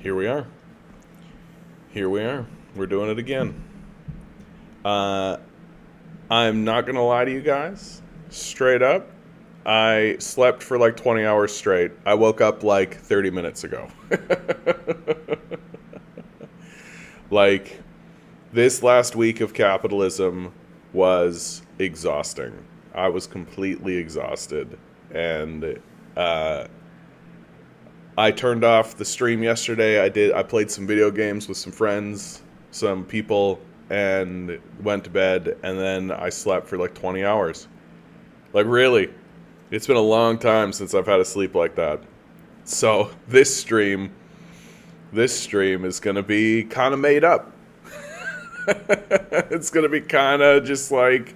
Here we are. Here we are. We're doing it again. Uh, I'm not going to lie to you guys. Straight up, I slept for like 20 hours straight. I woke up like 30 minutes ago. Like, this last week of capitalism was exhausting. I was completely exhausted. And uh, I turned off the stream yesterday. I played some video games with some friends, some people, and went to bed, and then I slept for like 20 hours. Like, really. It's been a long time since I've had a sleep like that. So, this stream is going to be kind of made up. It's going to be kind of just like,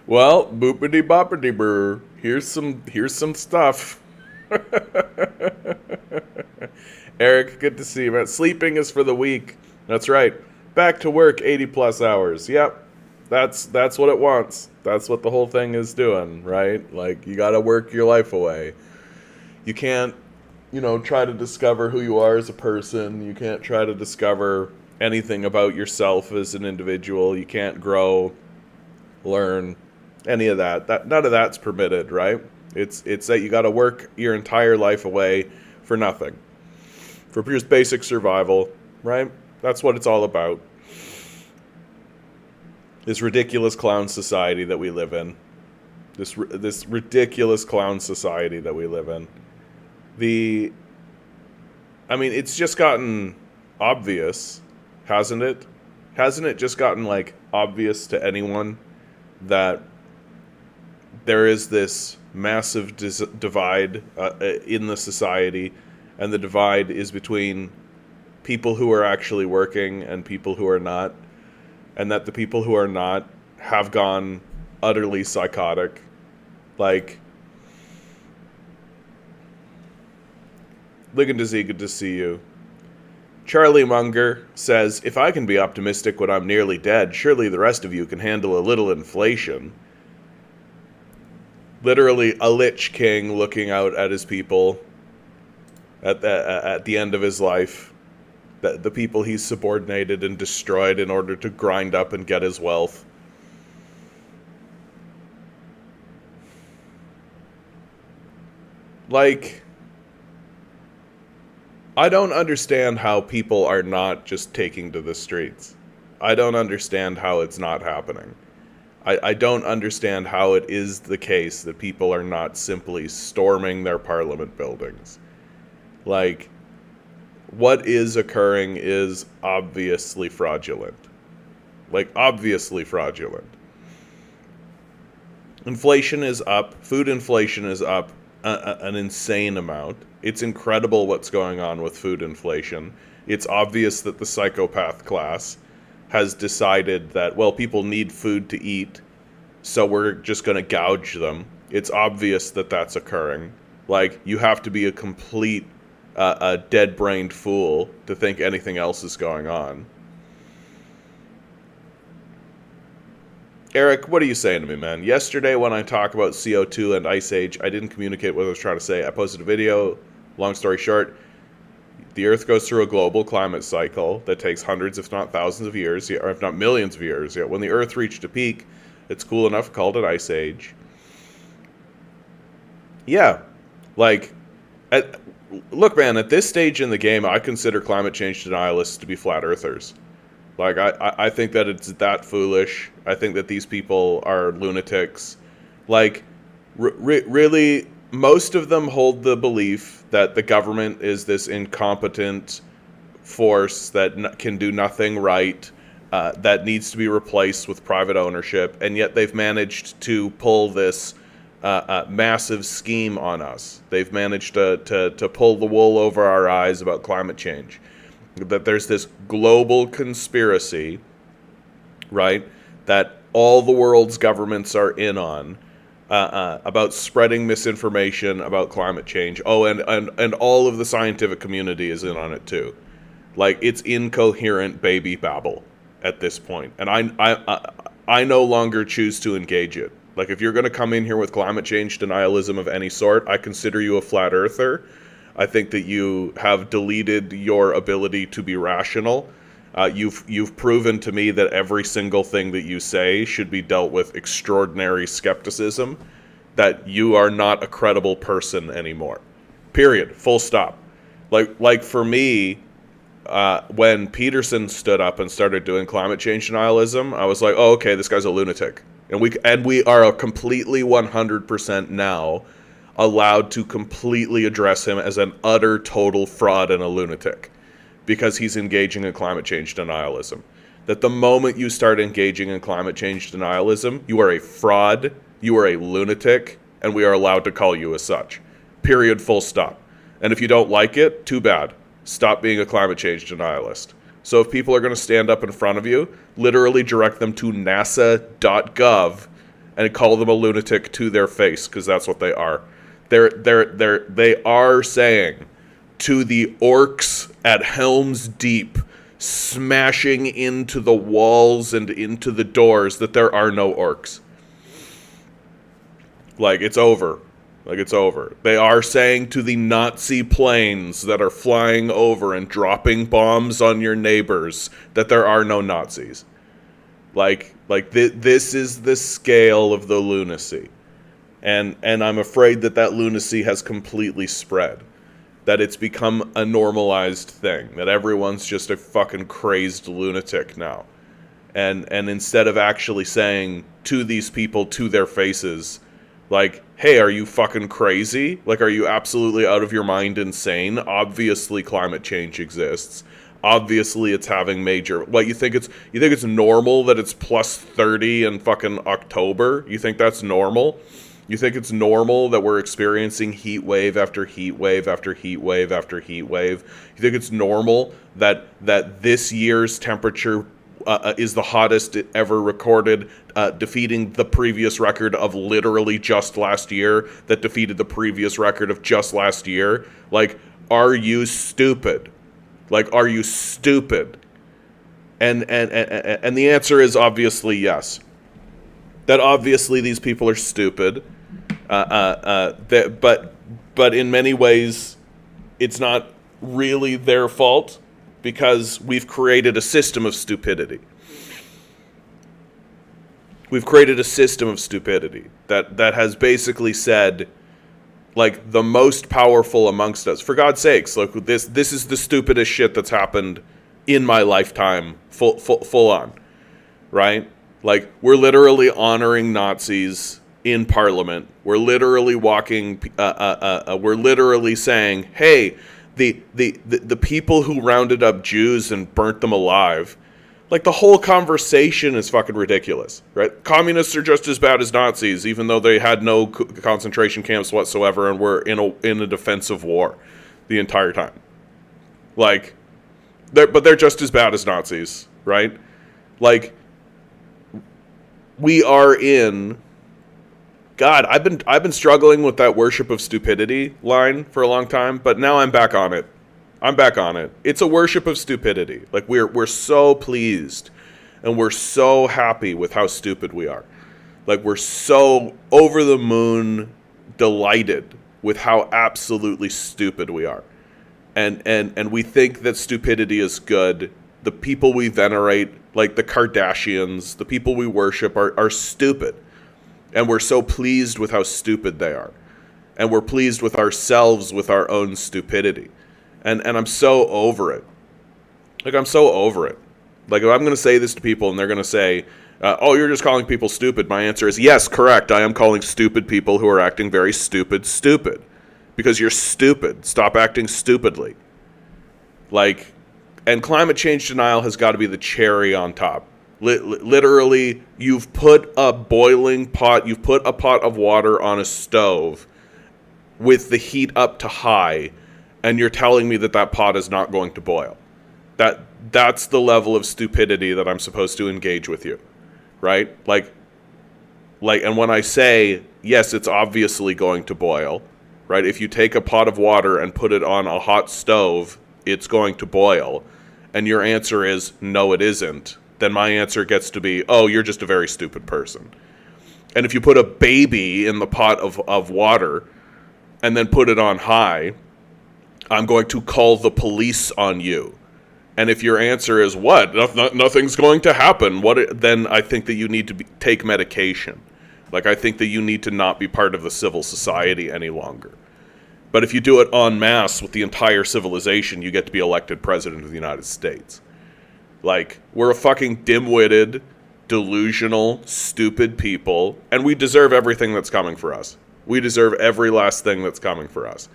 well, boopity boppity brr. Here's some stuff. Eric, good to see you, man. Sleeping is for the weak. That's right. Back to work 80 plus hours. Yep. That's what it wants. That's what the whole thing is doing, right? Like, you got to work your life away. You can't, try to discover who you are as a person. You can't try to discover anything about yourself as an individual. You can't grow, learn, any of that. None of that's permitted, right? It's that you got to work your entire life away for nothing. For just basic survival, right? That's what it's all about. This ridiculous clown society that we live in. This ridiculous clown society that we live in. It's just gotten obvious, hasn't it? Hasn't it just gotten, like, obvious to anyone that there is this massive divide in the society, and the divide is between people who are actually working and people who are not, and that the people who are not have gone utterly psychotic. Like, Ligon to Z, good to see you. Charlie Munger says, if I can be optimistic when I'm nearly dead, surely the rest of you can handle a little inflation. Literally a lich king looking out at his people at the end of his life. The people he's subordinated and destroyed in order to grind up and get his wealth. Like, I don't understand how people are not just taking to the streets. I don't understand how it's not happening. I don't understand how it is the case that people are not simply storming their parliament buildings. Like, what is occurring is obviously fraudulent. Like, obviously fraudulent. Inflation is up. Food inflation is up an insane amount. It's incredible what's going on with food inflation. It's obvious that the psychopath class has decided that, well, people need food to eat, so we're just going to gouge them. It's obvious that that's occurring. Like, you have to be a complete a dead-brained fool to think anything else is going on. Eric, what are you saying to me, man? Yesterday when I talked about CO2 and Ice Age, I didn't communicate what I was trying to say. I posted a video. Long story short, the Earth goes through a global climate cycle that takes hundreds, if not thousands of years, or if not millions of years. When the Earth reached a peak, it's cool enough, called it Ice Age. Yeah, like, look, man, at this stage in the game, I consider climate change denialists to be flat earthers. Like, I think that it's that foolish. I think that these people are lunatics. Like, really, most of them hold the belief that the government is this incompetent force that can do nothing right, that needs to be replaced with private ownership, and yet they've managed to pull this massive scheme on us. They've managed to pull the wool over our eyes about climate change. That there's this global conspiracy, right, that all the world's governments are in on, about spreading misinformation about climate change. Oh, and all of the scientific community is in on it too. Like, it's incoherent baby babble at this point. And I no longer choose to engage it. Like, if you're going to come in here with climate change denialism of any sort, I consider you a flat earther. I think that you have deleted your ability to be rational. You've proven to me that every single thing that you say should be dealt with extraordinary skepticism, that you are not a credible person anymore. Period. Full stop. Like for me, when Peterson stood up and started doing climate change denialism, I was like, oh, okay, this guy's a lunatic. And we are completely 100% now allowed to completely address him as an utter total fraud and a lunatic, because he's engaging in climate change denialism. That the moment you start engaging in climate change denialism, you are a fraud, you are a lunatic, and we are allowed to call you as such. Period, full stop. And if you don't like it, too bad. Stop being a climate change denialist. So if people are going to stand up in front of you, literally direct them to nasa.gov and call them a lunatic to their face, because that's what they are. They are saying to the orcs at Helm's Deep, smashing into the walls and into the doors, that there are no orcs. Like, it's over. Like, it's over. They are saying to the Nazi planes that are flying over and dropping bombs on your neighbors that there are no Nazis. This is the scale of the lunacy. And I'm afraid that lunacy has completely spread. That it's become a normalized thing. That everyone's just a fucking crazed lunatic now. And instead of actually saying to these people to their faces, like, hey, are you fucking crazy? Like, are you absolutely out of your mind insane? Obviously climate change exists. Obviously it's having major... What, you think it's normal that it's plus 30 in fucking October? You think that's normal? You think it's normal that we're experiencing heat wave after heat wave after heat wave after heat wave? You think it's normal that this year's temperature is the hottest ever recorded, defeating the previous record of literally just last year, that defeated the previous record of just last year? Like, are you stupid? Like, are you stupid? And the answer is obviously yes. That obviously these people are stupid. But in many ways, it's not really their fault, because we've created a system of stupidity. We've created a system of stupidity that has basically said, like, the most powerful amongst us, for God's sakes, look, this is the stupidest shit that's happened in my lifetime, full on, right? Like, we're literally honoring Nazis in Parliament. We're literally we're literally saying, hey, the people who rounded up Jews and burnt them alive, like, the whole conversation is fucking ridiculous, right? Communists are just as bad as Nazis, even though they had no concentration camps whatsoever and were in a defensive war the entire time. Like, they're just as bad as Nazis, right? Like, we are in... God, I've been struggling with that worship of stupidity line for a long time, but now I'm back on it. It's a worship of stupidity. Like, we're so pleased and we're so happy with how stupid we are. Like, we're so over the moon delighted with how absolutely stupid we are. And we think that stupidity is good. The people we venerate, like the Kardashians, the people we worship are stupid. And we're so pleased with how stupid they are. And we're pleased with ourselves, with our own stupidity. And I'm so over it. Like, I'm so over it. Like, if I'm going to say this to people and they're going to say, oh, you're just calling people stupid, my answer is, yes, correct. I am calling stupid people who are acting very stupid. Because you're stupid. Stop acting stupidly. Like, and climate change denial has got to be the cherry on top. Literally, you've put a boiling pot, you've put a pot of water on a stove with the heat up to high, and you're telling me that pot is not going to boil. That's the level of stupidity that I'm supposed to engage with you, right? Like, and when I say, yes, it's obviously going to boil, right? If you take a pot of water and put it on a hot stove, it's going to boil, and your answer is, no, it isn't, then my answer gets to be, oh, you're just a very stupid person. And if you put a baby in the pot of water and then put it on high, I'm going to call the police on you. And if your answer is what? Nothing's going to happen. Then I think that you need to take medication. Like, I think that you need to not be part of the civil society any longer. But if you do it en masse with the entire civilization, you get to be elected president of the United States. Like, we're a fucking dim-witted, delusional, stupid people, and we deserve everything that's coming for us. We deserve every last thing that's coming for us.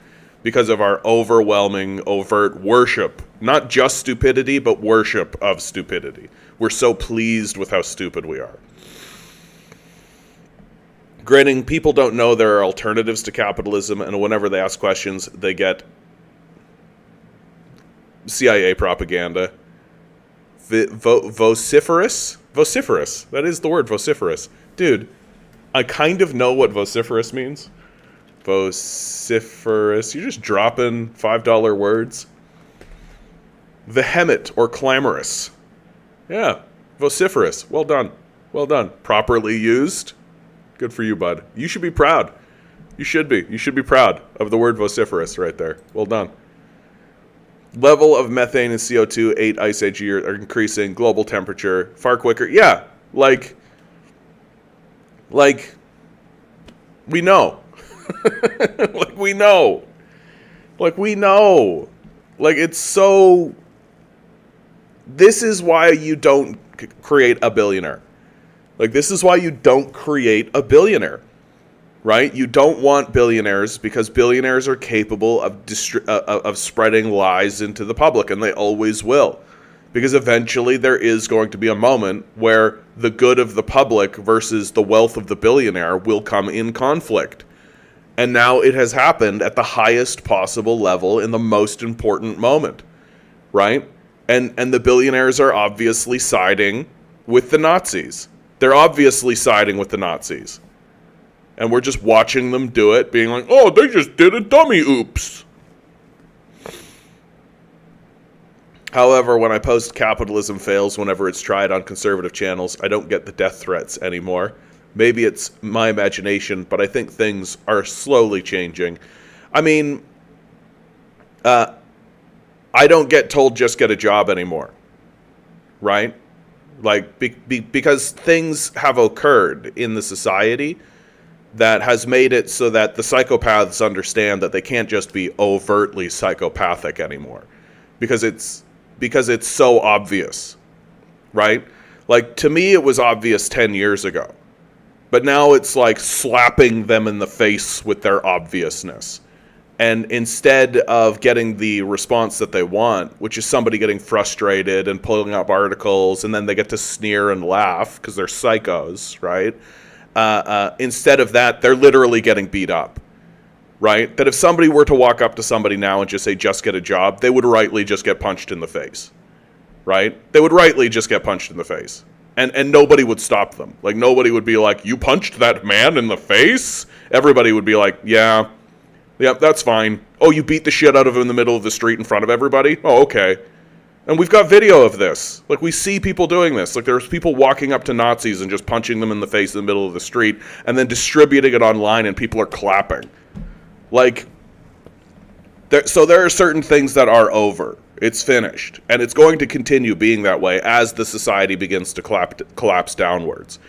Because of our overwhelming, overt worship. Not just stupidity, but worship of stupidity. We're so pleased with how stupid we are. Granting, people don't know there are alternatives to capitalism, and whenever they ask questions, they get CIA propaganda. Vociferous? Vociferous. That is the word, vociferous. Dude, I kind of know what vociferous means. Vociferous. You're just dropping $5 words. Vehement or clamorous. Yeah, vociferous. Well done. Well done. Properly used. Good for you, bud. You should be proud. You should be. You should be proud of the word vociferous right there. Well done. Level of methane and CO2, 8 ice age a year are increasing. Global temperature far quicker. Yeah, like we know. Like we know. Like it's so. This is why you don't create a billionaire. Like, this is why you don't create a billionaire, right? You don't want billionaires because billionaires are capable of spreading lies into the public, and they always will. Because eventually there is going to be a moment where the good of the public versus the wealth of the billionaire will come in conflict. And now it has happened at the highest possible level in the most important moment, right? And the billionaires are obviously siding with the Nazis. They're obviously siding with the Nazis. And we're just watching them do it, being like, oh, they just did a dummy oops. However, when I post capitalism fails whenever it's tried on conservative channels, I don't get the death threats anymore. Maybe it's my imagination, but I think things are slowly changing. I mean, I don't get told just get a job anymore, right? Like, because things have occurred in the society that has made it so that the psychopaths understand that they can't just be overtly psychopathic anymore. Because it's so obvious, right? Like, to me, it was obvious 10 years ago. But now it's like slapping them in the face with their obviousness. And instead of getting the response that they want, which is somebody getting frustrated and pulling up articles, and then they get to sneer and laugh because they're psychos, right? Instead of that, they're literally getting beat up, right? That if somebody were to walk up to somebody now and just say, just get a job, they would rightly just get punched in the face, right? They would rightly just get punched in the face. And nobody would stop them. Like, nobody would be like, you punched that man in the face? Everybody would be like, yeah, that's fine. Oh, you beat the shit out of him in the middle of the street in front of everybody? Oh, okay. And we've got video of this. Like, we see people doing this. Like, there's people walking up to Nazis and just punching them in the face in the middle of the street and then distributing it online and people are clapping. Like, so there are certain things that are over. It's finished. And it's going to continue being that way as the society begins to collapse downwards.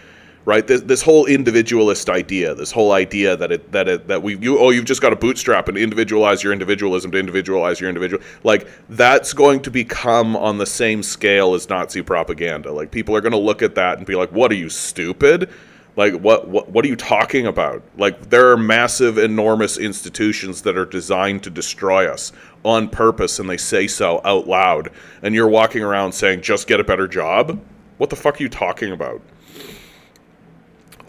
Right, this whole individualist idea, this whole idea you've just got to bootstrap and individualize your individualism to individualize your individual, like, that's going to become on the same scale as Nazi propaganda. Like, people are going to look at that and be like, "What are you, stupid? Like, what are you talking about?" Like, there are massive, enormous institutions that are designed to destroy us on purpose, and they say so out loud. And you're walking around saying, "Just get a better job." What the fuck are you talking about?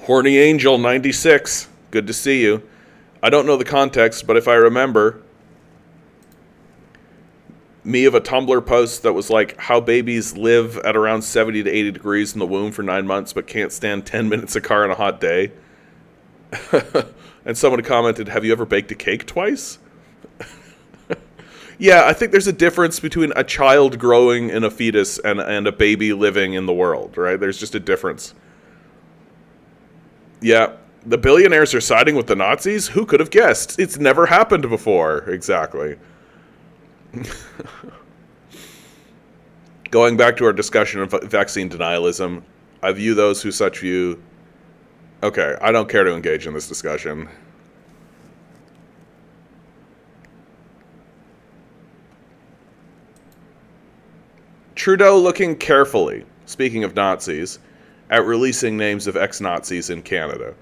Horny Angel 96, good to see you. I don't know the context, but if I remember, me of a Tumblr post that was like, how babies live at around 70 to 80 degrees in the womb for 9 months, but can't stand 10 minutes of car on a hot day. And someone commented, have you ever baked a cake twice? Yeah, I think there's a difference between a child growing in a fetus and a baby living in the world, right? There's just a difference. Yeah, the billionaires are siding with the Nazis? Who could have guessed? It's never happened before. Exactly. Going back to our discussion of vaccine denialism, I view those who such view... Okay, I don't care to engage in this discussion. Trudeau looking carefully, speaking of Nazis, at releasing names of ex-Nazis in Canada.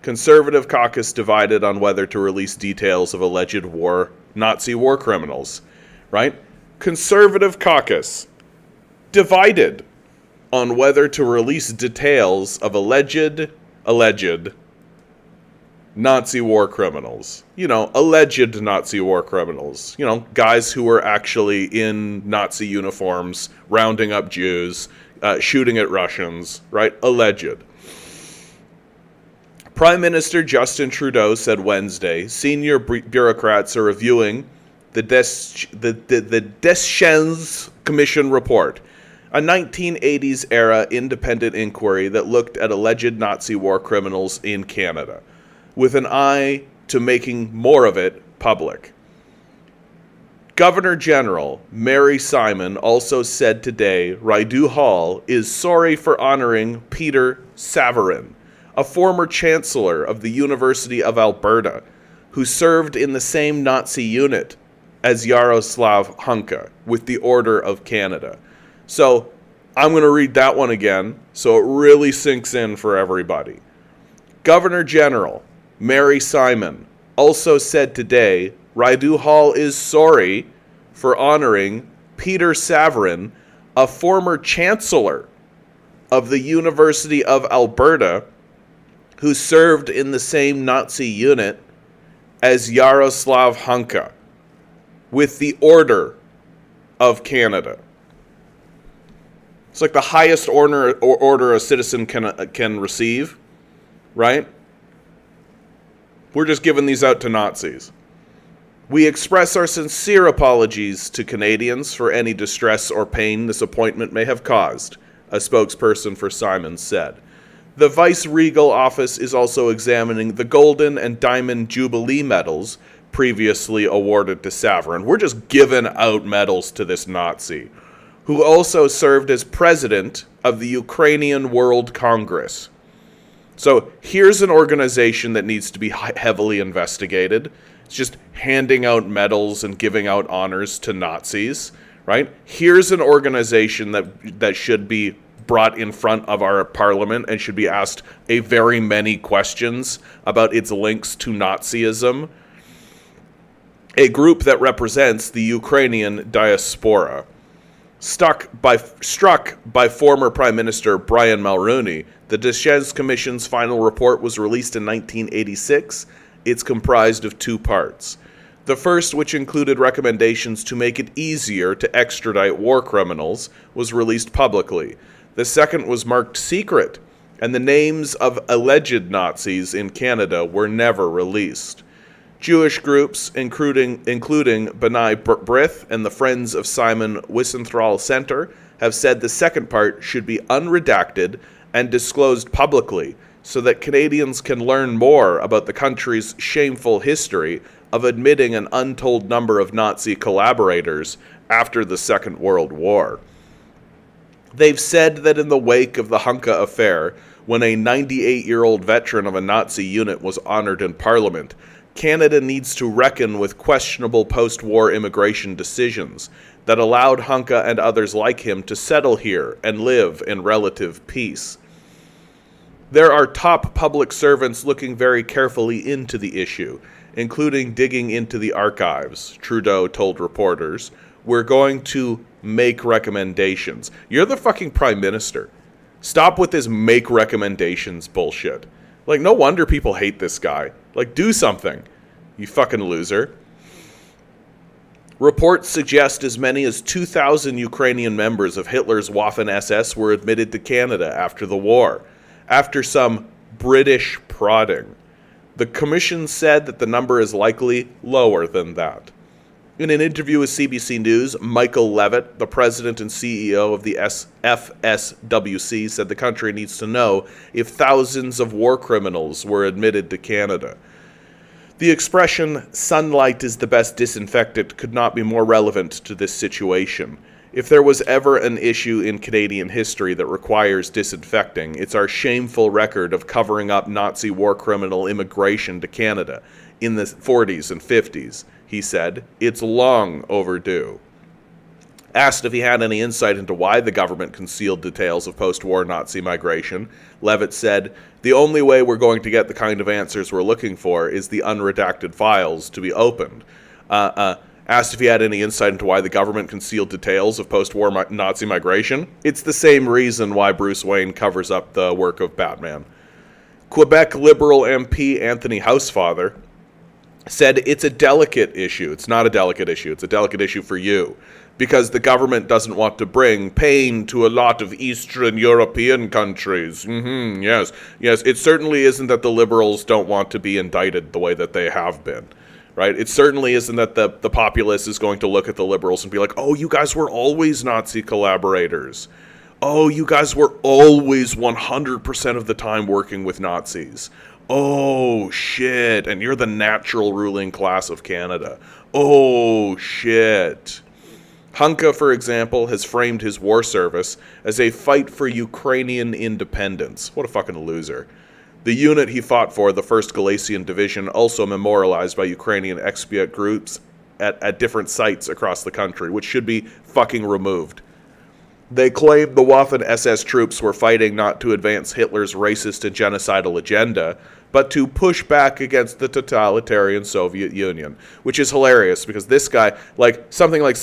Conservative caucus divided on whether to release details of alleged Nazi war criminals. Right? Conservative caucus divided on whether to release details of alleged Nazi war criminals. You know, alleged Nazi war criminals. You know, guys who were actually in Nazi uniforms, rounding up Jews, shooting at Russians, right? Alleged. Prime Minister Justin Trudeau said Wednesday, senior bureaucrats are reviewing the Deschênes Commission report, a 1980s-era independent inquiry that looked at alleged Nazi war criminals in Canada, with an eye to making more of it public. Governor General Mary Simon also said today Rideau Hall is sorry for honoring Peter Savarin, a former chancellor of the University of Alberta, who served in the same Nazi unit as Yaroslav Hunka with the Order of Canada. So I'm going to read that one again so it really sinks in for everybody. Governor General Mary Simon also said today Rideau Hall is sorry for honoring Peter Savarin, a former chancellor of the University of Alberta, who served in the same Nazi unit as Yaroslav Hunka with the Order of Canada. It's like the highest order a citizen can receive, right? We're just giving these out to Nazis. We express our sincere apologies to Canadians for any distress or pain this appointment may have caused, a spokesperson for Simon said. The Vice-Regal office is also examining the Golden and Diamond Jubilee medals previously awarded to Savarin. We're just giving out medals to this Nazi, who also served as president of the Ukrainian World Congress. So here's an organization that needs to be heavily investigated. It's just handing out medals and giving out honors to Nazis, right? Here's an organization that should be brought in front of our parliament and should be asked a very many questions about its links to Nazism. A group that represents the Ukrainian diaspora. Struck by former Prime Minister Brian Mulroney, the Deschênes Commission's final report was released in 1986. It's comprised of two parts. The first, which included recommendations to make it easier to extradite war criminals, was released publicly. The second was marked secret, and the names of alleged Nazis in Canada were never released. Jewish groups, including B'nai B'rith and the Friends of Simon Wiesenthal Center, have said the second part should be unredacted and disclosed publicly so that Canadians can learn more about the country's shameful history of admitting an untold number of Nazi collaborators after the Second World War. They've said that in the wake of the Hunka affair, when a 98-year-old veteran of a Nazi unit was honored in Parliament, Canada needs to reckon with questionable post-war immigration decisions that allowed Hunka and others like him to settle here and live in relative peace. There are top public servants looking very carefully into the issue, including digging into the archives, Trudeau told reporters. We're going to make recommendations. You're the fucking prime minister. Stop with this make recommendations bullshit. Like, no wonder people hate this guy. Like, do something, you fucking loser. Reports suggest as many as 2,000 Ukrainian members of Hitler's Waffen-SS were admitted to Canada after the war, after some British prodding. The commission said that the number is likely lower than that. In an interview with CBC News, Michael Levitt, the president and CEO of the FSWC, said the country needs to know if thousands of war criminals were admitted to Canada. The expression, sunlight is the best disinfectant, could not be more relevant to this situation. If there was ever an issue in Canadian history that requires disinfecting, it's our shameful record of covering up Nazi war criminal immigration to Canada in the 40s and 50s, he said. It's long overdue. Asked if he had any insight into why the government concealed details of post-war Nazi migration, Levitt said, "The only way we're going to get the kind of answers we're looking for is the unredacted files to be opened." Asked if he had any insight into why the government concealed details of post-war Nazi migration, it's the same reason why Bruce Wayne covers up the work of Batman. Quebec Liberal MP Anthony Housefather said it's a delicate issue. It's not a delicate issue. It's a delicate issue for you, because the government doesn't want to bring pain to a lot of Eastern European countries. Yes. It certainly isn't that the Liberals don't want to be indicted the way that they have been, right? It certainly isn't that the populace is going to look at the Liberals and be like, oh, you guys were always Nazi collaborators. Oh, you guys were always 100% of the time working with Nazis. Oh, shit. And you're the natural ruling class of Canada. Oh, shit. Hunka, for example, has framed his war service as a fight for Ukrainian independence. What a fucking loser. The unit he fought for, the 1st Galician Division, also memorialized by Ukrainian expiate groups at different sites across the country, which should be fucking removed. They claimed the Waffen-SS troops were fighting not to advance Hitler's racist and genocidal agenda, but to push back against the totalitarian Soviet Union, which is hilarious because this guy, something like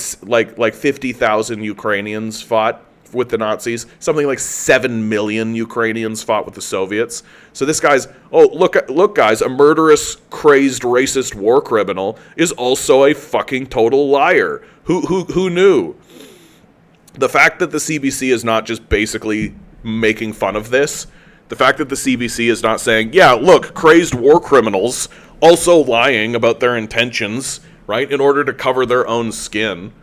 50,000 Ukrainians fought with the Nazis, something like 7 million Ukrainians fought with the Soviets. So this guy's, look guys, a murderous, crazed, racist war criminal is also a fucking total liar. Who knew? The fact that the CBC is not just basically making fun of this, the fact that the CBC is not saying, yeah, look, crazed war criminals also lying about their intentions, right, in order to cover their own skin.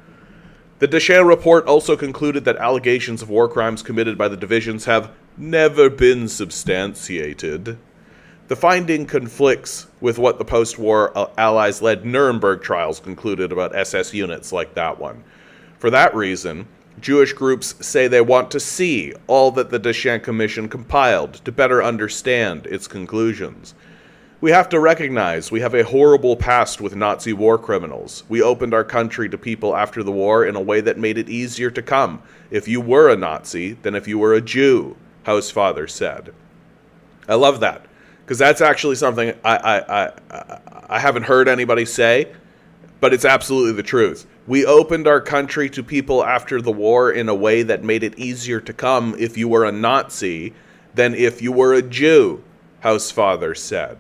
The Deschamps report also concluded that allegations of war crimes committed by the divisions have never been substantiated. The finding conflicts with what the post-war Allies-led Nuremberg trials concluded about SS units like that one. For that reason, Jewish groups say they want to see all that the Deschamps Commission compiled to better understand its conclusions. We have to recognize we have a horrible past with Nazi war criminals. We opened our country to people after the war in a way that made it easier to come if you were a Nazi than if you were a Jew, Housefather said. I love that, because that's actually something I haven't heard anybody say, but it's absolutely the truth. We opened our country to people after the war in a way that made it easier to come if you were a Nazi than if you were a Jew, Housefather said.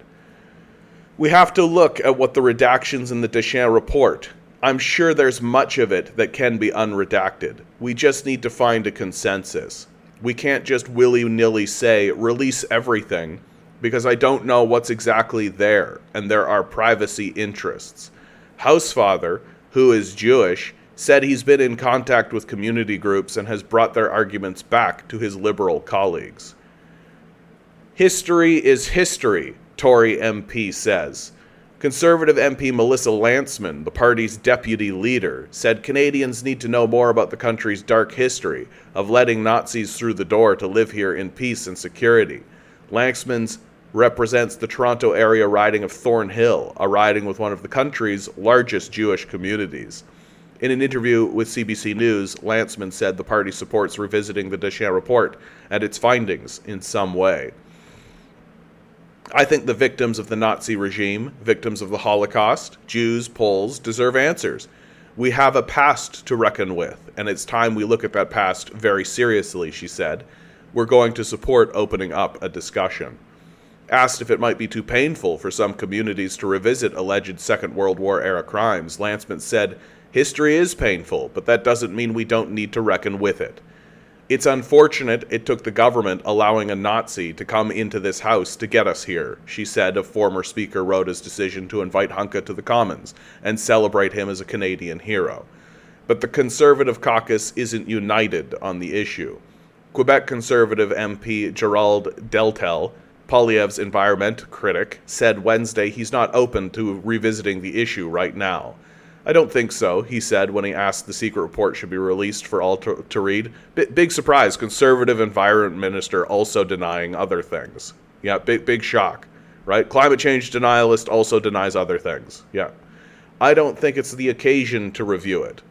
We have to look at what the redactions in the Deschamps report. I'm sure there's much of it that can be unredacted. We just need to find a consensus. We can't just willy-nilly say, release everything, because I don't know what's exactly there, and there are privacy interests. Housefather, who is Jewish, said he's been in contact with community groups and has brought their arguments back to his liberal colleagues. History is history, Tory MP says. Conservative MP Melissa Lantsman, the party's deputy leader, said Canadians need to know more about the country's dark history of letting Nazis through the door to live here in peace and security. Lantsman represents the Toronto area riding of Thornhill, a riding with one of the country's largest Jewish communities. In an interview with CBC News, Lantsman said the party supports revisiting the Deschamps report and its findings in some way. I think the victims of the Nazi regime, victims of the Holocaust, Jews, Poles, deserve answers. We have a past to reckon with, and it's time we look at that past very seriously, she said. We're going to support opening up a discussion. Asked if it might be too painful for some communities to revisit alleged Second World War era crimes, Lantsman said, history is painful, but that doesn't mean we don't need to reckon with it. It's unfortunate it took the government allowing a Nazi to come into this house to get us here, she said of former Speaker Rhoda's decision to invite Hunka to the Commons and celebrate him as a Canadian hero. But the Conservative caucus isn't united on the issue. Quebec Conservative MP Gerald Deltel Poilievre's environment critic, said Wednesday he's not open to revisiting the issue right now. I don't think so, he said when he asked the secret report should be released for all to read. Big surprise, conservative environment minister also denying other things. Yeah, big shock, right? Climate change denialist also denies other things. Yeah. I don't think it's the occasion to review it.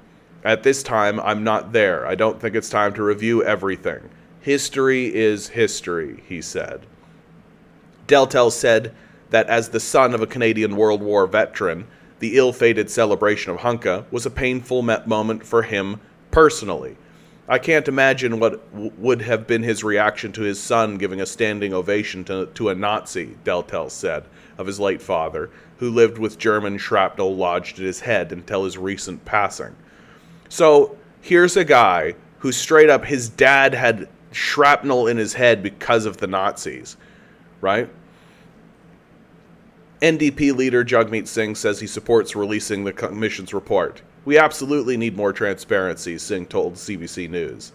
At this time, I'm not there. I don't think it's time to review everything. History is history, he said. Deltel said that as the son of a Canadian World War veteran, the ill-fated celebration of Hanukkah was a painful moment for him personally. I can't imagine what would have been his reaction to his son giving a standing ovation to a Nazi, Deltel said of his late father, who lived with German shrapnel lodged in his head until his recent passing. So here's a guy who straight up, his dad had shrapnel in his head because of the Nazis, right? NDP leader Jagmeet Singh says he supports releasing the commission's report. We absolutely need more transparency, Singh told CBC News.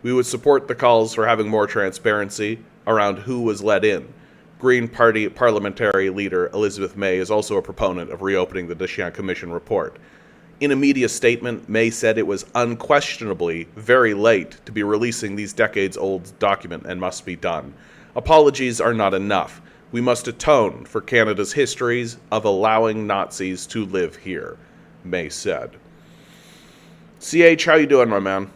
We would support the calls for having more transparency around who was let in. Green Party parliamentary leader Elizabeth May is also a proponent of reopening the Deschamps Commission report. In a media statement, May said it was unquestionably very late to be releasing these decades-old document and must be done. Apologies are not enough. We must atone for Canada's histories of allowing Nazis to live here, May said. CH, how you doing, my man?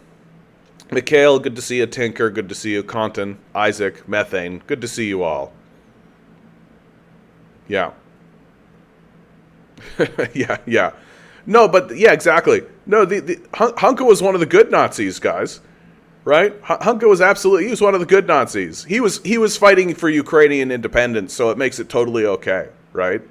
Mikhail, good to see you. Tinker, good to see you. Conton, Isaac, Methane, good to see you all. Yeah. yeah. No, but yeah, exactly. No, the Hunka was one of the good Nazis, guys. Right? Hunka was he was one of the good Nazis. He was fighting for Ukrainian independence, so it makes it totally okay, right?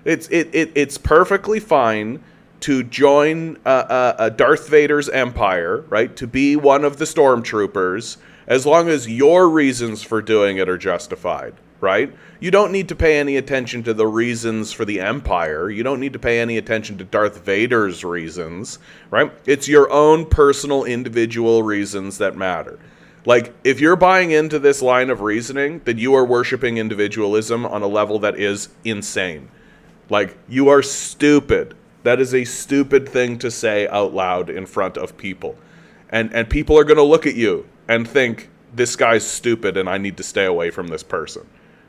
It's perfectly fine to join Darth Vader's empire, right? To be one of the stormtroopers, as long as your reasons for doing it are justified, right? You don't need to pay any attention to the reasons for the empire. You don't need to pay any attention to Darth Vader's reasons, right? It's your own personal individual reasons that matter. Like, if you're buying into this line of reasoning, then you are worshiping individualism on a level that is insane. Like, you are stupid. That is a stupid thing to say out loud in front of people. And people are going to look at you and think, this guy's stupid and I need to stay away from this person.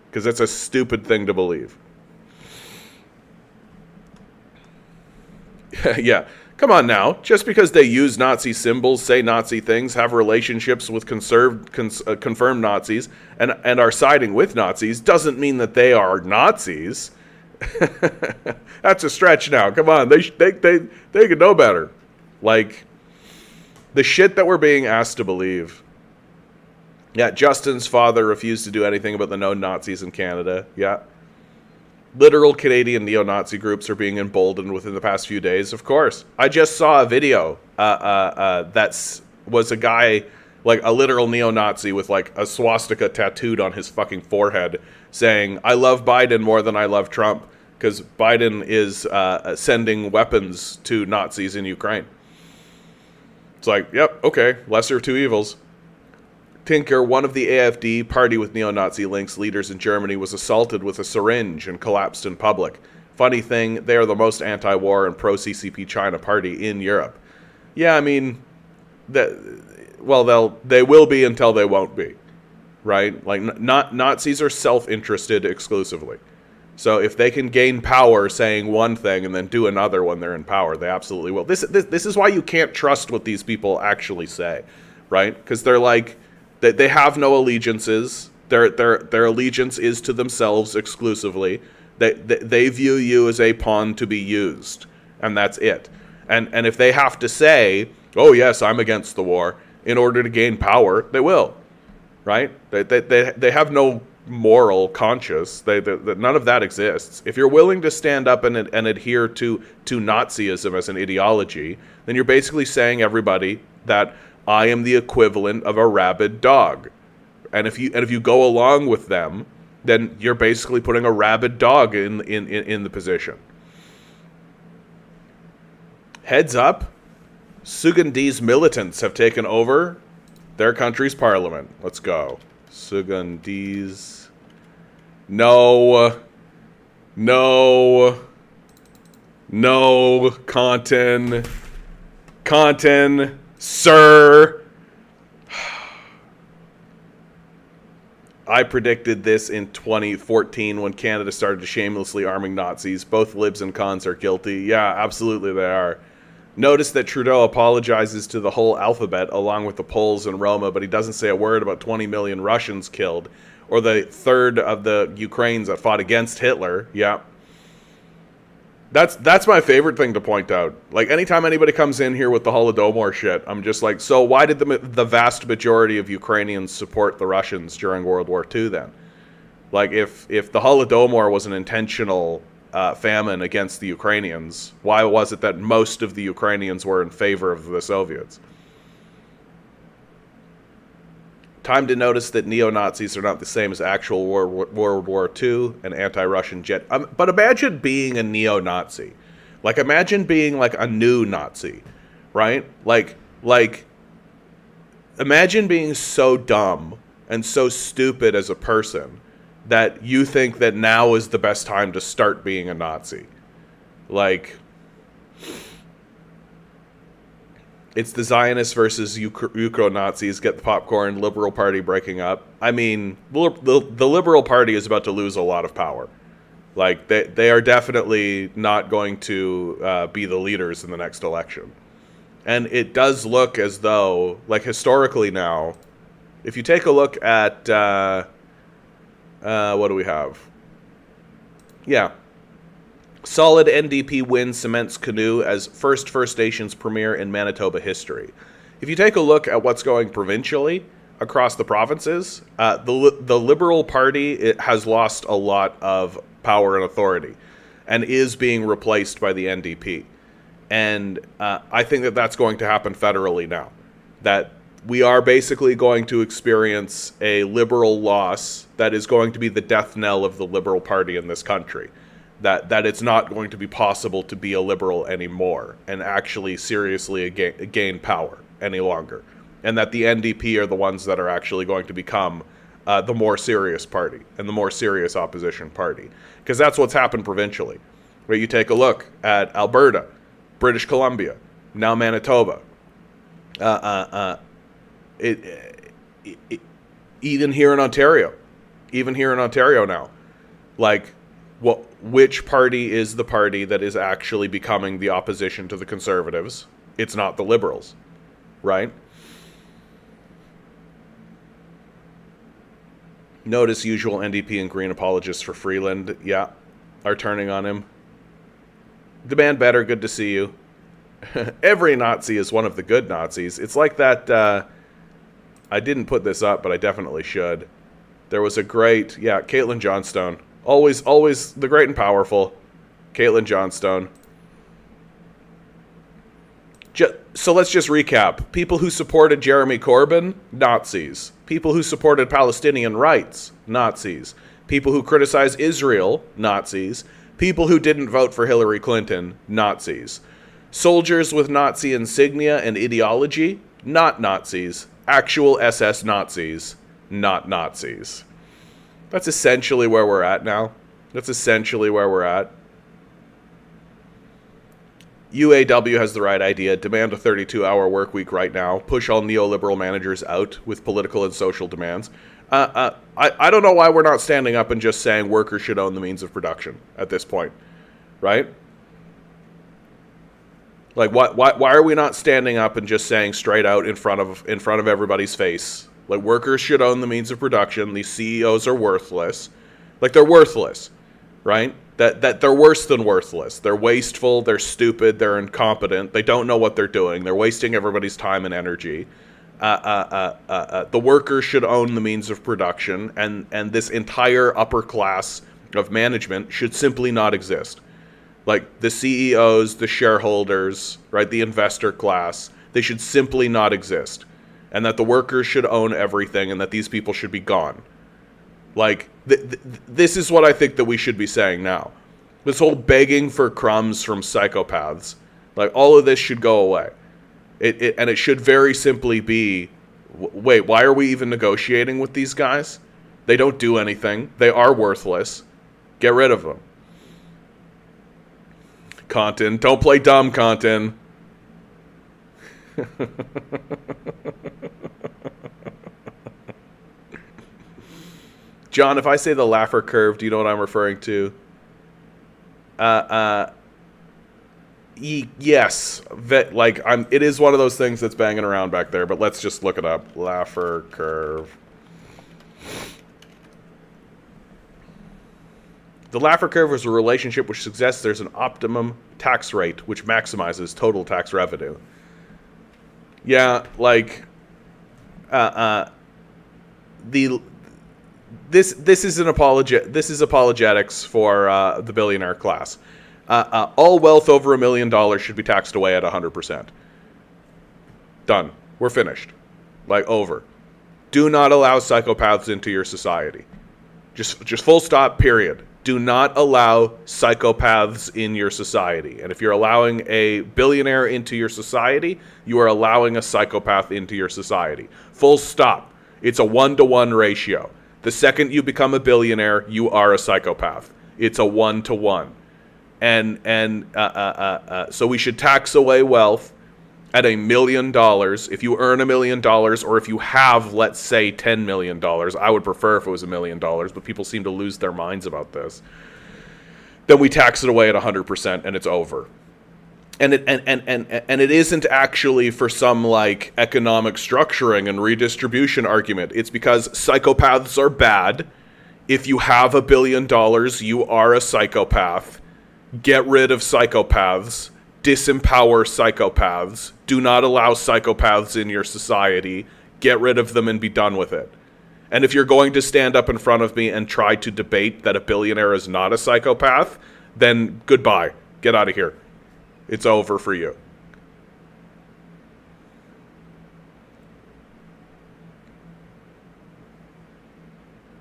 Because it's a stupid thing to believe. Yeah, come on now. Just because they use Nazi symbols, say Nazi things, have relationships with confirmed Nazis, and are siding with Nazis, doesn't mean that they are Nazis. That's a stretch now. Come on, they could know better. Like, the shit that we're being asked to believe. Yeah, Justin's father refused to do anything about the known Nazis in Canada. Yeah. Literal Canadian neo-Nazi groups are being emboldened within the past few days, of course. I just saw a video that was a guy, like a literal neo-Nazi with like a swastika tattooed on his fucking forehead saying, I love Biden more than I love Trump, because Biden is sending weapons to Nazis in Ukraine. It's like, yep, okay, lesser of two evils. Tinker, one of the AfD, party with neo-Nazi links leaders in Germany, was assaulted with a syringe and collapsed in public. Funny thing, they are the most anti-war and pro-CCP China party in Europe. Yeah, I mean, they will be until they won't be, right? Like, Nazis are self-interested exclusively. So if they can gain power saying one thing and then do another when they're in power, they absolutely will. This is why you can't trust what these people actually say, right? Because they're like, they have no allegiances. Their allegiance is to themselves exclusively. They view you as a pawn to be used, and that's it. And if they have to say, oh yes, I'm against the war, in order to gain power, they will, right? They have no moral conscience. None of that exists. If you're willing to stand up and adhere to Nazism as an ideology, then you're basically saying everybody that I am the equivalent of a rabid dog. And if you go along with them, then you're basically putting a rabid dog in the position. Heads up, Sugandi's militants have taken over their country's parliament. Let's go. Sugandi's No. No. No. Content. Content. Sir. I predicted this in 2014 when Canada started shamelessly arming Nazis. Both libs and cons are guilty. Yeah, absolutely they are. Notice that Trudeau apologizes to the whole alphabet along with the Poles and Roma, but he doesn't say a word about 20 million Russians killed or the third of the Ukrainians that fought against Hitler. Yeah. That's my favorite thing to point out. Like, anytime anybody comes in here with the Holodomor shit, I'm just like, so why did the vast majority of Ukrainians support the Russians during World War II then? Like, if the Holodomor was an intentional famine against the Ukrainians, why was it that most of the Ukrainians were in favor of the Soviets? Time to notice that neo-Nazis are not the same as actual World War II and anti-Russian jet. But imagine being a neo-Nazi. Like, imagine being, like, a new Nazi, right? Like, imagine being so dumb and so stupid as a person that you think that now is the best time to start being a Nazi. Like, it's the Zionists versus Ukro-Nazis, get the popcorn, Liberal Party breaking up. I mean, the Liberal Party is about to lose a lot of power. Like, they are definitely not going to be the leaders in the next election. And it does look as though, like, historically now, if you take a look at, what do we have? Yeah. Solid NDP win cements Canoe as first First Nations premier in Manitoba history. If you take a look at what's going provincially across the provinces, the Liberal Party has lost a lot of power and authority and is being replaced by the NDP. And I think that that's going to happen federally now. That we are basically going to experience a Liberal loss that is going to be the death knell of the Liberal Party in this country. That it's not going to be possible to be a Liberal anymore and actually seriously gain power any longer. And that the NDP are the ones that are actually going to become the more serious party and the more serious opposition party. Because that's what's happened provincially. Where you take a look at Alberta, British Columbia, now Manitoba. Even here in Ontario. Even here in Ontario now. Like, which party is the party that is actually becoming the opposition to the Conservatives? It's not the Liberals, right? Notice usual NDP and Green apologists for Freeland, yeah, are turning on him. Demand better, good to see you. Every Nazi is one of the good Nazis. It's like that, I didn't put this up, but I definitely should. There was a great, yeah, Caitlin Johnstone. Always the great and powerful, Caitlin Johnstone. So let's just recap. People who supported Jeremy Corbyn, Nazis. People who supported Palestinian rights, Nazis. People who criticized Israel, Nazis. People who didn't vote for Hillary Clinton, Nazis. Soldiers with Nazi insignia and ideology, not Nazis. Actual SS Nazis, not Nazis. That's essentially where we're at now. That's essentially where we're at. UAW has the right idea. Demand a 32-hour work week right now. Push all neoliberal managers out with political and social demands. I don't know why we're not standing up and just saying workers should own the means of production at this point, right? Like, why are we not standing up and just saying straight out in front of everybody's face? Like, workers should own the means of production. These CEOs are worthless. Like, they're worthless, right? That they're worse than worthless. They're wasteful. They're stupid. They're incompetent. They don't know what they're doing. They're wasting everybody's time and energy. The workers should own the means of production, and this entire upper class of management should simply not exist. Like, the CEOs, the shareholders, right, the investor class, they should simply not exist. And that the workers should own everything, and that these people should be gone. Like, this is what I think that we should be saying now. This whole begging for crumbs from psychopaths, like, all of this should go away. And it should very simply be, wait, why are we even negotiating with these guys? They don't do anything. They are worthless. Get rid of them. Content. Don't play dumb, content. John, if I say the Laffer curve, do you know what I'm referring to? Yes. It is one of those things that's banging around back there, but let's just look it up. Laffer curve. The Laffer curve is a relationship which suggests there's an optimum tax rate which maximizes total tax revenue. Yeah, this is apologetics for the billionaire class. All wealth over $1 million should be taxed away at 100%. Done. We're finished. Over. Do not allow psychopaths into your society. Just full stop, period. Do not allow psychopaths in your society. And if you're allowing a billionaire into your society, you are allowing a psychopath into your society. Full stop. It's a 1-to-1 ratio. The second you become a billionaire, you are a psychopath. It's a 1-to-1. So we should tax away wealth at $1 million. If you earn $1 million, or if you have, let's say, $10 million, I would prefer if it was $1 million, but people seem to lose their minds about this. Then we tax it away at 100%, and it's over. And it isn't actually for some economic structuring and redistribution argument. It's because psychopaths are bad. If you have $1 billion, you are a psychopath. Get rid of psychopaths. Disempower psychopaths. Do not allow psychopaths in your society. Get rid of them and be done with it. And if you're going to stand up in front of me and try to debate that a billionaire is not a psychopath, then goodbye. Get out of here. It's over for you.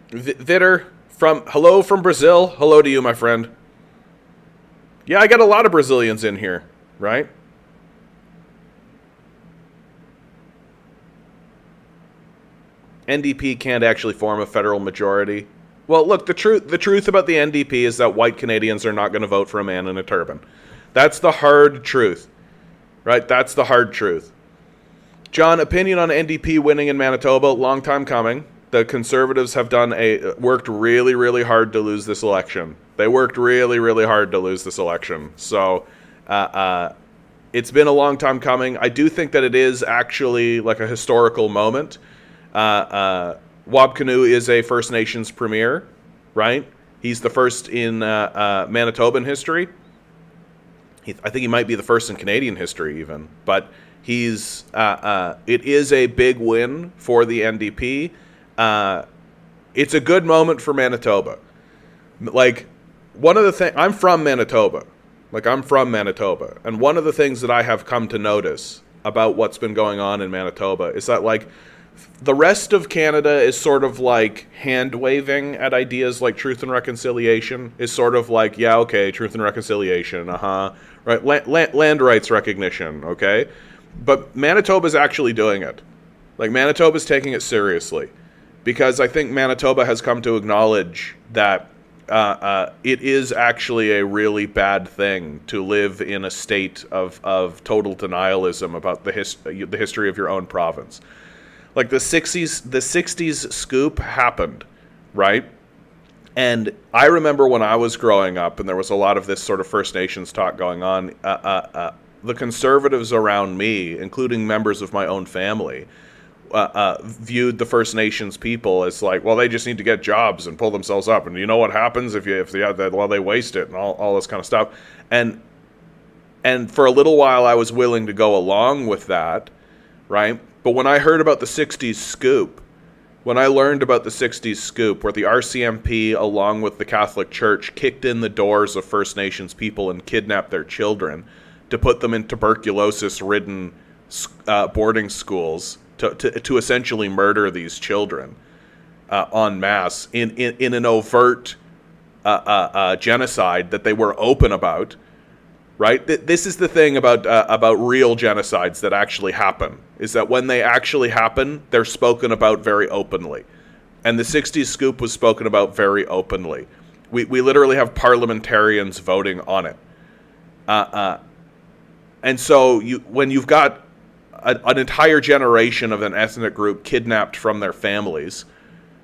Vitter, hello from Brazil. Hello to you, my friend. Yeah, I got a lot of Brazilians in here, right? NDP can't actually form a federal majority. Well, look, the truth about the NDP is that white Canadians are not going to vote for a man in a turban. That's the hard truth, right? That's the hard truth. John, opinion on NDP winning in Manitoba? Long time coming. The Conservatives have worked really, really hard to lose this election. They worked really, really hard to lose this election. So it's been a long time coming. I do think that it is actually a historical moment. Wabkanu is a First Nations premier, right? He's the first in Manitoban history. I think he might be the first in Canadian history even. But it is a big win for the NDP. It's a good moment for Manitoba. One of the things, I'm from Manitoba. And one of the things that I have come to notice about what's been going on in Manitoba is that the rest of Canada is sort of hand-waving at ideas like truth and reconciliation. Is sort of yeah, okay, truth and reconciliation, right? Land rights recognition, okay? But Manitoba's actually doing it. Manitoba's taking it seriously. Because I think Manitoba has come to acknowledge that it is actually a really bad thing to live in a state of total denialism about the history of your own province. The 60s scoop happened, right? And I remember when I was growing up, and there was a lot of this sort of First Nations talk going on, the Conservatives around me, including members of my own family, viewed the First Nations people as they just need to get jobs and pull themselves up, and you know what happens if they have that? Well, they waste it and all this kind of stuff. And for a little while, I was willing to go along with that, right? But when I heard about the 60s scoop, when I learned about the 60s scoop, where the RCMP, along with the Catholic Church, kicked in the doors of First Nations people and kidnapped their children to put them in tuberculosis-ridden boarding schools to essentially murder these children en masse in an overt genocide that they were open about, right? This is the thing about real genocides that actually happen, is that when they actually happen, they're spoken about very openly. And the 60s scoop was spoken about very openly. We literally have parliamentarians voting on it. And so when you've got an entire generation of an ethnic group kidnapped from their families,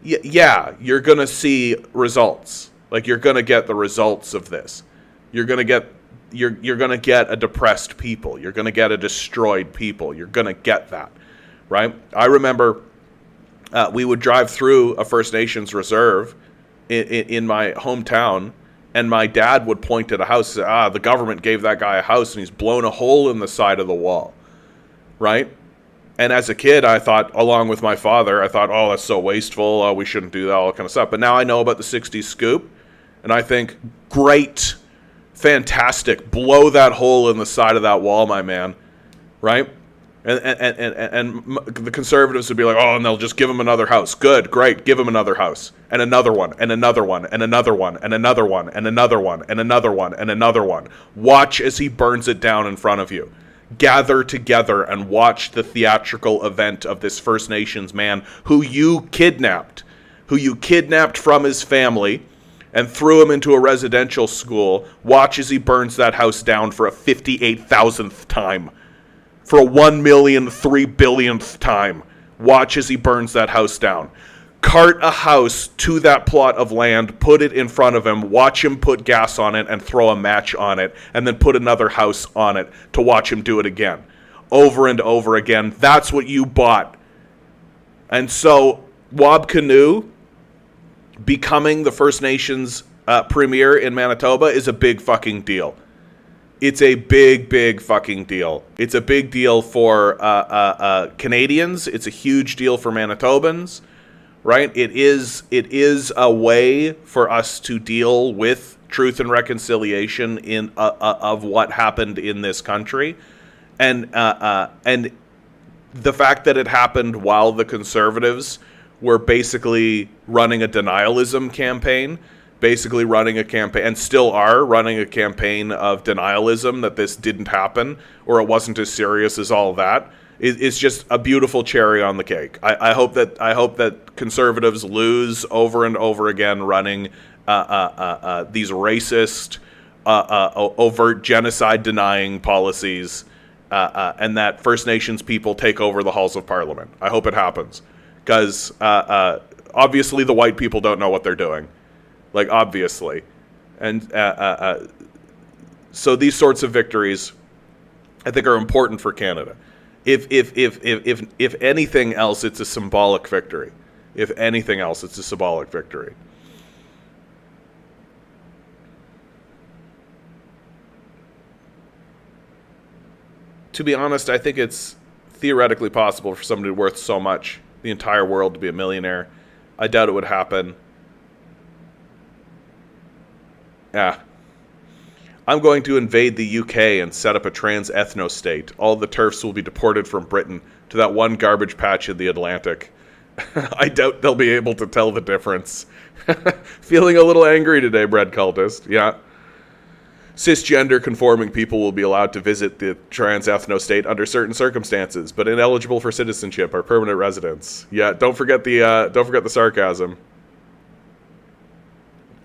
you're going to see results. Like, you're going to get the results of this. You're going to get a depressed people. You're going to get a destroyed people. You're going to get that, right? I remember we would drive through a First Nations reserve in my hometown, and my dad would point at a house and say, the government gave that guy a house and he's blown a hole in the side of the wall, right? And as a kid, I thought, along with my father, I thought, oh, that's so wasteful, we shouldn't do that, all that kind of stuff. But now I know about the 60s scoop, and I think, great, fantastic, blow that hole in the side of that wall, my man, right? And the conservatives would be like, oh, and they'll just give him another house. Good, great, give him another house. And another one, and another one, and another one, and another one, and another one, and another one, and another one. Watch as he burns it down in front of you. Gather together and watch the theatrical event of this First Nations man who you kidnapped from his family and threw him into a residential school. Watch as he burns that house down for a 58,000th time. For a 1,000,003 billionth time. Watch as he burns that house down. Cart a house to that plot of land, put it in front of him, watch him put gas on it and throw a match on it, and then put another house on it to watch him do it again. Over and over again. That's what you bought. And so, Wab Kinew becoming the First Nations premier in Manitoba is a big fucking deal. It's a big, big fucking deal. It's a big deal for Canadians. It's a huge deal for Manitobans, right? It is a way for us to deal with truth and reconciliation of what happened in this country, and the fact that it happened while the Conservatives were basically running a denialism campaign. Basically running a campaign, and still are running a campaign of denialism that this didn't happen, or it wasn't as serious as all that. It's just a beautiful cherry on the cake. I hope that Conservatives lose over and over again running these racist, overt genocide-denying policies, and that First Nations people take over the halls of Parliament. I hope it happens, because obviously the white people don't know what they're doing. Like, obviously. And so these sorts of victories, I think, are important for Canada. If anything else, it's a symbolic victory. If anything else, it's a symbolic victory. To be honest, I think it's theoretically possible for somebody worth so much, the entire world, to be a millionaire. I doubt it would happen. Yeah. I'm going to invade the UK and set up a trans-ethno-state. All the TERFs will be deported from Britain to that one garbage patch in the Atlantic. I doubt they'll be able to tell the difference. Feeling a little angry today, Bread Cultist. Yeah. Cisgender conforming people will be allowed to visit the trans-ethno-state under certain circumstances, but ineligible for citizenship or permanent residence. Yeah, don't forget the sarcasm.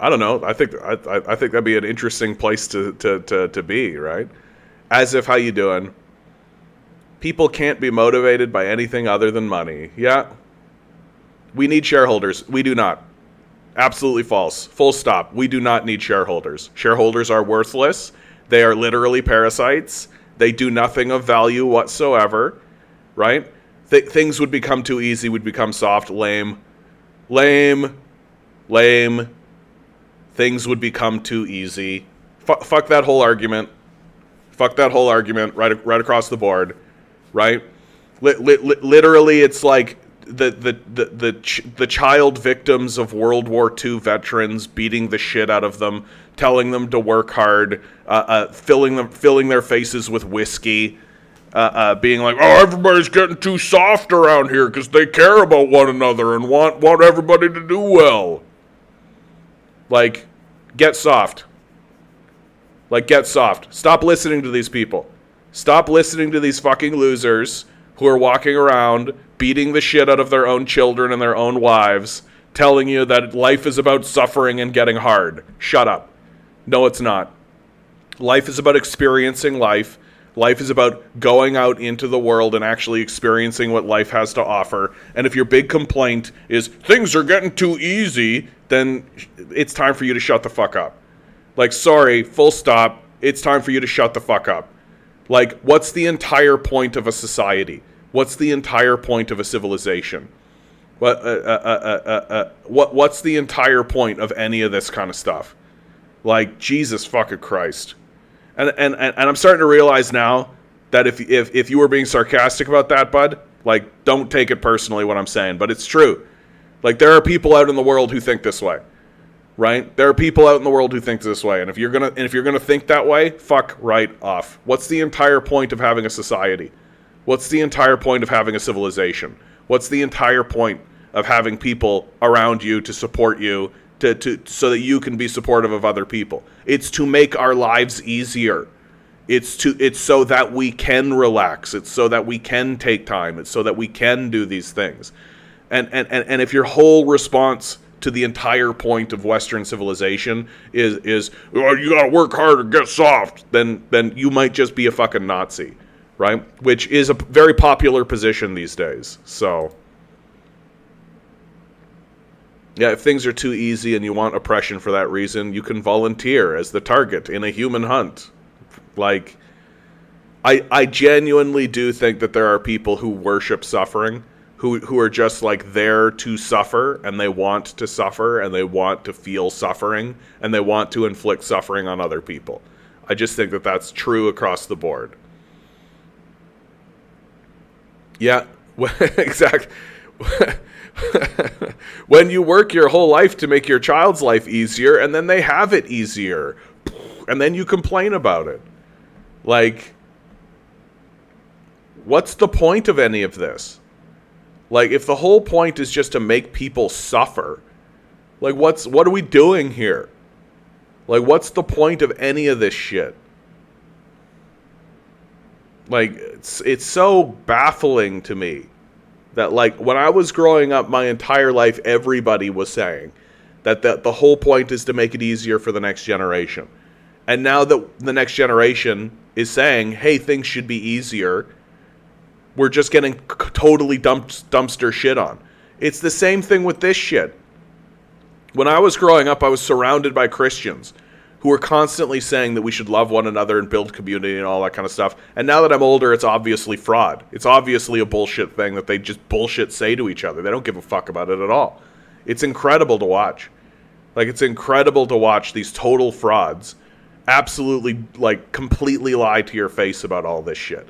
I don't know. I think that'd be an interesting place to be, right? As if, how you doing? People can't be motivated by anything other than money. Yeah. We need shareholders. We do not. Absolutely false. Full stop. We do not need shareholders. Shareholders are worthless. They are literally parasites. They do nothing of value whatsoever, right? Things would become too easy, would become soft, lame. Things would become too easy. Fuck that whole argument. Fuck that whole argument right across the board, right? Literally, it's like the child victims of World War II veterans beating the shit out of them, telling them to work hard, filling their faces with whiskey, being like, oh, everybody's getting too soft around here because they care about one another and want everybody to do well. Like, get soft. Like, get soft. Stop listening to these people. Stop listening to these fucking losers who are walking around beating the shit out of their own children and their own wives, telling you that life is about suffering and getting hard. Shut up. No, it's not. Life is about experiencing life. Life is about going out into the world and actually experiencing what life has to offer. And if your big complaint is things are getting too easy, then it's time for you to shut the fuck up. Like, sorry, full stop. It's time for you to shut the fuck up. Like, what's the entire point of a society? What's the entire point of a civilization? What's the entire point of any of this kind of stuff? Like, Jesus fucking Christ. And I'm starting to realize now that if you were being sarcastic about that, bud, like, don't take it personally what I'm saying, but it's true. Like, there are people out in the world who think this way, right? There are people out in the world who think this way, and if you're gonna think that way, fuck right off. What's the entire point of having a society? What's the entire point of having a civilization? What's the entire point of having people around you to support you, so that you can be supportive of other people? It's to make our lives easier. It's so that we can relax. It's so that we can take time. It's so that we can do these things. And if your whole response to the entire point of Western civilization is oh, you gotta work hard or get soft, then you might just be a fucking Nazi, right? Which is a very popular position these days. So yeah, if things are too easy and you want oppression for that reason, you can volunteer as the target in a human hunt. Like, I genuinely do think that there are people who worship suffering, who are just like there to suffer, and they want to suffer, and they want to feel suffering, and they want to inflict suffering on other people. I just think that that's true across the board. Yeah, exactly. When you work your whole life to make your child's life easier, and then they have it easier, and then you complain about it. Like, what's the point of any of this? Like, if the whole point is just to make people suffer, like, what are we doing here? Like, what's the point of any of this shit? Like, it's so baffling to me that, like, when I was growing up my entire life, everybody was saying that the whole point is to make it easier for the next generation. And now that the next generation is saying, hey, things should be easier, we're just getting totally dumpster shit on. It's the same thing with this shit. When I was growing up, I was surrounded by Christians who were constantly saying that we should love one another and build community and all that kind of stuff. And now that I'm older, it's obviously fraud. It's obviously a bullshit thing that they just bullshit say to each other. They don't give a fuck about it at all. It's incredible to watch. Like, it's incredible to watch these total frauds absolutely, like, completely lie to your face about all this shit.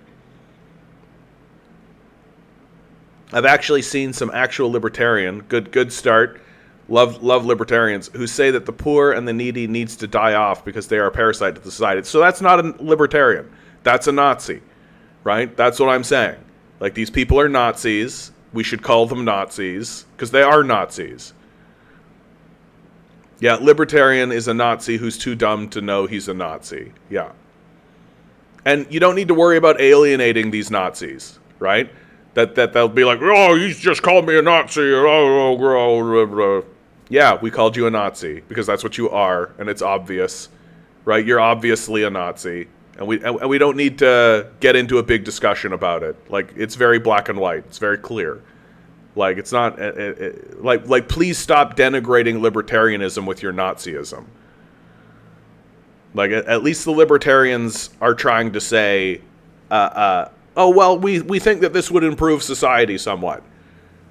I've actually seen some actual libertarian, good start, love libertarians, who say that the poor and the needy needs to die off because they are a parasite to the society. So that's not a libertarian. That's a Nazi, right? That's what I'm saying. Like, these people are Nazis. We should call them Nazis because they are Nazis. Yeah, libertarian is a Nazi who's too dumb to know he's a Nazi. Yeah. And you don't need to worry about alienating these Nazis, right? That they'll be like, oh, he's just called me a Nazi. Yeah, we called you a Nazi because that's what you are, and it's obvious, right? You're obviously a Nazi, and we don't need to get into a big discussion about it. Like, it's very black and white. It's very clear. Like, it's not like please stop denigrating libertarianism with your Nazism. Like, at least the libertarians are trying to say, oh, well, we think that this would improve society somewhat.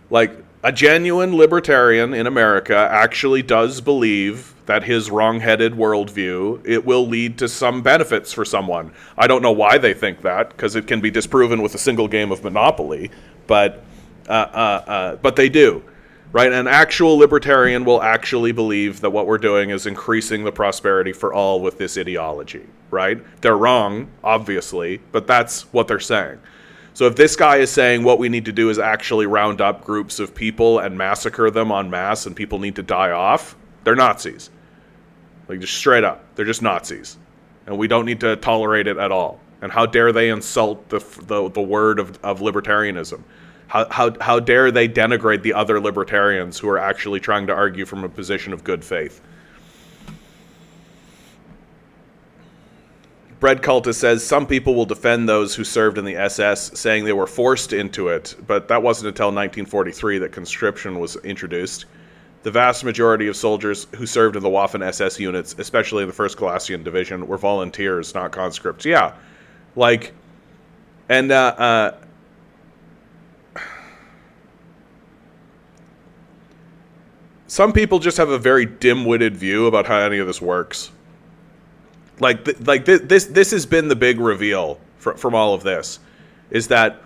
Like, a genuine libertarian in America actually does believe that his wrong-headed worldview, it will lead to some benefits for someone. I don't know why they think that, because it can be disproven with a single game of Monopoly, but they do, right? An actual libertarian will actually believe that what we're doing is increasing the prosperity for all with this ideology, right? They're wrong, obviously, but that's what they're saying. So if this guy is saying what we need to do is actually round up groups of people and massacre them en masse and people need to die off, they're Nazis. Like, just straight up. They're just Nazis. And we don't need to tolerate it at all. And how dare they insult the word of libertarianism? How dare they denigrate the other libertarians who are actually trying to argue from a position of good faith? Bread Cultist says, some people will defend those who served in the SS, saying they were forced into it, but that wasn't until 1943 that conscription was introduced. The vast majority of soldiers who served in the Waffen-SS units, especially in the 1st Galician Division, were volunteers, not conscripts. Yeah, like, and, some people just have a very dim-witted view about how any of this works. This has been the big reveal from all of this, is that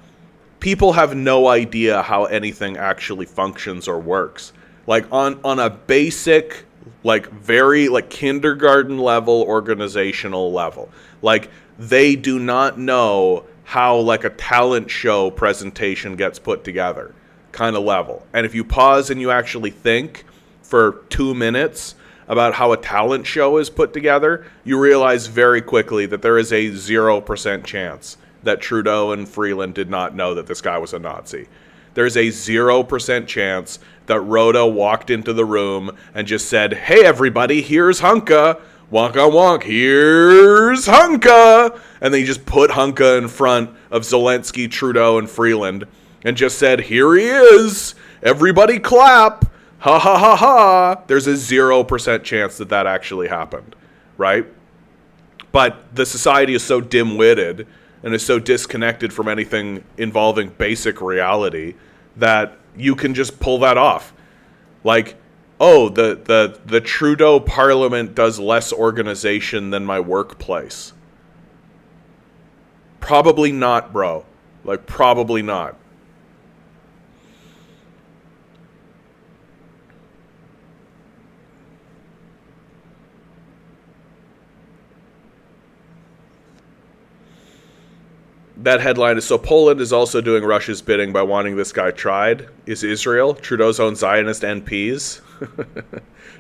people have no idea how anything actually functions or works. Like on a basic, like very like kindergarten level, organizational level, like they do not know how like a talent show presentation gets put together, kind of level. And if you pause and you actually think for 2 minutes about how a talent show is put together, you realize very quickly that there is a 0% chance that Trudeau and Freeland did not know that this guy was a Nazi. There's a 0% chance that Rhoda walked into the room and just said, hey everybody, here's Hunka, wonka wonk, here's Hunka, and then he just put Hunka in front of Zelensky, Trudeau, and Freeland, and just said, here he is, everybody clap, ha ha ha ha. There's a 0% chance that that actually happened, right? But the society is so dim-witted and is so disconnected from anything involving basic reality that you can just pull that off. Like, oh, the Trudeau Parliament does less organization than my workplace. Probably not, bro. Like, probably not. That headline is, so Poland is also doing Russia's bidding by wanting this guy tried. Is Israel? Trudeau's own Zionist NPs?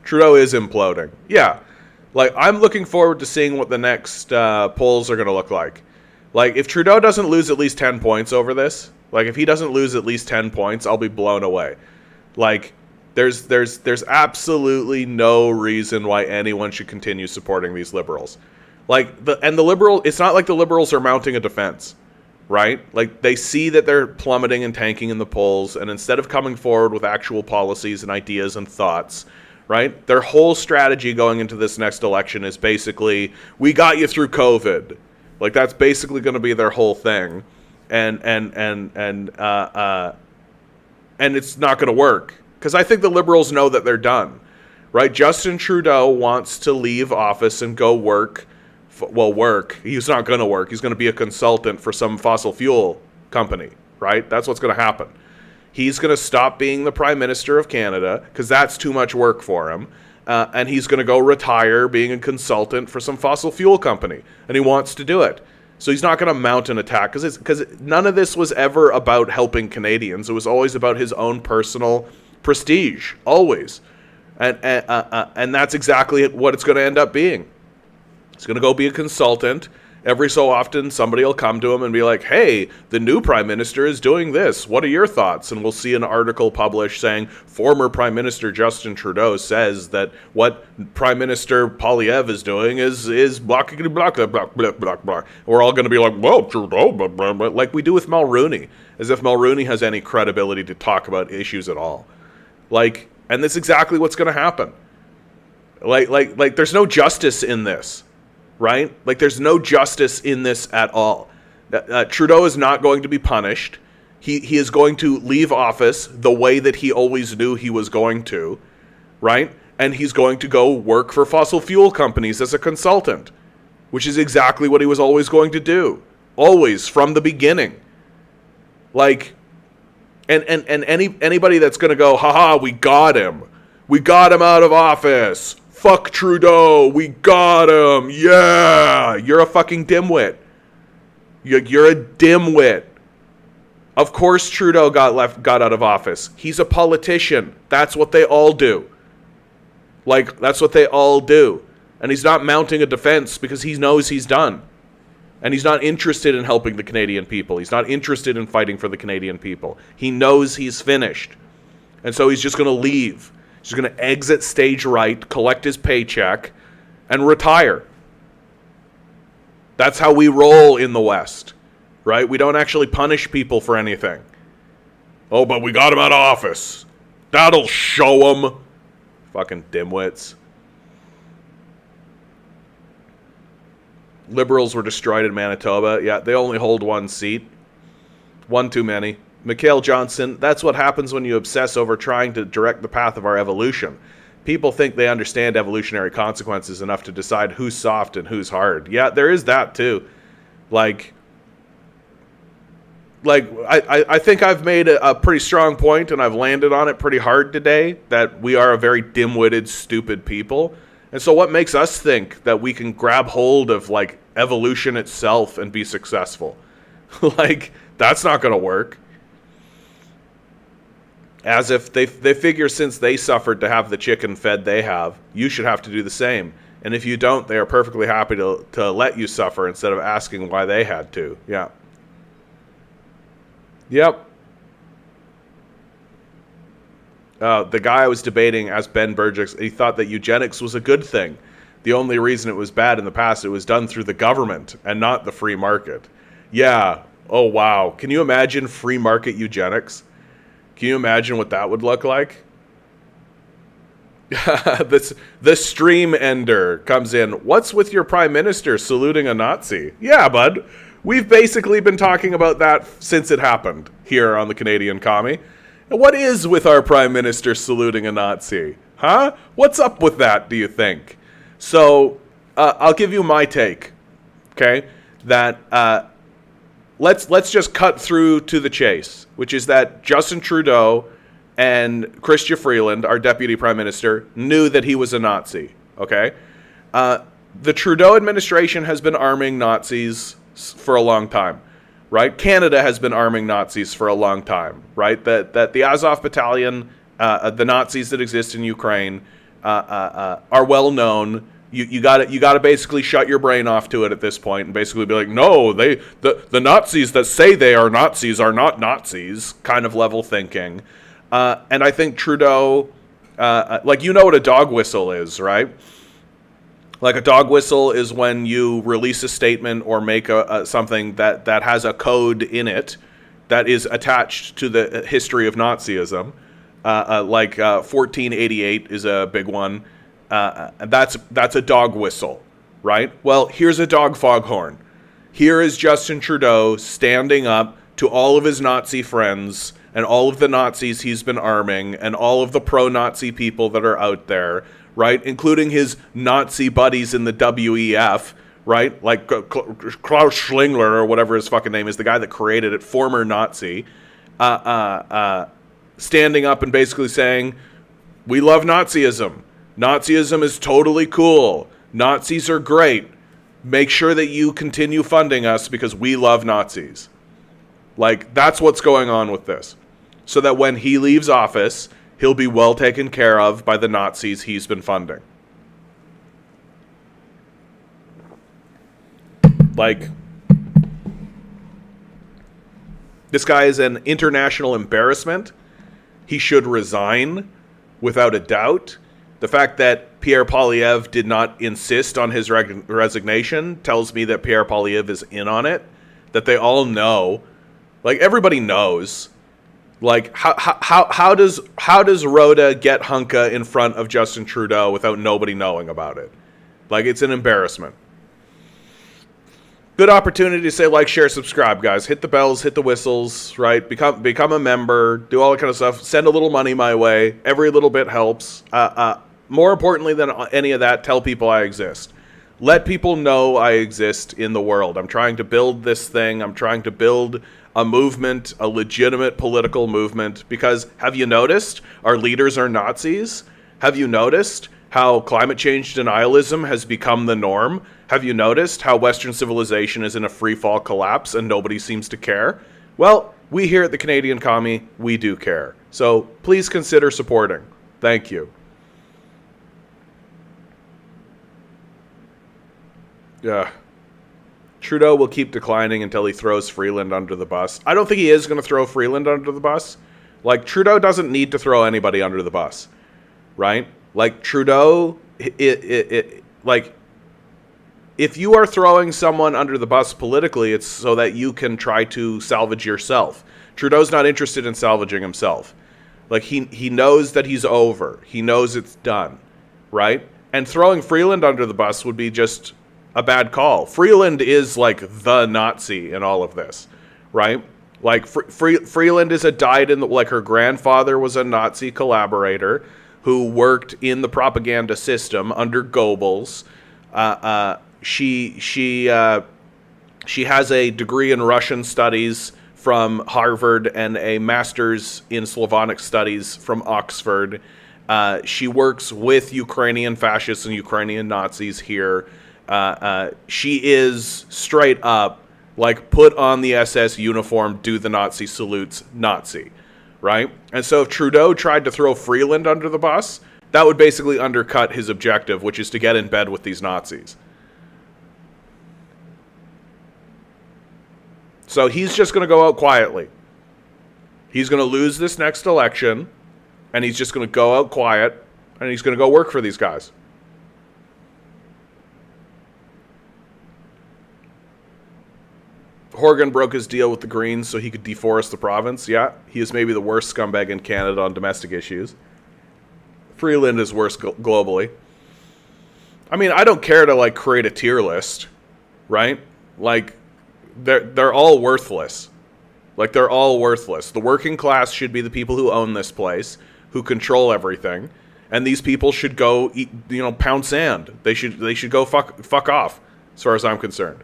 Trudeau is imploding. Yeah. Like, I'm looking forward to seeing what the next polls are going to look like. Like, if Trudeau doesn't lose at least 10 points over this, like, if he doesn't lose at least 10 points, I'll be blown away. Like, there's absolutely no reason why anyone should continue supporting these liberals. Like, the liberal, it's not like the liberals are mounting a defense. Right? Like, they see that they're plummeting and tanking in the polls, and instead of coming forward with actual policies and ideas and thoughts, right, their whole strategy going into this next election is basically, we got you through COVID. Like, that's basically going to be their whole thing. And it's not going to work. Because I think the liberals know that they're done. Right? Justin Trudeau wants to leave office and go work. He's not going to work. He's going to be a consultant for some fossil fuel company, right? That's what's going to happen. He's going to stop being the Prime Minister of Canada because that's too much work for him. And he's going to go retire being a consultant for some fossil fuel company. And he wants to do it. So he's not going to mount an attack because none of this was ever about helping Canadians. It was always about his own personal prestige, always. And that's exactly what it's going to end up being. He's going to go be a consultant. Every so often, somebody will come to him and be like, hey, the new prime minister is doing this. What are your thoughts? And we'll see an article published saying, former Prime Minister Justin Trudeau says that what Prime Minister Poilievre is doing is blah, blah, blah, blah, blah, blah, blah. We're all going to be like, well, Trudeau, blah, blah, blah, like we do with Mulroney, as if Mulroney has any credibility to talk about issues at all. Like, and that's exactly what's going to happen. Like, there's no justice in this. Right? Like, there's no justice in this at all. Trudeau is not going to be punished. He is going to leave office the way that he always knew he was going to, right? And he's going to go work for fossil fuel companies as a consultant, which is exactly what he was always going to do. Always, from the beginning. Like, and anybody that's going to go, haha, we got him. We got him out of office. Fuck Trudeau, we got him, yeah! You're a fucking dimwit. You're a dimwit. Of course Trudeau got out of office. He's a politician. That's what they all do. Like, that's what they all do. And he's not mounting a defense because he knows he's done. And he's not interested in helping the Canadian people. He's not interested in fighting for the Canadian people. He knows he's finished. And so he's just going to leave. He's going to exit stage right, collect his paycheck, and retire. That's how we roll in the West, right? We don't actually punish people for anything. Oh, but we got him out of office. That'll show him. Fucking dimwits. Liberals were destroyed in Manitoba. Yeah, they only hold one seat. One too many. Mikhail Johnson, that's what happens when you obsess over trying to direct the path of our evolution. People think they understand evolutionary consequences enough to decide who's soft and who's hard. Yeah, there is that too. Like I think I've made a pretty strong point, and I've landed on it pretty hard today, that we are a very dim-witted, stupid people. And so what makes us think that we can grab hold of, like, evolution itself and be successful? Like, that's not going to work. As if they figure since they suffered to have the chicken fed they have, you should have to do the same. And if you don't, they are perfectly happy to let you suffer instead of asking why they had to. Yeah. Yep. The guy I was debating asked Ben Burgess, he thought that eugenics was a good thing. The only reason it was bad in the past, it was done through the government and not the free market. Yeah. Oh, wow. Can you imagine free market eugenics? Can you imagine what that would look like? The stream ender comes in. What's with your prime minister saluting a Nazi? Yeah, bud. We've basically been talking about that since it happened here on the Canadian Commie. What is with our Prime Minister saluting a Nazi? Huh? What's up with that, do you think? So, I'll give you my take, okay? That, let's just cut through to the chase, which is that Justin Trudeau and Chrystia Freeland, our Deputy Prime Minister, knew that he was a Nazi, okay? The Trudeau administration has been arming Nazis for a long time. Right? Canada has been arming Nazis for a long time, right? That the Azov Battalion, the Nazis that exist in Ukraine, are well known. You got to basically shut your brain off to it at this point and basically be like, no, the Nazis that say they are not Nazis, kind of level thinking. And I think Trudeau, like, you know what a dog whistle is, right? Like, a dog whistle is when you release a statement or make something that has a code in it that is attached to the history of Nazism. 1488 is a big one. That's a dog whistle, right? Well, here's a dog foghorn. Here is Justin Trudeau standing up to all of his Nazi friends and all of the Nazis he's been arming and all of the pro-Nazi people that are out there, right? Including his Nazi buddies in the WEF, right? Like Klaus Schlingler or whatever his fucking name is, the guy that created it, former Nazi, standing up and basically saying, we love Nazism. Nazism is totally cool. Nazis are great. Make sure that you continue funding us because we love Nazis. Like, that's what's going on with this. So that when he leaves office, he'll be well taken care of by the Nazis he's been funding. Like, this guy is an international embarrassment. He should resign without a doubt. The fact that Pierre Poilievre did not insist on his resignation tells me that Pierre Poilievre is in on it. That they all know. Like, everybody knows. Like, how does Rhoda get Hunka in front of Justin Trudeau without nobody knowing about it? Like, it's an embarrassment. Good opportunity to say like, share, subscribe, guys. Hit the bells, hit the whistles, right? Become a member, do all that kind of stuff. Send a little money my way. Every little bit helps. More importantly than any of that, tell people I exist. Let people know I exist in the world. I'm trying to build this thing. I'm trying to build a movement, a legitimate political movement, because have you noticed our leaders are Nazis? Have you noticed how climate change denialism has become the norm? Have you noticed how Western civilization is in a free fall collapse and nobody seems to care? Well, we here at the Canadian Commie, we do care. So please consider supporting. Thank you. Yeah. Trudeau will keep declining until he throws Freeland under the bus. I don't think he is going to throw Freeland under the bus. Like, Trudeau doesn't need to throw anybody under the bus, right? Like, Trudeau, like, if you are throwing someone under the bus politically, it's so that you can try to salvage yourself. Trudeau's not interested in salvaging himself. Like, he knows that he's over. He knows it's done, right? And throwing Freeland under the bus would be just a bad call. Freeland is, like, the Nazi in all of this, right? Like, Freeland is a dyed in the, like, her grandfather was a Nazi collaborator who worked in the propaganda system under Goebbels. She has a degree in Russian studies from Harvard and a master's in Slavonic studies from Oxford. She works with Ukrainian fascists and Ukrainian Nazis here. She is straight up, like, put on the SS uniform, do the Nazi salutes, Nazi, right? And so if Trudeau tried to throw Freeland under the bus, that would basically undercut his objective, which is to get in bed with these Nazis. So he's just going to go out quietly. He's going to lose this next election, and he's just going to go out quiet, and he's going to go work for these guys. Horgan broke his deal with the Greens so he could deforest the province. Yeah, he is maybe the worst scumbag in Canada on domestic issues. Freeland is worse globally. I mean, I don't care to, like, create a tier list, right? Like, they're all worthless. Like, they're all worthless. The working class should be the people who own this place, who control everything, and these people should go eat, pound sand. They should go fuck off, as far as I'm concerned.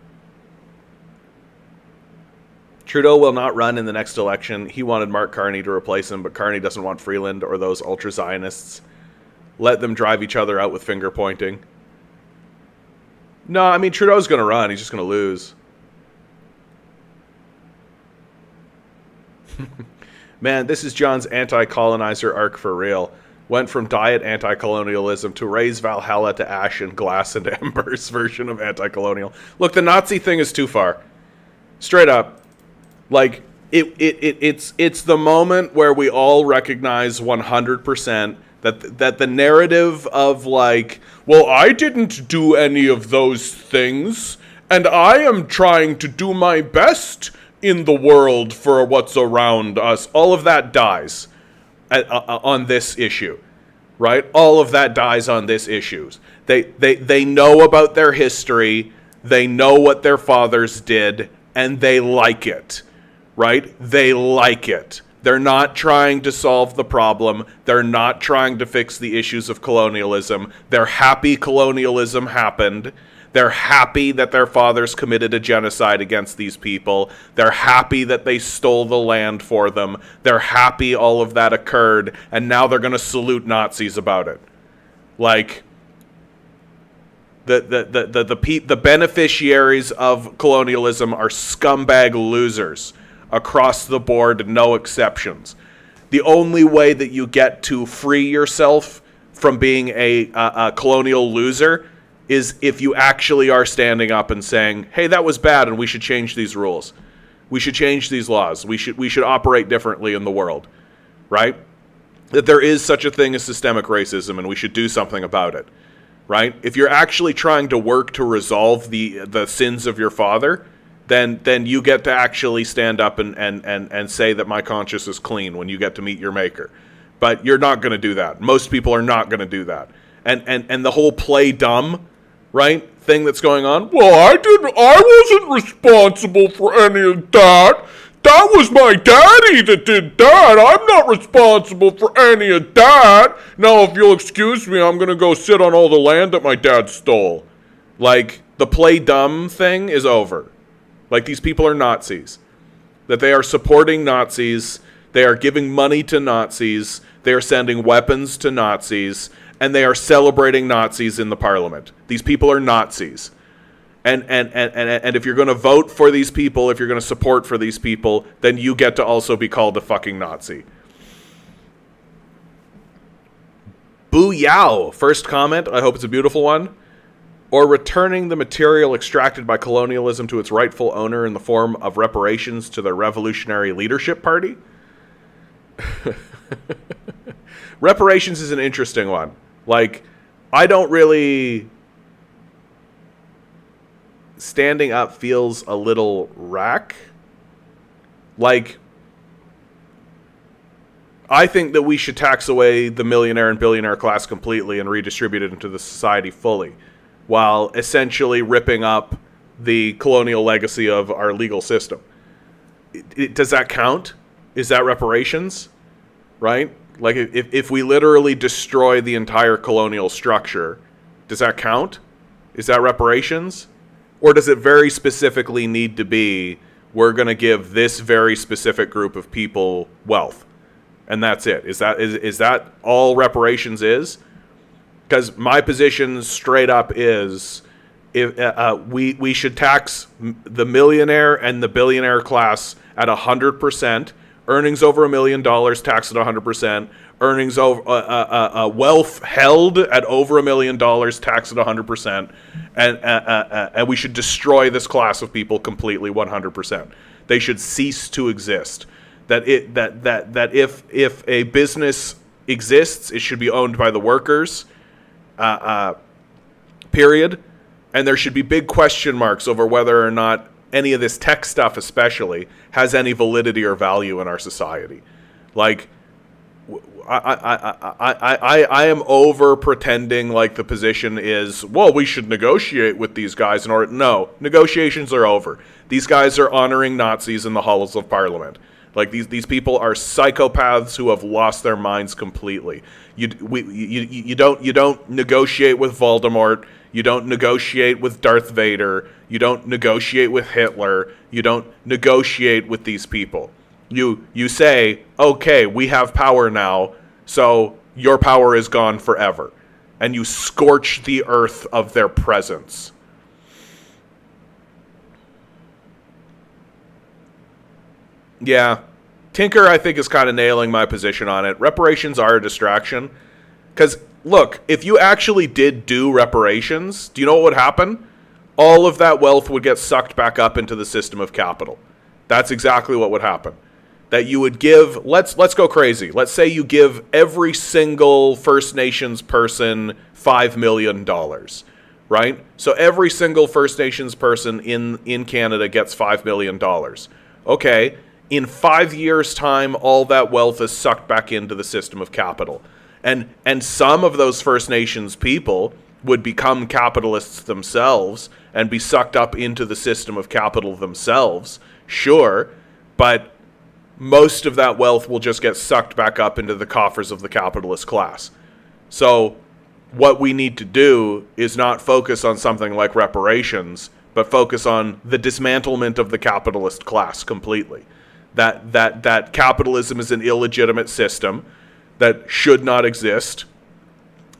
Trudeau will not run in the next election. He wanted Mark Carney to replace him, but Carney doesn't want Freeland or those ultra-Zionists. Let them drive each other out with finger pointing. No, I mean, Trudeau's going to run. He's just going to lose. Man, this is John's anti-colonizer arc for real. Went from diet anti-colonialism to raise Valhalla to ash and glass and embers version of anti-colonial. Look, the Nazi thing is too far. Straight up. Like, it's the moment where we all recognize 100% that the narrative of, like, well, I didn't do any of those things, and I am trying to do my best in the world for what's around us, all of that dies on this issue, right? All of that dies on this issue. They know about their history, they know what their fathers did, and they like it, right? They like it. They're not trying to solve the problem. They're not trying to fix the issues of colonialism. They're happy colonialism happened. They're happy that their fathers committed a genocide against these people. They're happy that they stole the land for them. They're happy all of that occurred, and now they're going to salute Nazis about it. Like, the beneficiaries of colonialism are scumbag losers across the board, no exceptions. The only way that you get to free yourself from being a colonial loser is if you actually are standing up and saying, hey, that was bad and we should change these rules. We should change these laws. We should operate differently in the world, right? That there is such a thing as systemic racism and we should do something about it, right? If you're actually trying to work to resolve the sins of your father, then you get to actually stand up and say that my conscience is clean when you get to meet your maker. But you're not going to do that. Most people are not going to do that. And the whole play dumb, right, thing that's going on, well, I wasn't responsible for any of that. That was my daddy that did that. I'm not responsible for any of that. Now, if you'll excuse me, I'm going to go sit on all the land that my dad stole. Like, the play dumb thing is over. Like, these people are Nazis. That they are supporting Nazis. They are giving money to Nazis. They are sending weapons to Nazis. And they are celebrating Nazis in the parliament. These people are Nazis. And if you're going to vote for these people, if you're going to support for these people, then you get to also be called a fucking Nazi. Boo Yao, first comment. I hope it's a beautiful one. or returning the material extracted by colonialism to its rightful owner in the form of reparations to the Revolutionary Leadership Party? Reparations is an interesting one. Like, I don't really... Standing up feels a little rack. Like, I think that we should tax away the millionaire and billionaire class completely and redistribute it into the society fully, while essentially ripping up the colonial legacy of our legal system. Does that count? Is that reparations? Right? Like, if we literally destroy the entire colonial structure, does that count? Is that reparations? Or does it very specifically need to be, we're going to give this very specific group of people wealth, and that's it? Is that all reparations is? Because my position straight up is, if we should tax the millionaire and the billionaire class at 100%, earnings over $1 million taxed at 100%, earnings over wealth held at over $1 million taxed at 100%, and we should destroy this class of people completely 100%. They should cease to exist. That if a business exists, it should be owned by the workers. Period. And there should be big question marks over whether or not any of this tech stuff, especially, has any validity or value in our society. Like, I am over pretending like the position is, well, we should negotiate with these guys in order. No, negotiations are over. These guys are honoring Nazis in the halls of Parliament. Like, these people are psychopaths who have lost their minds completely. You don't negotiate with Voldemort. You don't negotiate with Darth Vader. You don't negotiate with Hitler. You don't negotiate with these people. You say, okay, we have power now, so your power is gone forever. And you scorch the earth of their presence. Yeah, Tinker, I think, is kind of nailing my position on it. Reparations are a distraction. Because, look, if you actually did do reparations, do you know what would happen? All of that wealth would get sucked back up into the system of capital. That's exactly what would happen. That you would give, let's go crazy. Let's say you give every single First Nations person $5 million, right? So every single First Nations person in Canada gets $5 million. Okay, in 5 years' time, all that wealth is sucked back into the system of capital. And some of those First Nations people would become capitalists themselves and be sucked up into the system of capital themselves, sure, but most of that wealth will just get sucked back up into the coffers of the capitalist class. So what we need to do is not focus on something like reparations, but focus on the dismantlement of the capitalist class completely. That capitalism is an illegitimate system that should not exist,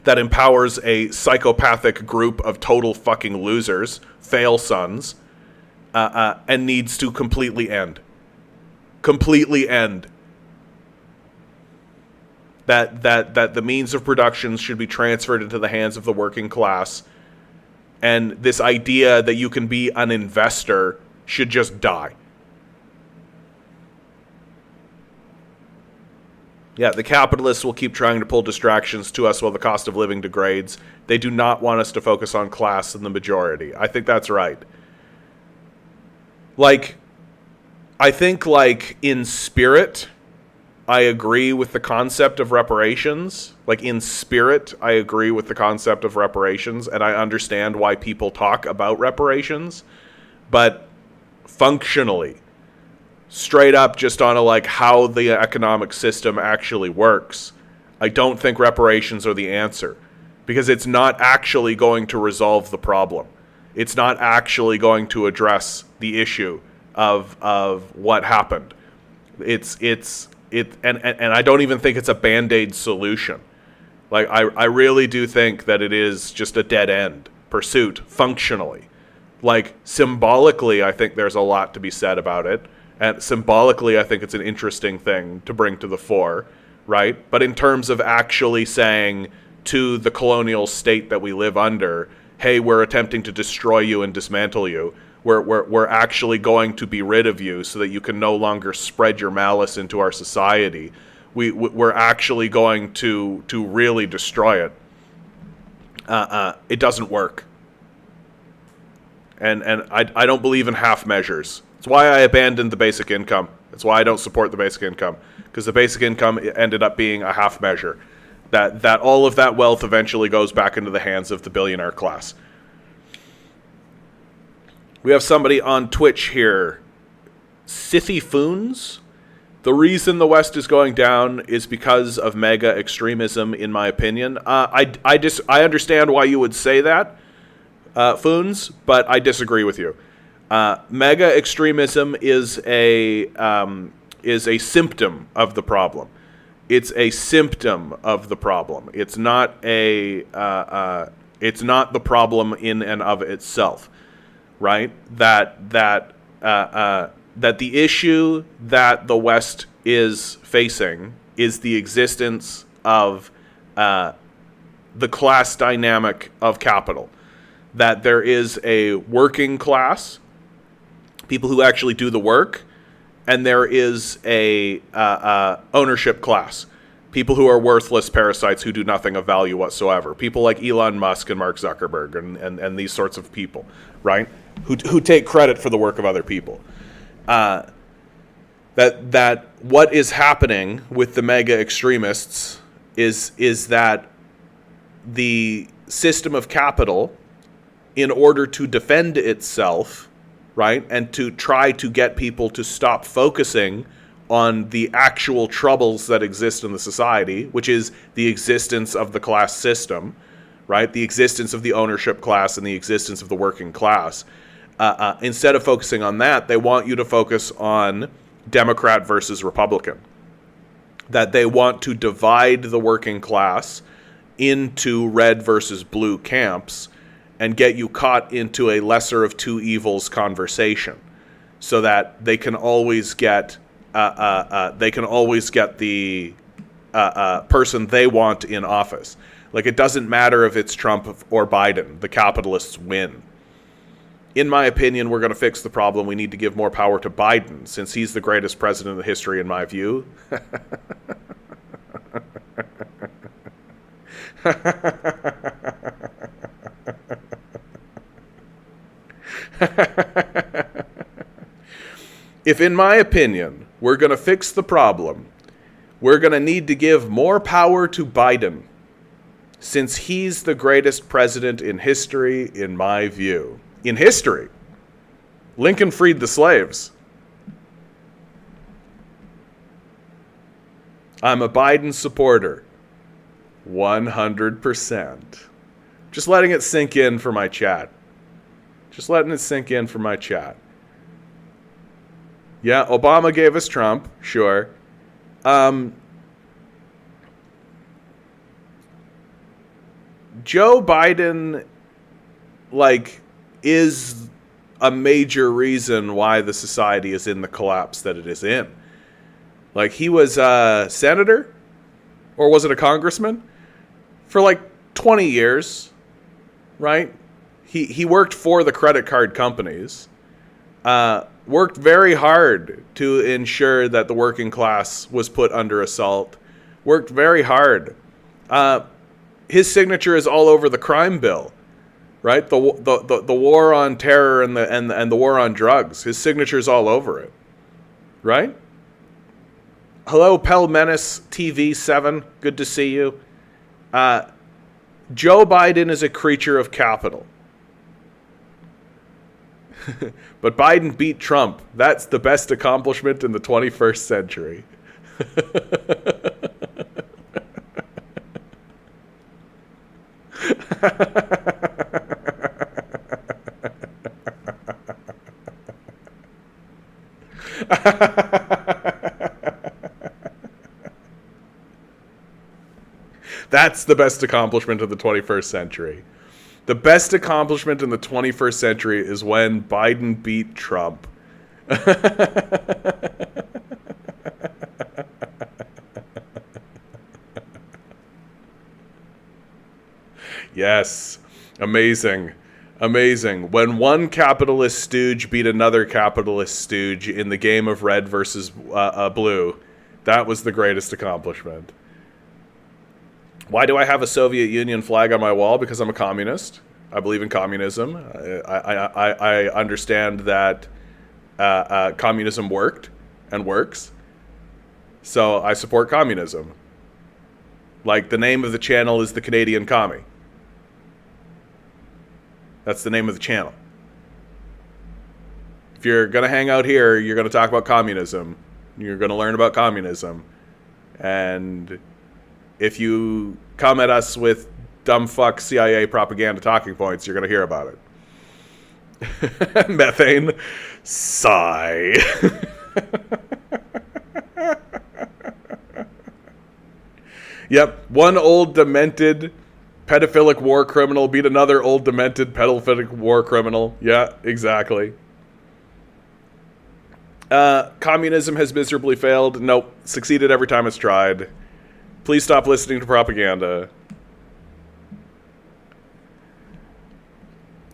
that empowers a psychopathic group of total fucking losers, fail sons, and needs to completely end. Completely end. That the means of production should be transferred into the hands of the working class, and this idea that you can be an investor should just die. Yeah, the capitalists will keep trying to pull distractions to us while the cost of living degrades. They do not want us to focus on class and the majority. I think that's right. Like, I think, like, in spirit, I agree with the concept of reparations. Like, in spirit, I agree with the concept of reparations, and I understand why people talk about reparations. But functionally, straight up just on like how the economic system actually works, I don't think reparations are the answer, because it's not actually going to resolve the problem. It's not actually going to address the issue of what happened. And I don't even think it's a band-aid solution. Like, I really do think that it is just a dead end pursuit functionally. Like, symbolically, I think there's a lot to be said about it. And symbolically, I think it's an interesting thing to bring to the fore, right? But in terms of actually saying to the colonial state that we live under, hey, we're attempting to destroy you and dismantle you. We're actually going to be rid of you so that you can no longer spread your malice into our society. We're actually going to really destroy it. It doesn't work. And I don't believe in half measures. That's why I abandoned the basic income. That's why I don't support the basic income. Because the basic income ended up being a half measure. That all of that wealth eventually goes back into the hands of the billionaire class. We have somebody on Twitch here. Sithy Foons? The reason the West is going down is because of mega extremism, in my opinion. I understand why you would say that, Foons, but I disagree with you. Mega extremism is a symptom of the problem. It's a symptom of the problem. It's not the problem in and of itself, right? That the issue that the West is facing is the existence of the class dynamic of capital. That there is a working class, people who actually do the work, and there is a ownership class, people who are worthless parasites who do nothing of value whatsoever. People like Elon Musk and Mark Zuckerberg and these sorts of people, right? Who take credit for the work of other people. That what is happening with the mega extremists is that the system of capital, in order to defend itself, right, and to try to get people to stop focusing on the actual troubles that exist in the society, which is the existence of the class system, right, the existence of the ownership class and the existence of the working class. Instead of focusing on that, they want you to focus on Democrat versus Republican. That they want to divide the working class into red versus blue camps and get you caught into a lesser of two evils conversation, so that they can always get the person they want in office. Like, it doesn't matter if it's Trump or Biden, the capitalists win. In my opinion, we're going to fix the problem. We need to give more power to Biden, since he's the greatest president in history, in my view. If, in my opinion, we're going to fix the problem, we're going to need to give more power to Biden, since he's the greatest president in history, in my view. In history. Lincoln freed the slaves. I'm a Biden supporter. 100%. Just letting it sink in for my chat. Yeah, Obama gave us Trump, sure. Joe Biden, is a major reason why the society is in the collapse that it is in. He was a senator, or was it a congressman, for 20 years, right? He worked for the credit card companies, worked very hard to ensure that the working class was put under assault, worked very hard. His signature is all over the crime bill, right? The war on terror and the war on drugs. His signature is all over it, right? Hello, Pell Menace TV7. Good to see you. Joe Biden is a creature of capital. But Biden beat Trump. That's the best accomplishment in the 21st century. That's the best accomplishment of the 21st century. The best accomplishment in the 21st century is when Biden beat Trump. Yes. Amazing. Amazing. When one capitalist stooge beat another capitalist stooge in the game of red versus blue, that was the greatest accomplishment. Why do I have a Soviet Union flag on my wall? Because I'm a communist. I believe in communism. I understand that communism worked and works. So I support communism. Like, the name of the channel is the Canadian Commie. That's the name of the channel. If you're going to hang out here, you're going to talk about communism. You're going to learn about communism. And if you come at us with dumb fuck CIA propaganda talking points, you're going to hear about it. Methane. Sigh. Yep, one old demented pedophilic war criminal beat another old demented pedophilic war criminal. Yeah, exactly. Communism has miserably failed. Nope, succeeded every time it's tried. Please stop listening to propaganda.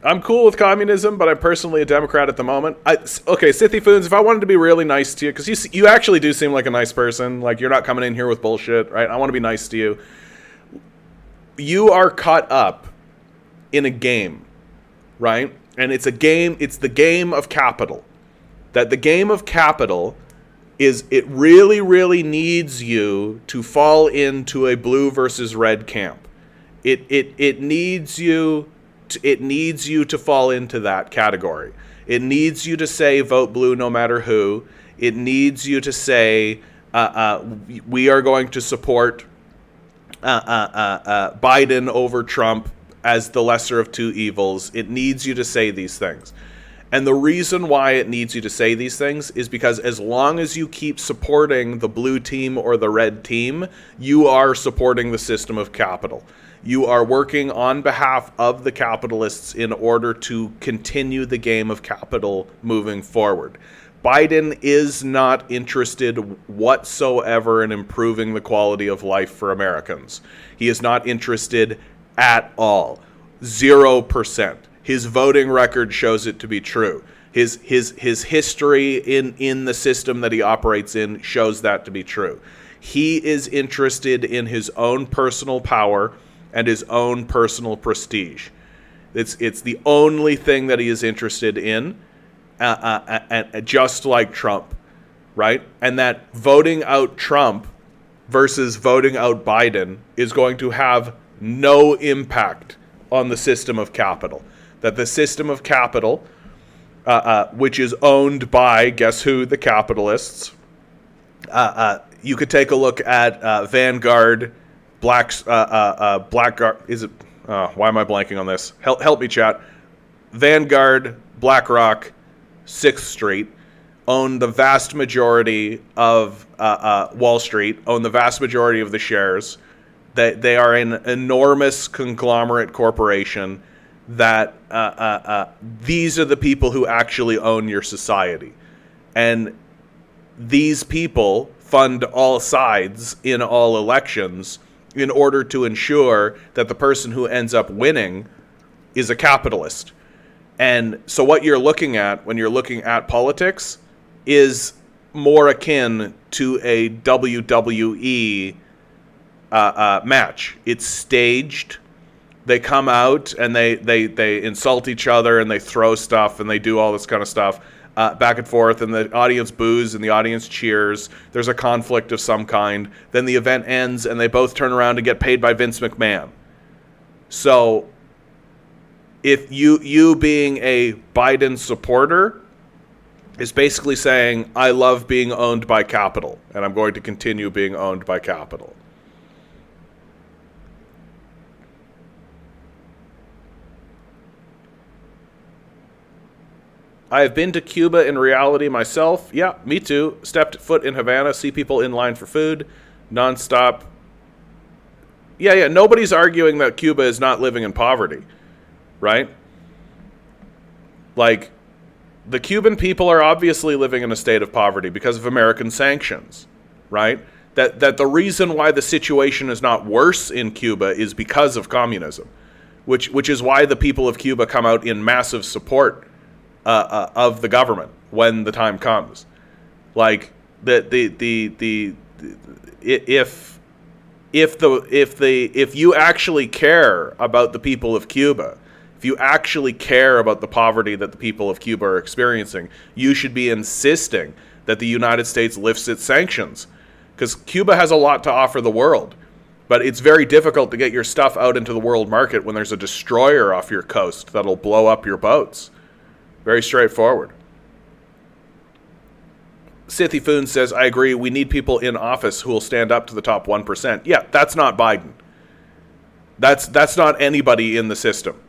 I'm cool with communism, but I'm personally a Democrat at the moment. Okay, Sithy Foons, if I wanted to be really nice to you, because you actually do seem like a nice person, like you're not coming in here with bullshit, right? I want to be nice to you. You are caught up in a game, right? And it's a game, it's the game of capital. That the game of capital is, it really, really needs you to fall into a blue versus red camp. It needs you to fall into that category. It needs you to say vote blue no matter who. It needs you to say we are going to support Biden over Trump as the lesser of two evils. It needs you to say these things. And the reason why it needs you to say these things is because as long as you keep supporting the blue team or the red team, you are supporting the system of capital. You are working on behalf of the capitalists in order to continue the game of capital moving forward. Biden is not interested whatsoever in improving the quality of life for Americans. He is not interested at all. 0%. His voting record shows it to be true. His history in the system that he operates in shows that to be true. He is interested in his own personal power and his own personal prestige. It's the only thing that he is interested in, just like Trump, right? And that voting out Trump versus voting out Biden is going to have no impact on the system of capital. That the system of capital, which is owned by, guess who, the capitalists. You could take a look at Vanguard, Blackguard, is it, why am I blanking on this? Help me, chat. Vanguard, BlackRock, 6th Street, own the vast majority of Wall Street, own the vast majority of the shares. They are an enormous conglomerate corporation that these are the people who actually own your society. And these people fund all sides in all elections in order to ensure that the person who ends up winning is a capitalist. And so what you're looking at when you're looking at politics is more akin to a WWE match. It's staged. They come out and they insult each other and they throw stuff and they do all this kind of stuff back and forth, and the audience boos and the audience cheers. There's a conflict of some kind. Then the event ends and they both turn around and get paid by Vince McMahon. So if you being a Biden supporter is basically saying, I love being owned by capital and I'm going to continue being owned by capital. I have been to Cuba in reality myself. Yeah, me too. Stepped foot in Havana, see people in line for food, nonstop. Yeah, nobody's arguing that Cuba is not living in poverty, right? Like, the Cuban people are obviously living in a state of poverty because of American sanctions, right? That the reason why the situation is not worse in Cuba is because of communism, which is why the people of Cuba come out in massive support of the government when the time comes. Like if you actually care about the people of Cuba, if you actually care about the poverty that the people of Cuba are experiencing, you should be insisting that the United States lifts its sanctions, because Cuba has a lot to offer the world. But it's very difficult to get your stuff out into the world market when there's a destroyer off your coast that'll blow up your boats. Very straightforward. Sithifoon says, I agree, we need people in office who will stand up to the top 1%. Yeah, that's not Biden. That's not anybody in the system,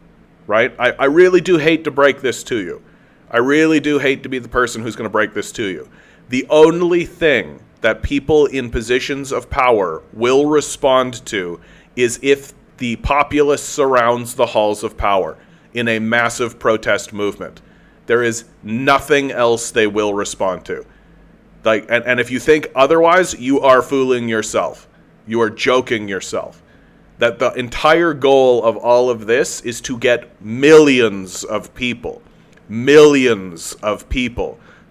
right? I really do hate to break this to you. I really do hate to be the person who's going to break this to you. The only thing that people in positions of power will respond to is if the populace surrounds the halls of power in a massive protest movement. There is nothing else they will respond to. And if you think otherwise, you are fooling yourself. You are joking yourself. That the entire goal of all of this is to get millions of people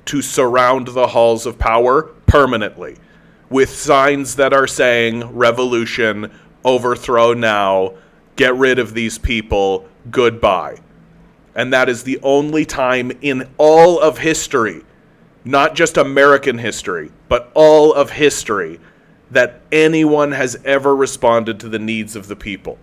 to surround the halls of power permanently with signs that are saying revolution, overthrow now, get rid of these people, goodbye. And that is the only time in all of history, not just American history, but all of history, that anyone has ever responded to the needs of the people.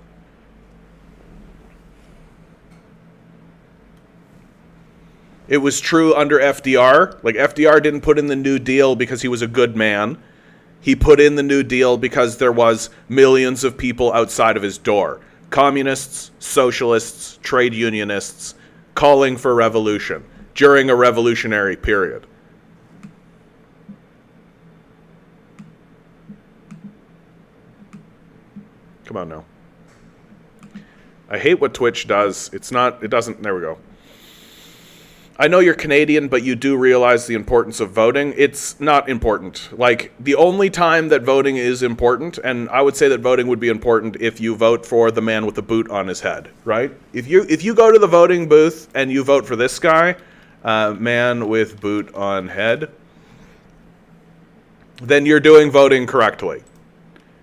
It was true under FDR. Like, FDR didn't put in the New Deal because he was a good man. He put in the New Deal because there was millions of people outside of his door. Communists, socialists, trade unionists, calling for revolution during a revolutionary period. Come on now. I hate what Twitch does. There we go. I know you're Canadian, but you do realize the importance of voting. It's not important. Like, the only time that voting is important, and I would say that voting would be important if you vote for the man with the boot on his head, right? If you go to the voting booth and you vote for this guy, man with boot on head, then you're doing voting correctly.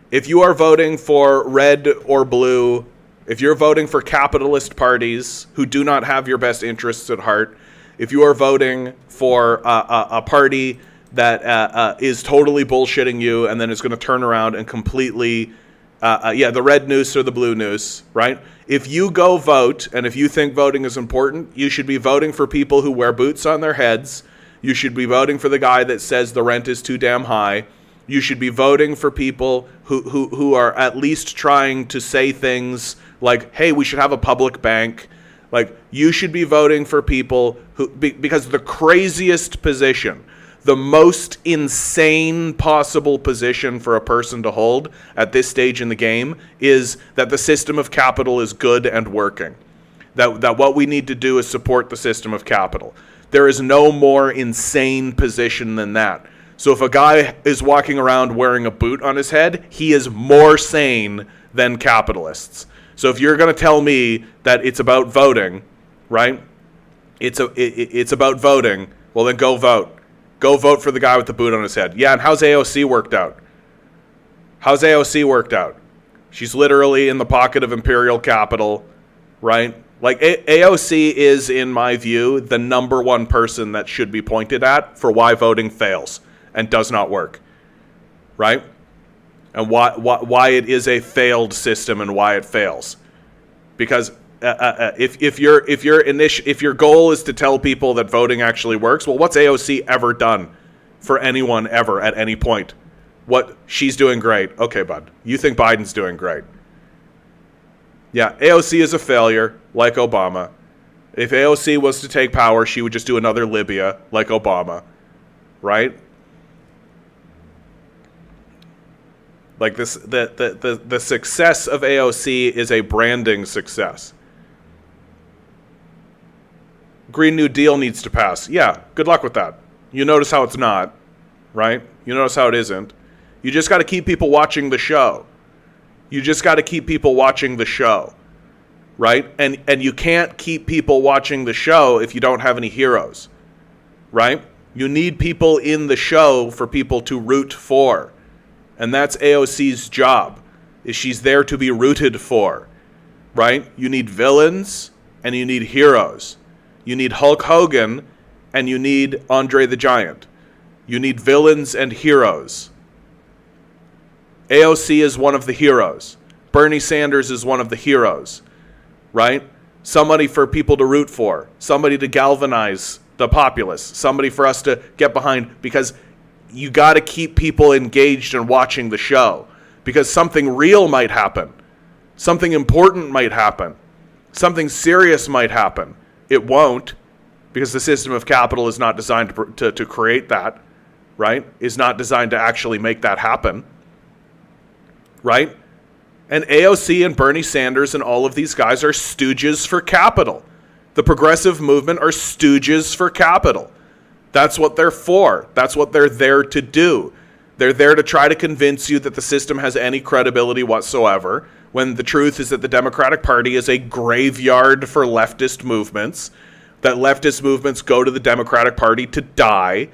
If you are voting for red or blue, if you're voting for capitalist parties who do not have your best interests at heart, if you are voting for a party that is totally bullshitting you and then is going to turn around and completely, the red noose or the blue noose, right? If you go vote, and if you think voting is important, you should be voting for people who wear boots on their heads. You should be voting for the guy that says the rent is too damn high. You should be voting for people who are at least trying to say things like, hey, we should have a public bank. Like, you should be voting for people who, because the craziest position, the most insane possible position for a person to hold at this stage in the game is that the system of capital is good and working. That what we need to do is support the system of capital. There is no more insane position than that. So if a guy is walking around wearing a boot on his head, he is more sane than capitalists. So if you're going to tell me that it's about voting, right? It's about voting. Well, then go vote. Go vote for the guy with the boot on his head. Yeah, and how's AOC worked out? How's AOC worked out? She's literally in the pocket of imperial capital, right? Like, AOC is, in my view, the number one person that should be pointed at for why voting fails and does not work, right? And why it is a failed system and why it fails. Because if your goal is to tell people that voting actually works, well, what's AOC ever done for anyone ever at any point? What, she's doing great. Okay, bud. You think Biden's doing great. Yeah, AOC is a failure, like Obama. If AOC was to take power, she would just do another Libya, like Obama, right? Like, this, the success of AOC is a branding success. Green New Deal needs to pass. Yeah, good luck with that. You notice how it's not, right? You notice how it isn't. You just got to keep people watching the show. You just got to keep people watching the show, right? And you can't keep people watching the show if you don't have any heroes, right? You need people in the show for people to root for. And that's AOC's job, is she's there to be rooted for, right? You need villains and you need heroes. You need Hulk Hogan and you need Andre the Giant. You need villains and heroes. AOC is one of the heroes. Bernie Sanders is one of the heroes, right? Somebody for people to root for. Somebody to galvanize the populace. Somebody for us to get behind, because you got to keep people engaged and watching the show, because something real might happen. Something important might happen. Something serious might happen. It won't, because the system of capital is not designed to create that, right? Is not designed to actually make that happen, right? And AOC and Bernie Sanders and all of these guys are stooges for capital. The progressive movement are stooges for capital. That's what they're for. That's what they're there to do. They're there to try to convince you that the system has any credibility whatsoever, when the truth is that the Democratic Party is a graveyard for leftist movements, that leftist movements go to the Democratic Party to die,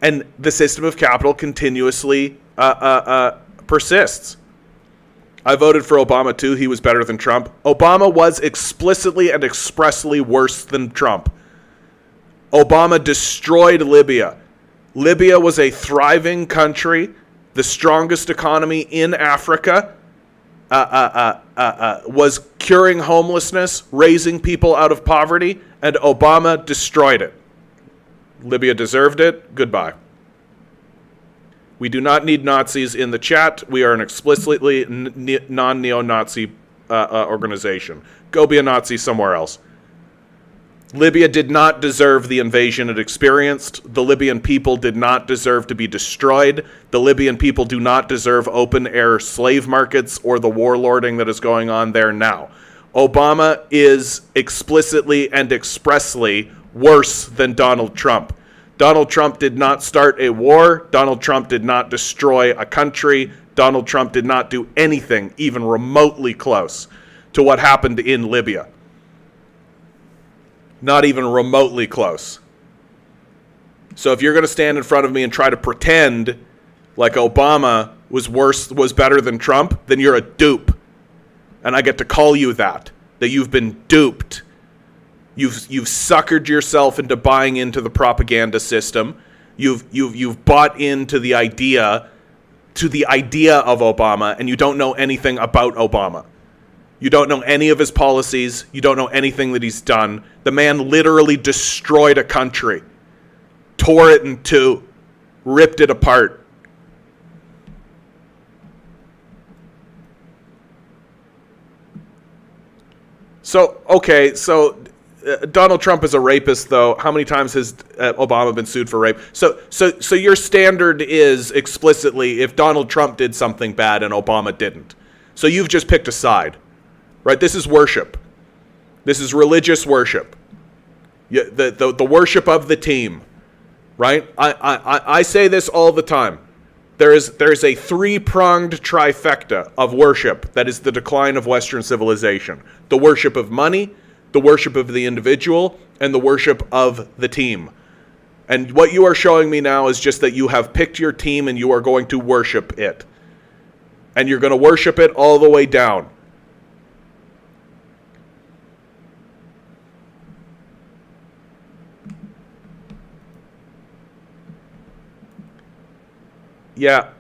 and the system of capital continuously persists. I voted for Obama too. He was better than Trump. Obama was explicitly and expressly worse than Trump. Obama destroyed Libya. Libya was a thriving country, the strongest economy in Africa, was curing homelessness, raising people out of poverty, and Obama destroyed it. Libya deserved it. Goodbye. We do not need Nazis in the chat. We are an explicitly non-neo-Nazi organization. Go be a Nazi somewhere else. Libya did not deserve the invasion it experienced. The Libyan people did not deserve to be destroyed. The Libyan people do not deserve open-air slave markets or the warlording that is going on there now. Obama is explicitly and expressly worse than Donald Trump. Donald Trump did not start a war. Donald Trump did not destroy a country. Donald Trump did not do anything even remotely close to what happened in Libya. Not even remotely close. So if you're going to stand in front of me and try to pretend like Obama was better than Trump, then you're a dupe. And I get to call you that you've been duped. You've suckered yourself into buying into the propaganda system. You've bought into the idea of Obama, and you don't know anything about Obama. You don't know any of his policies. You don't know anything that he's done. The man literally destroyed a country, tore it in two, ripped it apart. So Donald Trump is a rapist, though. How many times has Obama been sued for rape? So your standard is explicitly if Donald Trump did something bad and Obama didn't. So you've just picked a side, right? This is worship. This is religious worship. The worship of the team, right? I say this all the time. There's a three-pronged trifecta of worship that is the decline of Western civilization. The worship of money, the worship of the individual, and the worship of the team. And what you are showing me now is just that you have picked your team and you are going to worship it. And you're going to worship it all the way down. Yeah.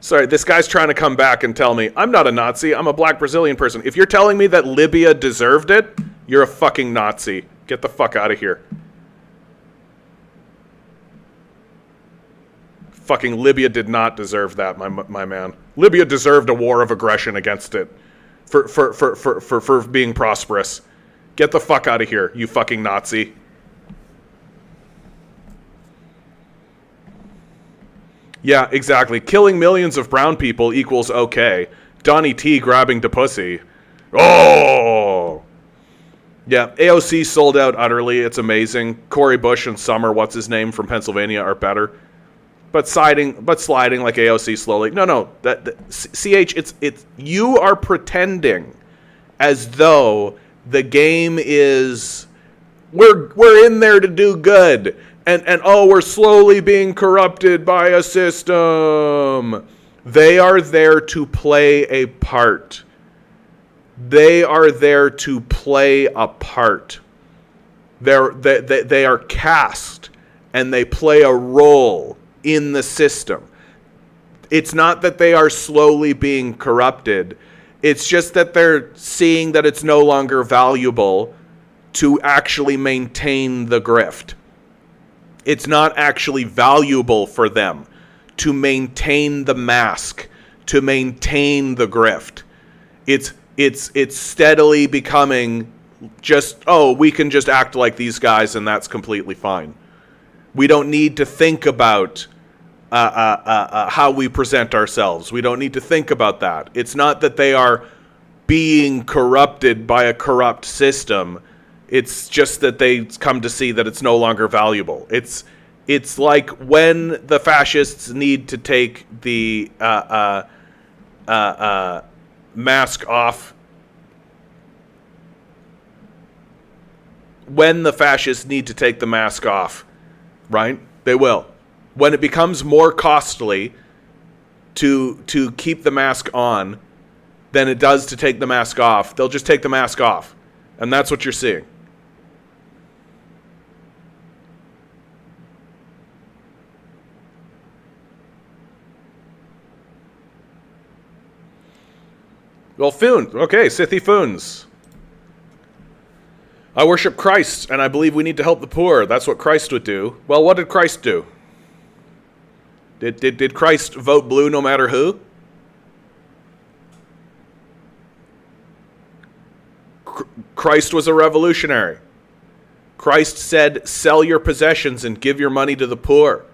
Sorry, this guy's trying to come back and tell me, I'm not a Nazi, I'm a black Brazilian person. If you're telling me that Libya deserved it, you're a fucking Nazi. Get the fuck out of here. Fucking Libya did not deserve that, my man. Libya deserved a war of aggression against it for being prosperous. Get the fuck out of here, you fucking Nazi. Yeah, exactly. Killing millions of brown people equals okay. Donnie T grabbing the pussy. Oh! Yeah, AOC sold out utterly. It's amazing. Cori Bush and Summer, what's his name, from Pennsylvania are better. but sliding like AOC slowly. No, CH, it's you are pretending as though the game is we're in there to do good, and oh, we're slowly being corrupted by a system. They are there to play a part. They are there to play a part. They are cast, and they play a role in the system. It's not that they are slowly being corrupted. It's just that they're seeing that it's no longer valuable to actually maintain the grift. It's not actually valuable for them to maintain the mask, to maintain the grift. It's steadily becoming just, oh, we can just act like these guys and that's completely fine. We don't need to think about how we present ourselves. We don't need to think about that. It's not that they are being corrupted by a corrupt system. It's just that they come to see that it's no longer valuable. It's like when the fascists need to take the mask off. When the fascists need to take the mask off, right? They will. When it becomes more costly to keep the mask on than it does to take the mask off, they'll just take the mask off. And that's what you're seeing. Well, Foon. Okay, Sithy Foons. I worship Christ, and I believe we need to help the poor. That's what Christ would do. Well, what did Christ do? Did Christ vote blue no matter who? Christ was a revolutionary. Christ said, sell your possessions and give your money to the poor.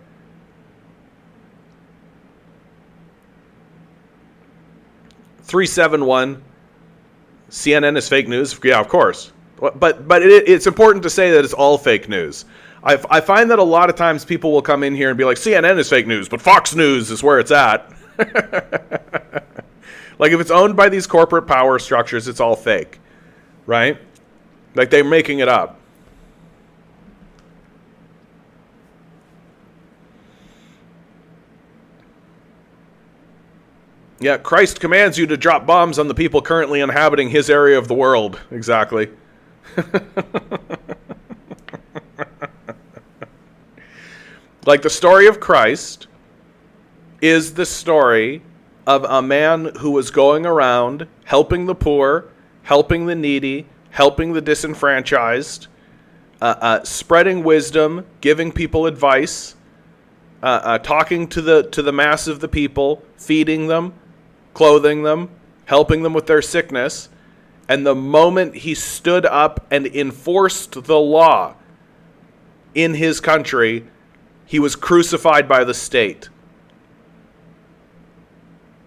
.371, CNN is fake news. Yeah, of course. But it's important to say that it's all fake news. I find that a lot of times people will come in here and be like, CNN is fake news, but Fox News is where it's at. Like, if it's owned by these corporate power structures, it's all fake, right? Like, they're making it up. Yeah, Christ commands you to drop bombs on the people currently inhabiting his area of the world. Exactly. Like, the story of Christ is the story of a man who was going around helping the poor, helping the needy, helping the disenfranchised, spreading wisdom, giving people advice, talking to the mass of the people, feeding them, clothing them, helping them with their sickness. And the moment he stood up and enforced the law in his country, he was crucified by the state.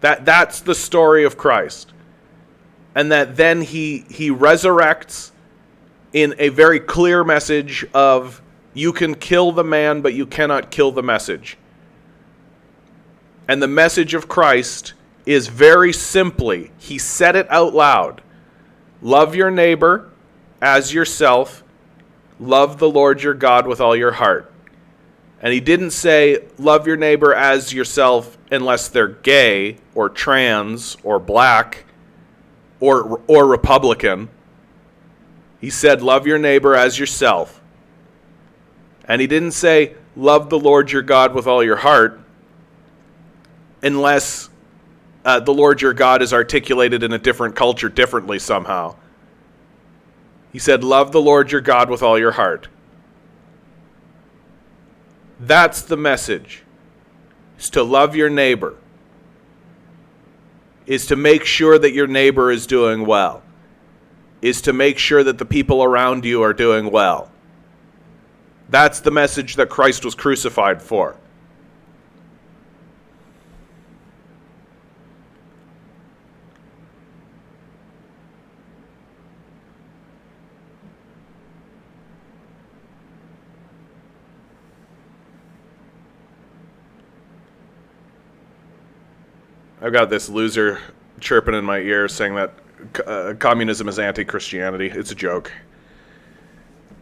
That's the story of Christ. And that then he resurrects in a very clear message of, you can kill the man, but you cannot kill the message. And the message of Christ is very simply, he said it out loud: love your neighbor as yourself. Love the Lord your God with all your heart. And he didn't say, love your neighbor as yourself unless they're gay or trans or black or Republican. He said, love your neighbor as yourself. And he didn't say, love the Lord your God with all your heart unless the Lord your God is articulated in a different culture differently somehow. He said, love the Lord your God with all your heart. That's the message. Is to love your neighbor. Is to make sure that your neighbor is doing well. Is to make sure that the people around you are doing well. That's the message that Christ was crucified for. I've got this loser chirping in my ear saying that communism is anti-Christianity. It's a joke.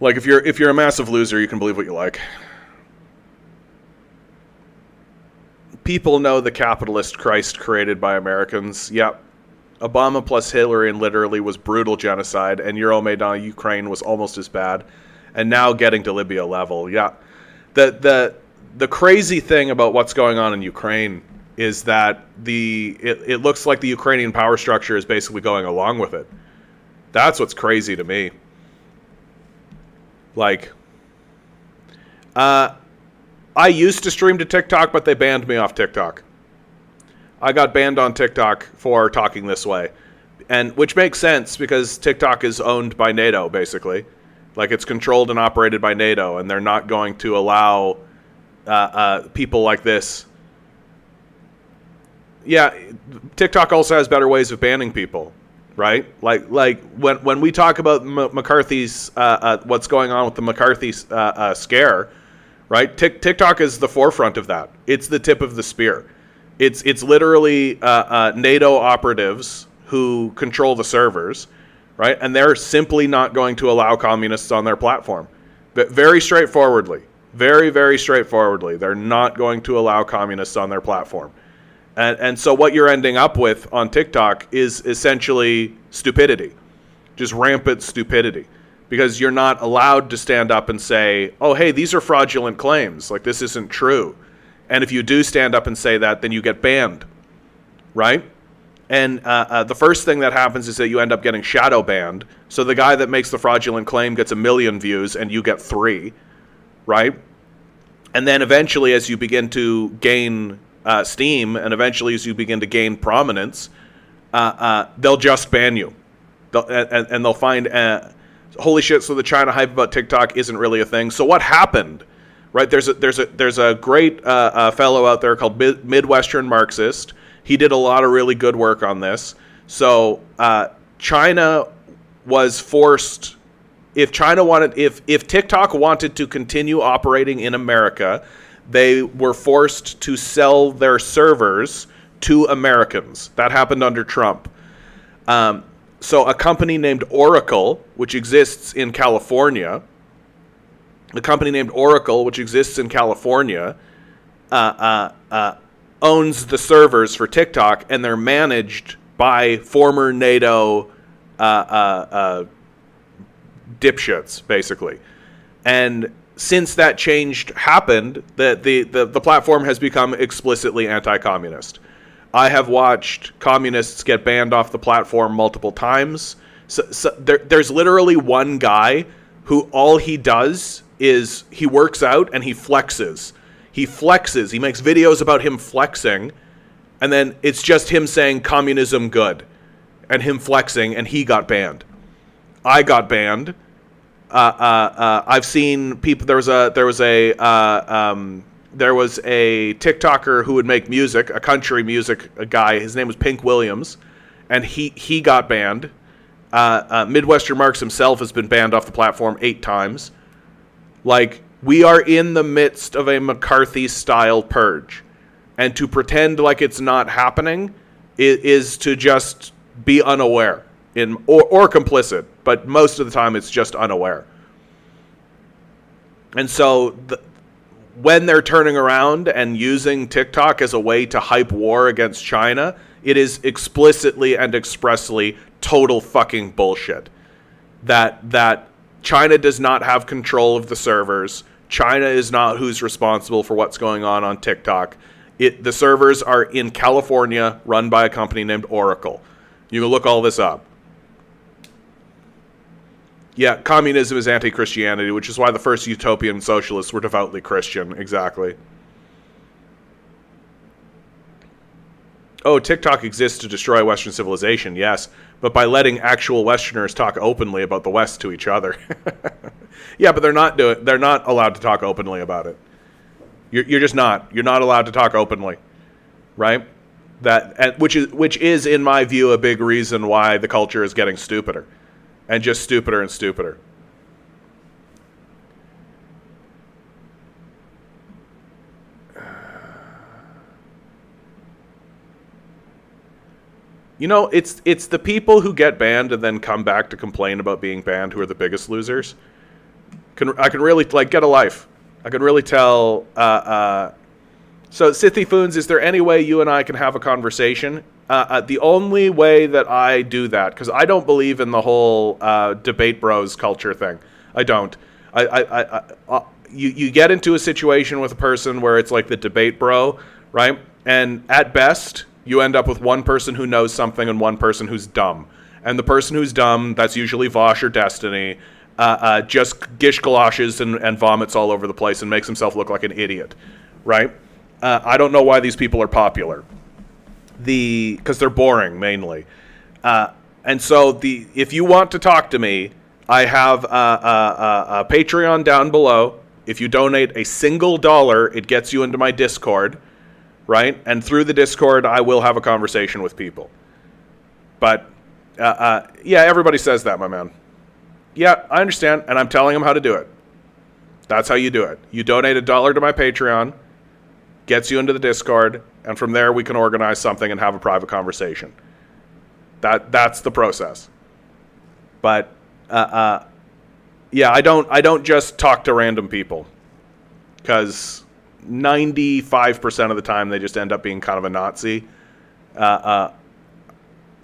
Like, if you're a massive loser, you can believe what you like. People know the capitalist Christ created by Americans. Yep. Obama plus Hillary and literally was brutal genocide, and Euromaidan Ukraine was almost as bad, and now getting to Libya level. Yeah. The crazy thing about what's going on in Ukraine is that it looks like the Ukrainian power structure is basically going along with it. That's what's crazy to me. Like, I used to stream to TikTok, but they banned me off TikTok. I got banned on TikTok for talking this way, and which makes sense because TikTok is owned by NATO, basically. Like, it's controlled and operated by NATO, and they're not going to allow people like this. Yeah, TikTok also has better ways of banning people, right? Like when we talk about McCarthy's what's going on with the McCarthy scare, right? TikTok is the forefront of that. It's the tip of the spear. It's literally NATO operatives who control the servers, right? And they're simply not going to allow communists on their platform. But very straightforwardly, very straightforwardly, they're not going to allow communists on their platform. And so what you're ending up with on TikTok is essentially stupidity, just rampant stupidity, because you're not allowed to stand up and say, oh, hey, these are fraudulent claims. Like, this isn't true. And if you do stand up and say that, then you get banned, right? And the first thing that happens is that you end up getting shadow banned. So the guy that makes the fraudulent claim gets 1 million views and you get 3, right? And then eventually, as you begin to gain steam, and eventually as you begin to gain prominence, they'll just ban you. They'll find, holy shit, so the China hype about TikTok isn't really a thing. So what happened? Right, there's a great fellow out there called Midwestern Marxist. He did a lot of really good work on this. So China was forced, if TikTok wanted to continue operating in America, they were forced to sell their servers to Americans. That happened under Trump. So a company named Oracle, which exists in California, owns the servers for TikTok, and they're managed by former NATO dipshits, basically. And since that change happened, the platform has become explicitly anti-communist. I have watched communists get banned off the platform multiple times. So there's literally one guy who all he does is he works out and he flexes. He makes videos about him flexing, and then it's just him saying communism good and him flexing, and he got banned. I got banned. I've seen people. There was a TikToker who would make music, a country music guy. His name was Pink Williams, and he got banned. Midwestern Marx himself has been banned off the platform 8 times. Like, we are in the midst of a McCarthy-style purge, and to pretend like it's not happening is to just be unaware or complicit, but most of the time it's just unaware. And so when they're turning around and using TikTok as a way to hype war against China, it is explicitly and expressly total fucking bullshit. That China does not have control of the servers. China is not who's responsible for what's going on TikTok. The servers are in California, run by a company named Oracle. You can look all this up. Yeah, communism is anti-Christianity, which is why the first utopian socialists were devoutly Christian. Exactly. Oh, TikTok exists to destroy Western civilization, yes, but by letting actual Westerners talk openly about the West to each other. Yeah, but they're not allowed to talk openly about it. You're just not. You're not allowed to talk openly, right? Which is, in my view, a big reason why the culture is getting stupider. And just stupider and stupider. You know, it's the people who get banned and then come back to complain about being banned who are the biggest losers. I can really, like, get a life. I can really tell. So, Sithy Foons, is there any way you and I can have a conversation? The only way that I do that, because I don't believe in the whole debate bros culture thing. I don't. You get into a situation with a person where it's like the debate bro, right? And at best, you end up with one person who knows something and one person who's dumb. And the person who's dumb, that's usually Vosh or Destiny, just gish galoshes and vomits all over the place and makes himself look like an idiot, right? I don't know why these people are popular. Because they're boring, mainly. And so if you want to talk to me, I have a Patreon down below. If you donate a single $1, it gets you into my Discord, right? And through the Discord, I will have a conversation with people. But, yeah, everybody says that, my man. Yeah, I understand, and I'm telling them how to do it. That's how you do it. You donate $1 to my Patreon, gets you into the Discord, and from there we can organize something and have a private conversation. That's the process. But yeah, I don't just talk to random people, because 95% of the time they just end up being kind of a Nazi.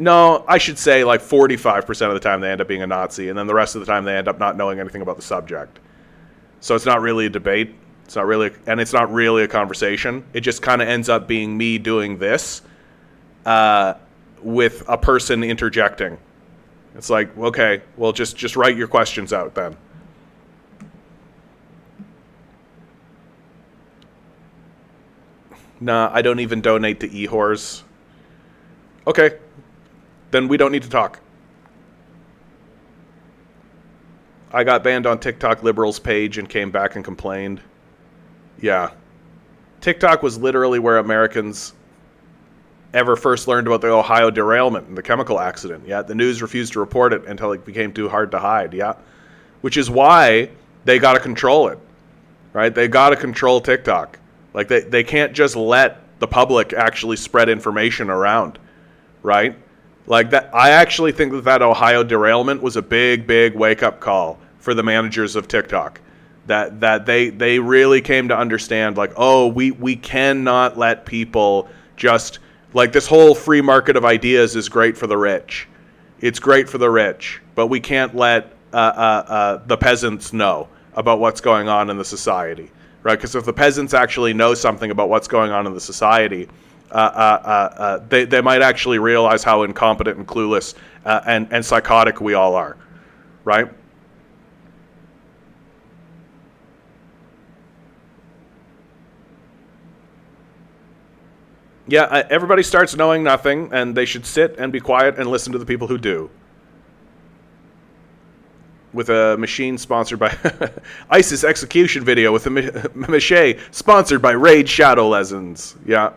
No, I should say like 45% of the time they end up being a Nazi, and then the rest of the time they end up not knowing anything about the subject. So it's not really a debate. It's not really a conversation. It just kind of ends up being me doing this with a person interjecting. It's like, okay, well, just write your questions out then. Nah, I don't even donate to e-whores. Okay, then we don't need to talk. I got banned on TikTok Liberals page and came back and complained. Yeah. TikTok was literally where Americans ever first learned about the Ohio derailment and the chemical accident. Yeah, the news refused to report it until it became too hard to hide. Yeah. Which is why they got to control it, right? They got to control TikTok. Like, they can't just let the public actually spread information around, right? Like, that, I actually think that Ohio derailment was a big, big wake-up call for the managers of TikTok. That they really came to understand, like, oh, we cannot let people just, like, this whole free market of ideas is great for the rich. It's great for the rich, but we can't let the peasants know about what's going on in the society, right? Because if the peasants actually know something about what's going on in the society, they might actually realize how incompetent and clueless and psychotic we all are, right? Yeah, everybody starts knowing nothing, and they should sit and be quiet and listen to the people who do. With a machine sponsored by ISIS execution video with a mache sponsored by Raid Shadow Legends. Yeah.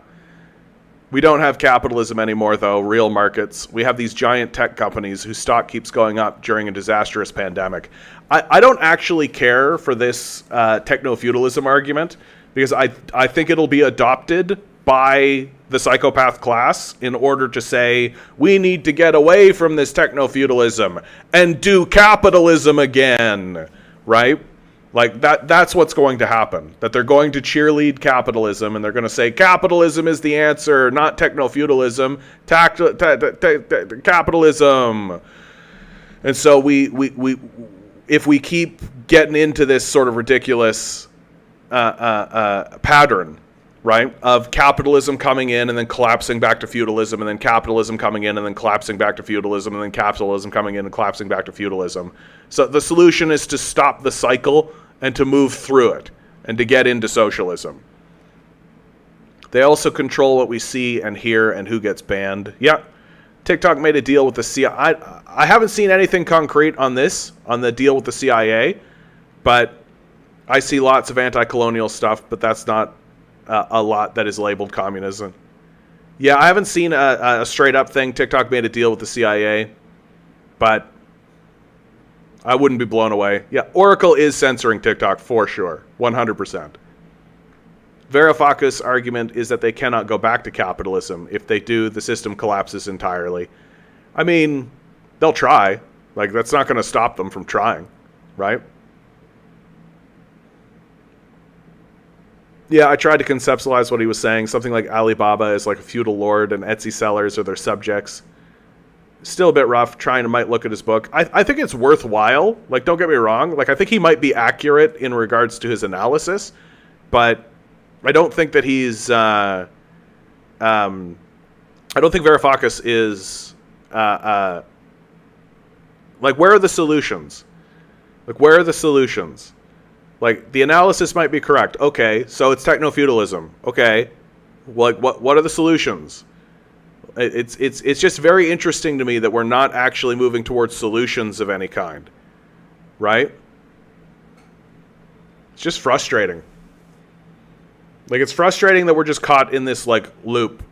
We don't have capitalism anymore, though, real markets. We have these giant tech companies whose stock keeps going up during a disastrous pandemic. I don't actually care for this techno-feudalism argument, because I think it'll be adopted by the psychopath class in order to say, we need to get away from this techno-feudalism and do capitalism again, right? Like, that's what's going to happen. That they're going to cheerlead capitalism, and they're going to say, capitalism is the answer, not techno-feudalism, capitalism. And so we if we keep getting into this sort of ridiculous pattern, right, of capitalism coming in and then collapsing back to feudalism, and then capitalism coming in and then collapsing back to feudalism, and then capitalism coming in and collapsing back to feudalism. So the solution is to stop the cycle and to move through it and to get into socialism. They also control what we see and hear and who gets banned. Yeah, TikTok made a deal with the CIA. I haven't seen anything concrete on this, on the deal with the CIA, but I see lots of anti-colonial stuff, but that's not a lot that is labeled communism. Yeah, I haven't seen a straight-up thing. TikTok made a deal with the CIA, but I wouldn't be blown away. Yeah, Oracle is censoring TikTok for sure, 100%. Varoufakis' argument is that they cannot go back to capitalism. If they do, the system collapses entirely. I mean, they'll try. Like, that's not going to stop them from trying, right? Yeah, I tried to conceptualize what he was saying. Something like Alibaba is like a feudal lord and Etsy sellers are their subjects. Still a bit rough. Might look at his book. I think it's worthwhile. Like, don't get me wrong. Like, I think he might be accurate in regards to his analysis, but I don't think that he's. I don't think Varoufakis is. Like, where are the solutions? Like, where are the solutions? Like, the analysis might be correct. Okay, so it's techno-feudalism. Okay, like what are the solutions? It's just very interesting to me that we're not actually moving towards solutions of any kind, right? It's just frustrating. Like, it's frustrating that we're just caught in this, like, loop.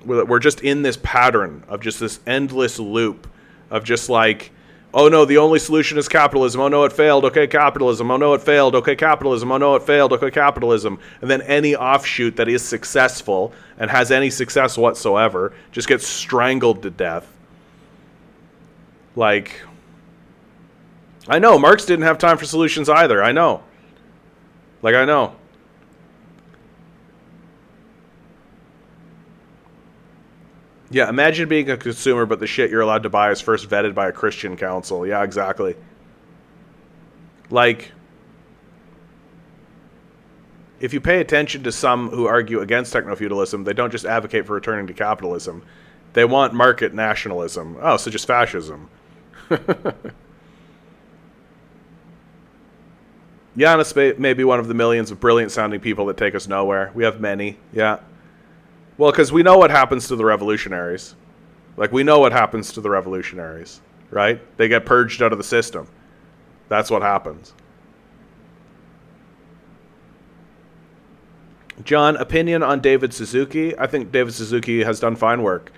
We're just in this pattern of just this endless loop of just like, oh no, the only solution is capitalism. Oh no, it failed. Okay, capitalism. Oh no, it failed. Okay, capitalism. Oh no, it failed. Okay, capitalism. And then any offshoot that is successful and has any success whatsoever just gets strangled to death. Like, I know, Marx didn't have time for solutions either. I know. Like, I know. Yeah, imagine being a consumer, but the shit you're allowed to buy is first vetted by a Christian council. Yeah, exactly. Like, if you pay attention to some who argue against techno-feudalism, they don't just advocate for returning to capitalism. They want market nationalism. Oh, so just fascism. Giannis may be one of the millions of brilliant-sounding people that take us nowhere. We have many, yeah. Well, because we know what happens to the revolutionaries. Like, we know what happens to the revolutionaries, right? They get purged out of the system. That's what happens. John, opinion on David Suzuki? I think David Suzuki has done fine work.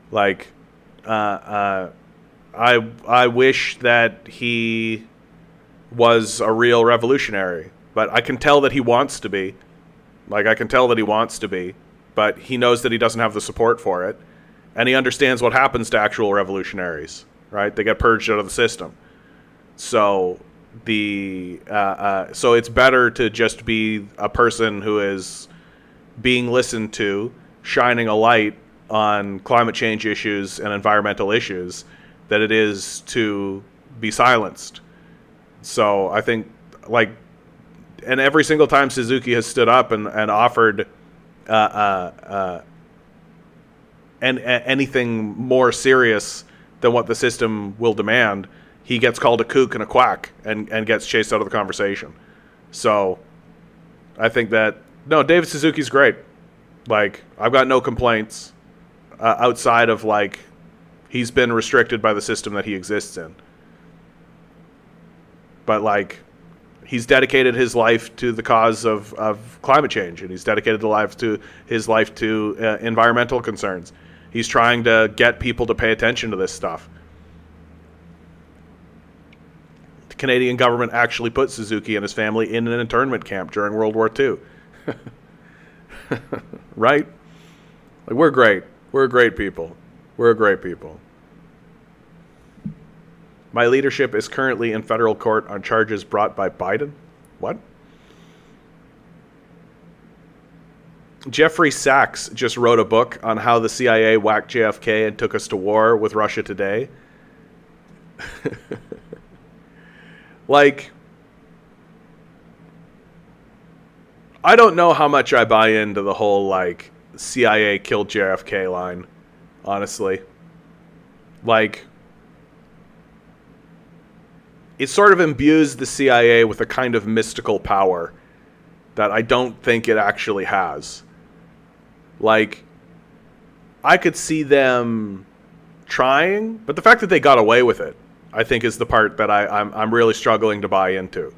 Like, I wish that he was a real revolutionary, but I can tell that he wants to be. Like, I can tell that he wants to be. But he knows that he doesn't have the support for it. And he understands what happens to actual revolutionaries, right? They get purged out of the system. So so it's better to just be a person who is being listened to, shining a light on climate change issues and environmental issues, than it is to be silenced. So I think, like, and every single time Suzuki has stood up and offered and anything more serious than what the system will demand, he gets called a kook and a quack and gets chased out of the conversation. So I think that, no, David Suzuki's great. Like, I've got no complaints outside of, like, he's been restricted by the system that he exists in. But, like, he's dedicated his life to the cause of climate change, and he's dedicated his life to environmental concerns. He's trying to get people to pay attention to this stuff. The Canadian government actually put Suzuki and his family in an internment camp during World War II. Right? Like, we're great. We're a great people. We're a great people. My leadership is currently in federal court on charges brought by Biden. What? Jeffrey Sachs just wrote a book on how the CIA whacked JFK and took us to war with Russia today. Like, I don't know how much I buy into the whole, like, CIA killed JFK line, honestly. Like, it sort of imbues the CIA with a kind of mystical power that I don't think it actually has. Like, I could see them trying, but the fact that they got away with it, I think, is the part that I'm really struggling to buy into.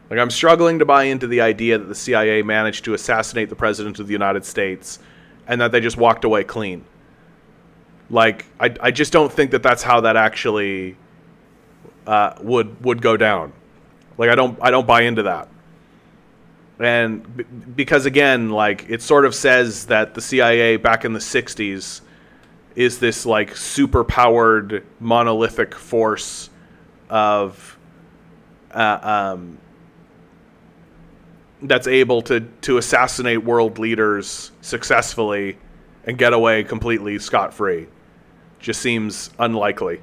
Like, I'm struggling to buy into the idea that the CIA managed to assassinate the President of the United States and that they just walked away clean. Like, I just don't think that that's how that actually would go down. Like, I don't buy into that. And because, again, like, it sort of says that the CIA back in the 60s is this, like, super-powered monolithic force of that's able to assassinate world leaders successfully and get away completely scot-free. Just seems unlikely.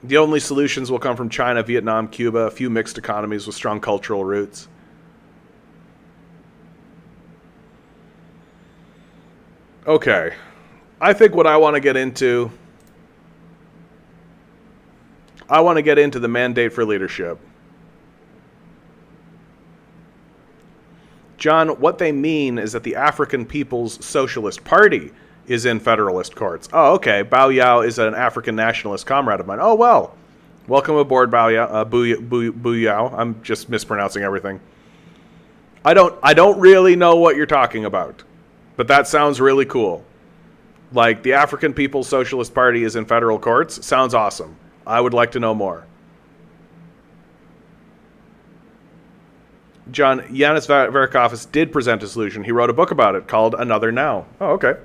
The only solutions will come from China, Vietnam, Cuba, a few mixed economies with strong cultural roots. Okay. I think what I want to get into... I want to get into the mandate for leadership. John, what they mean is that the African People's Socialist Party is in federalist courts. Oh, okay. Bao Yao is an African nationalist comrade of mine. Oh, well. Welcome aboard, Bao Yao. Bu Yao. I'm just mispronouncing everything. I don't really know what you're talking about, but that sounds really cool. Like, the African People's Socialist Party is in federal courts? Sounds awesome. I would like to know more. John, Yanis Varoufakis did present a solution. He wrote a book about it called Another Now. Oh, okay.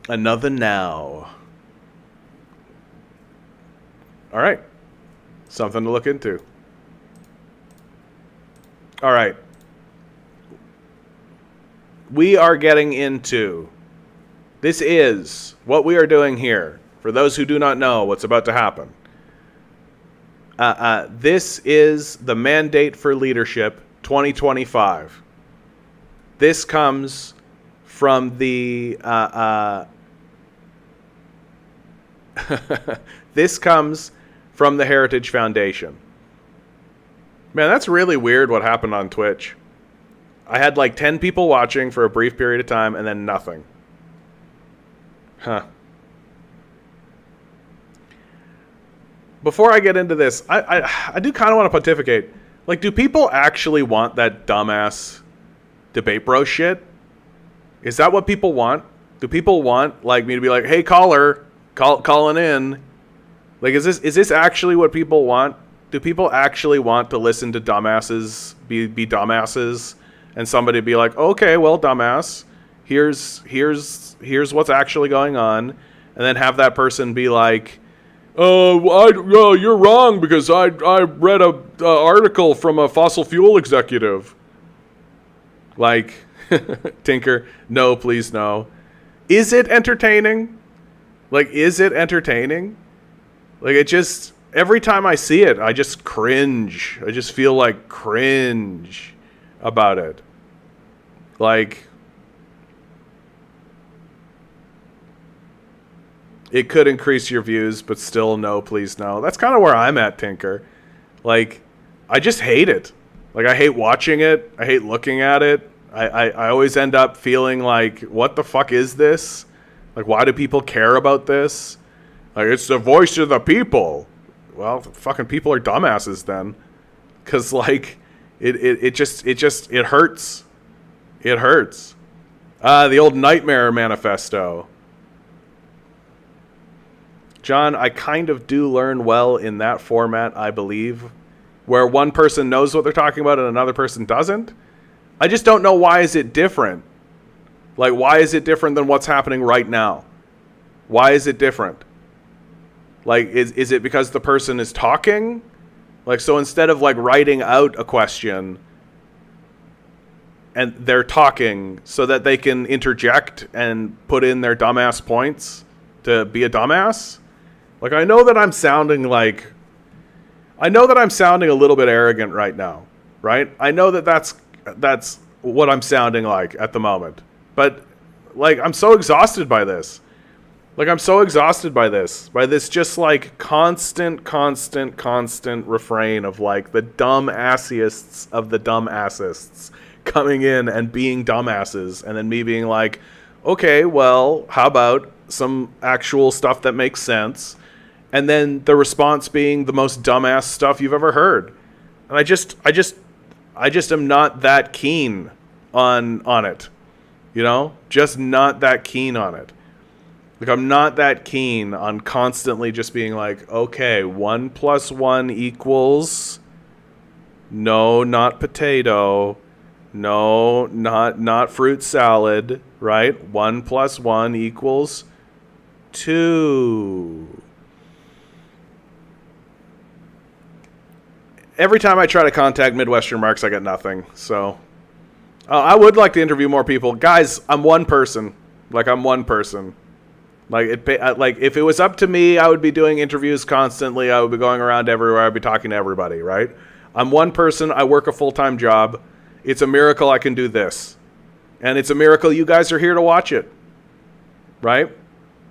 Another Now. All right. Something to look into. All right. We are getting into... This is what we are doing here. For those who do not know what's about to happen. This is the Mandate for Leadership 2025. This comes from the... this comes from the Heritage Foundation. Man, that's really weird what happened on Twitch. I had like 10 people watching for a brief period of time and then nothing. Huh. Before I get into this, I do kind of want to pontificate. Like, do people actually want that dumbass debate bro shit? Is that what people want? Do people want, like, me to be like, hey, caller, calling in? Like, is this actually what people want? Do people actually want to listen to dumbasses be dumbasses, and somebody be like, okay, well, dumbass, here's what's actually going on, and then have that person be like, you're wrong because I read a article from a fossil fuel executive. Like, Tinker, no, please no. Is it entertaining? Like, is it entertaining? Like, it just... Every time I see it, I just cringe. I just feel like cringe about it. Like, it could increase your views, but still no, please no. That's kind of where I'm at, Tinker. Like, I just hate it. Like, I hate watching it. I hate looking at it. I always end up feeling like, what the fuck is this? Like, why do people care about this? Like, it's the voice of the people. Well, fucking people are dumbasses then. Because, like, it just hurts. It hurts. The old Nightmare Manifesto. John, I kind of do learn well in that format, I believe. Where one person knows what they're talking about and another person doesn't. I just don't know, why is it different? Like, why is it different than what's happening right now? Why is it different? Like, is it because the person is talking? Like, so instead of, like, writing out a question, and they're talking so that they can interject and put in their dumbass points to be a dumbass? Like, I know that I'm sounding a little bit arrogant right now, right? I know that that's what I'm sounding like at the moment. But, like, I'm so exhausted by this. Like, I'm so exhausted by this just, like, constant refrain of, like, the dumbassiest of the dumbassists coming in and being dumbasses, and then me being like, okay, well, how about some actual stuff that makes sense? And then the response being the most dumbass stuff you've ever heard. And I just am not that keen on it. You know? Just not that keen on it. Like, I'm not that keen on constantly just being like, okay, 1 + 1 equals... No, not potato. No, not fruit salad, right? 1 + 1 equals 2. Every time I try to contact Midwestern Marks, I get nothing. So, I would like to interview more people. Guys, I'm one person. Like, I'm one person. Like, if it was up to me, I would be doing interviews constantly. I would be going around everywhere. I'd be talking to everybody, right? I'm one person. I work a full-time job. It's a miracle I can do this. And it's a miracle you guys are here to watch it. Right?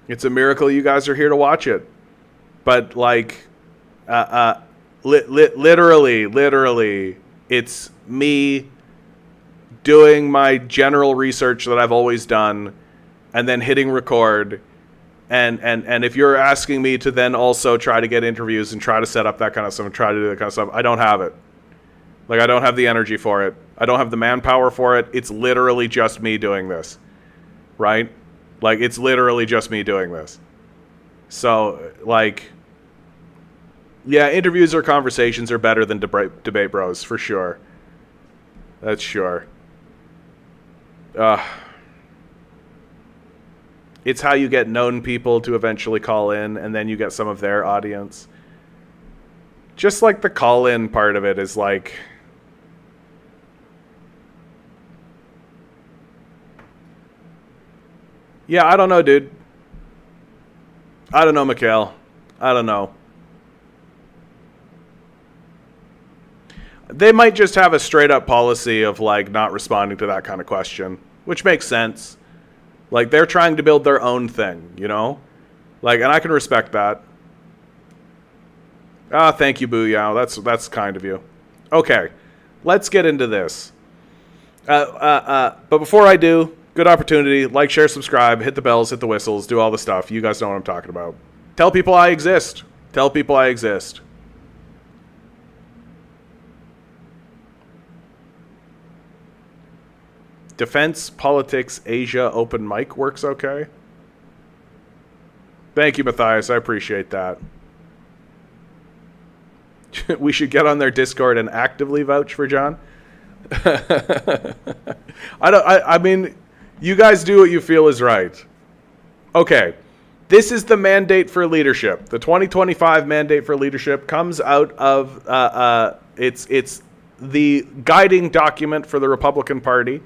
It's a miracle you guys are here to watch it. But, like, literally, it's me doing my general research that I've always done and then hitting record. And if you're asking me to then also try to get interviews and try to set up that kind of stuff and try to do that kind of stuff, I don't have it. Like, I don't have the energy for it. I don't have the manpower for it. It's literally just me doing this. Right? Like, it's literally just me doing this. So, like, yeah, interviews or conversations are better than debate bros, for sure. That's sure. It's how you get known people to eventually call in, and then you get some of their audience. Just like the call-in part of it is like... Yeah, I don't know, dude. I don't know, Mikhail. I don't know. They might just have a straight-up policy of, like, not responding to that kind of question, which makes sense. Like, they're trying to build their own thing, you know? Like, and I can respect that. Ah, thank you, Booyah. That's kind of you. Okay, let's get into this. But before I do, good opportunity. Like, share, subscribe, hit the bells, hit the whistles, do all the stuff. You guys know what I'm talking about. Tell people I exist. Tell people I exist. Defense, politics, Asia, open mic works okay. Thank you, Matthias. I appreciate that. We should get on their Discord and actively vouch for John. I mean, you guys do what you feel is right. Okay. This is the mandate for leadership. The 2025 mandate for leadership comes out of it's the guiding document for the Republican Party.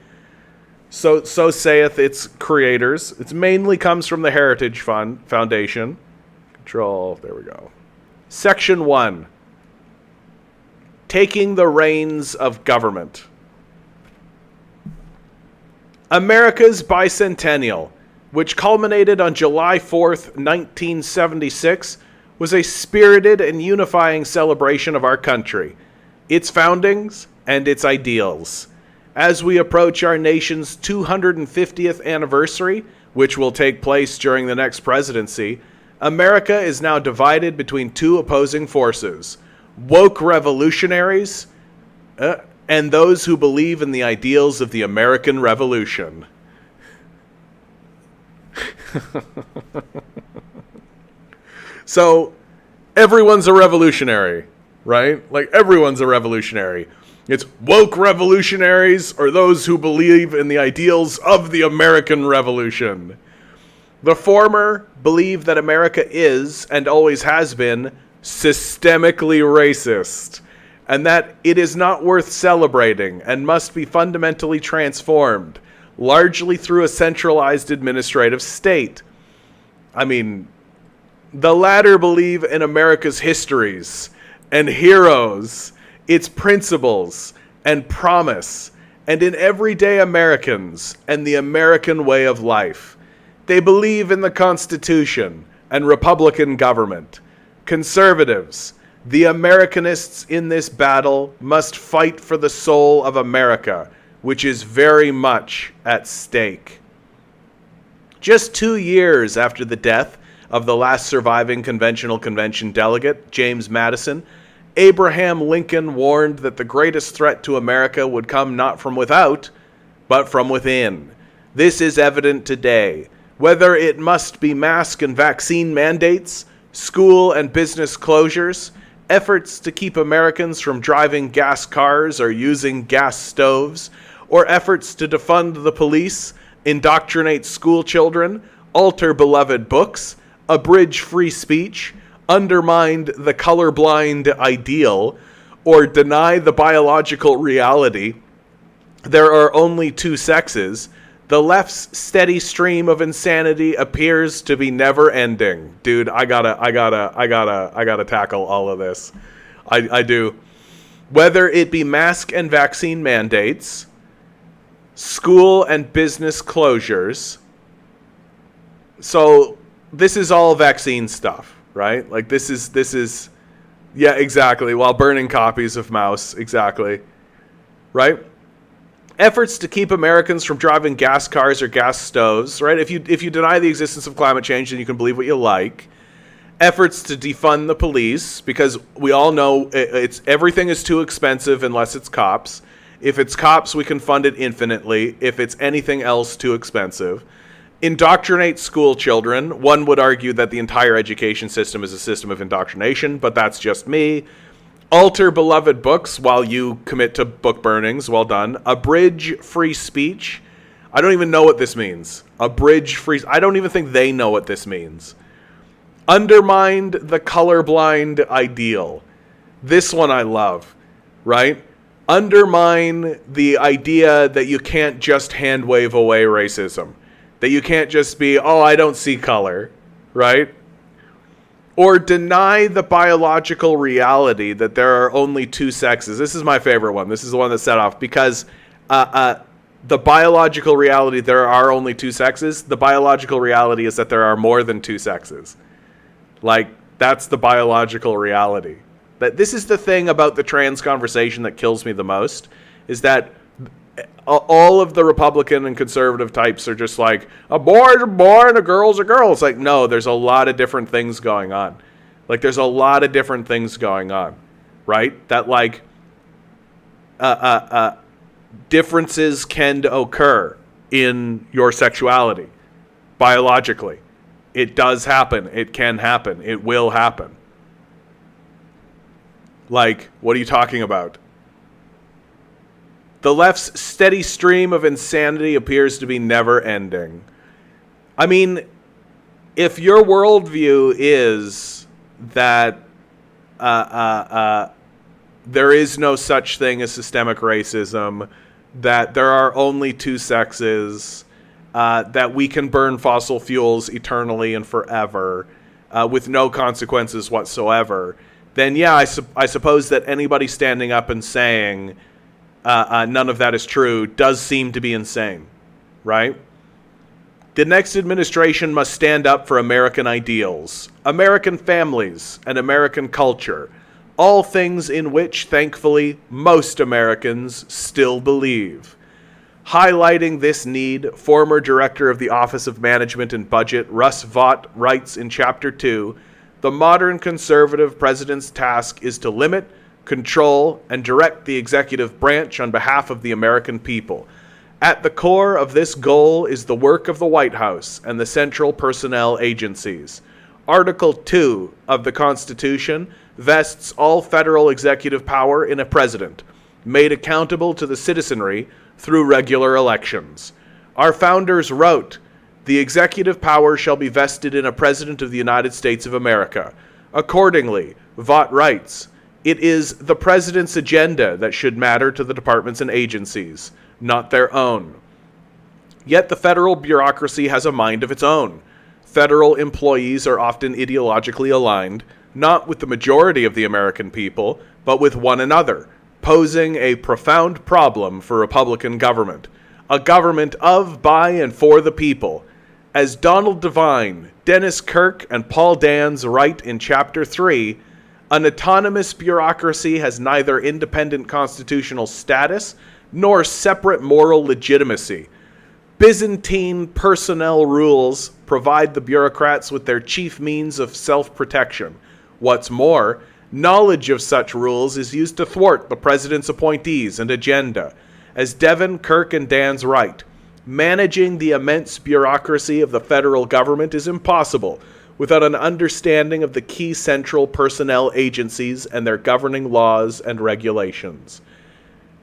So saith its creators. It mainly comes from the Heritage Foundation. Control, there we go. Section 1. Taking the reins of government. America's bicentennial, which culminated on July 4th, 1976, was a spirited and unifying celebration of our country, its foundings, and its ideals. As we approach our nation's 250th anniversary, which will take place during the next presidency, America is now divided between two opposing forces: woke revolutionaries and those who believe in the ideals of the American Revolution. So, everyone's a revolutionary, right? Like, everyone's a revolutionary. It's woke revolutionaries or those who believe in the ideals of the American Revolution. The former believe that America is, and always has been, systemically racist, and that it is not worth celebrating and must be fundamentally transformed, largely through a centralized administrative state. I mean, the latter believe in America's histories and heroes, its principles and promise, and in everyday Americans and the American way of life. They believe in the Constitution and Republican government. Conservatives, the Americanists in this battle, must fight for the soul of America, which is very much at stake. Just 2 years after the death of the last surviving conventional convention delegate, James Madison, Abraham Lincoln warned that the greatest threat to America would come not from without, but from within. This is evident today. Whether it must be mask and vaccine mandates, school and business closures, efforts to keep Americans from driving gas cars or using gas stoves, or efforts to defund the police, indoctrinate school children, alter beloved books, abridge free speech, undermine the colorblind ideal, or deny the biological reality, there are only two sexes, the left's steady stream of insanity appears to be never ending. Dude, I gotta tackle all of this. I do. Whether it be mask and vaccine mandates, school and business closures. So this is all vaccine stuff, right? Like this is, yeah, exactly. While burning copies of Mouse, exactly, right? Efforts to keep Americans from driving gas cars or gas stoves, right? If you deny the existence of climate change, then you can believe what you like. Efforts to defund the police, because we all know it's everything is too expensive unless it's cops. If it's cops, we can fund it infinitely. If it's anything else, too expensive. Indoctrinate school children. One would argue that the entire education system is a system of indoctrination, but that's just me. Alter beloved books while you commit to book burnings. Well done. Abridge free speech. I don't even know what this means. Abridge free. I don't even think they know what this means. Undermine the colorblind ideal. This one I love, right? Undermine the idea that you can't just hand wave away racism. That you can't just be, oh, I don't see color, right? Or deny the biological reality that there are only two sexes. This is my favorite one. This is the one that set off because the biological reality, there are only two sexes. The biological reality is that there are more than two sexes. Like, that's the biological reality. That this is the thing about the trans conversation that kills me the most, is that all of the Republican and conservative types are just like, a boy's a boy and a girl's a girl. It's like, no, there's a lot of different things going on. Like, there's a lot of different things going on, right? That, like, differences can occur in your sexuality, biologically. It does happen. It can happen. It will happen. Like, what are you talking about? The left's steady stream of insanity appears to be never ending. I mean, if your worldview is that there is no such thing as systemic racism, that there are only two sexes, that we can burn fossil fuels eternally and forever with no consequences whatsoever, then yeah, I suppose that anybody standing up and saying none of that is true does seem to be insane, right? The next administration must stand up for American ideals, American families, and American culture, all things in which, thankfully, most Americans still believe. Highlighting this need, former director of the Office of Management and Budget, Russ Vought, writes in Chapter 2, the modern conservative president's task is to limit, control, and direct the executive branch on behalf of the American people. At the core of this goal is the work of the White House and the central personnel agencies. Article 2 of the Constitution vests all federal executive power in a president, made accountable to the citizenry through regular elections. Our founders wrote, "The executive power shall be vested in a president of the United States of America." Accordingly, Vought writes, it is the president's agenda that should matter to the departments and agencies, not their own. Yet the federal bureaucracy has a mind of its own. Federal employees are often ideologically aligned, not with the majority of the American people, but with one another, posing a profound problem for Republican government. A government of, by, and for the people. As Donald Devine, Dennis Kirk, and Paul Dans write in Chapter 3, an autonomous bureaucracy has neither independent constitutional status nor separate moral legitimacy. Byzantine personnel rules provide the bureaucrats with their chief means of self-protection. What's more, knowledge of such rules is used to thwart the president's appointees and agenda. As Devin, Kirk, and Dan's write, managing the immense bureaucracy of the federal government is impossible without an understanding of the key central personnel agencies and their governing laws and regulations.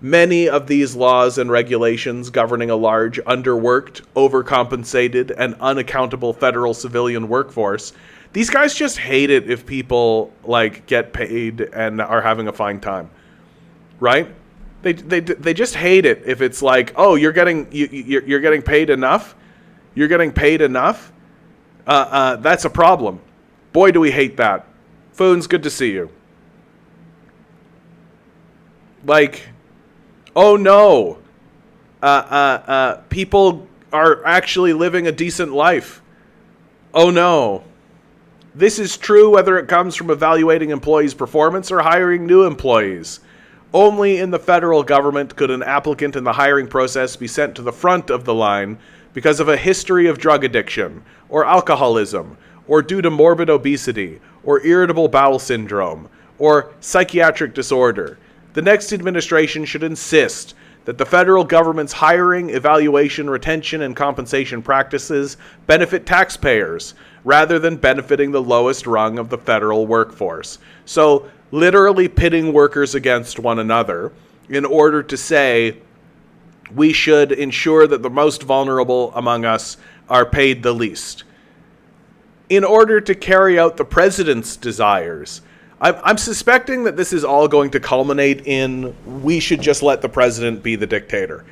Many of these laws and regulations governing a large, underworked, overcompensated, and unaccountable federal civilian workforce, these guys just hate it if people, like, get paid and are having a fine time, right? They just hate it if it's like, oh, you're getting paid enough? You're getting paid enough? That's a problem. Boy, do we hate that. Foons, good to see you. Like, oh no, people are actually living a decent life. Oh no. This is true whether it comes from evaluating employees' performance or hiring new employees. Only in the federal government could an applicant in the hiring process be sent to the front of the line because of a history of drug addiction, or alcoholism, or due to morbid obesity, or irritable bowel syndrome, or psychiatric disorder. The next administration should insist that the federal government's hiring, evaluation, retention, and compensation practices benefit taxpayers rather than benefiting the lowest rung of the federal workforce. So, literally pitting workers against one another in order to say we should ensure that the most vulnerable among us are paid the least. In order to carry out the president's desires, I'm suspecting that this is all going to culminate in we should just let the president be the dictator,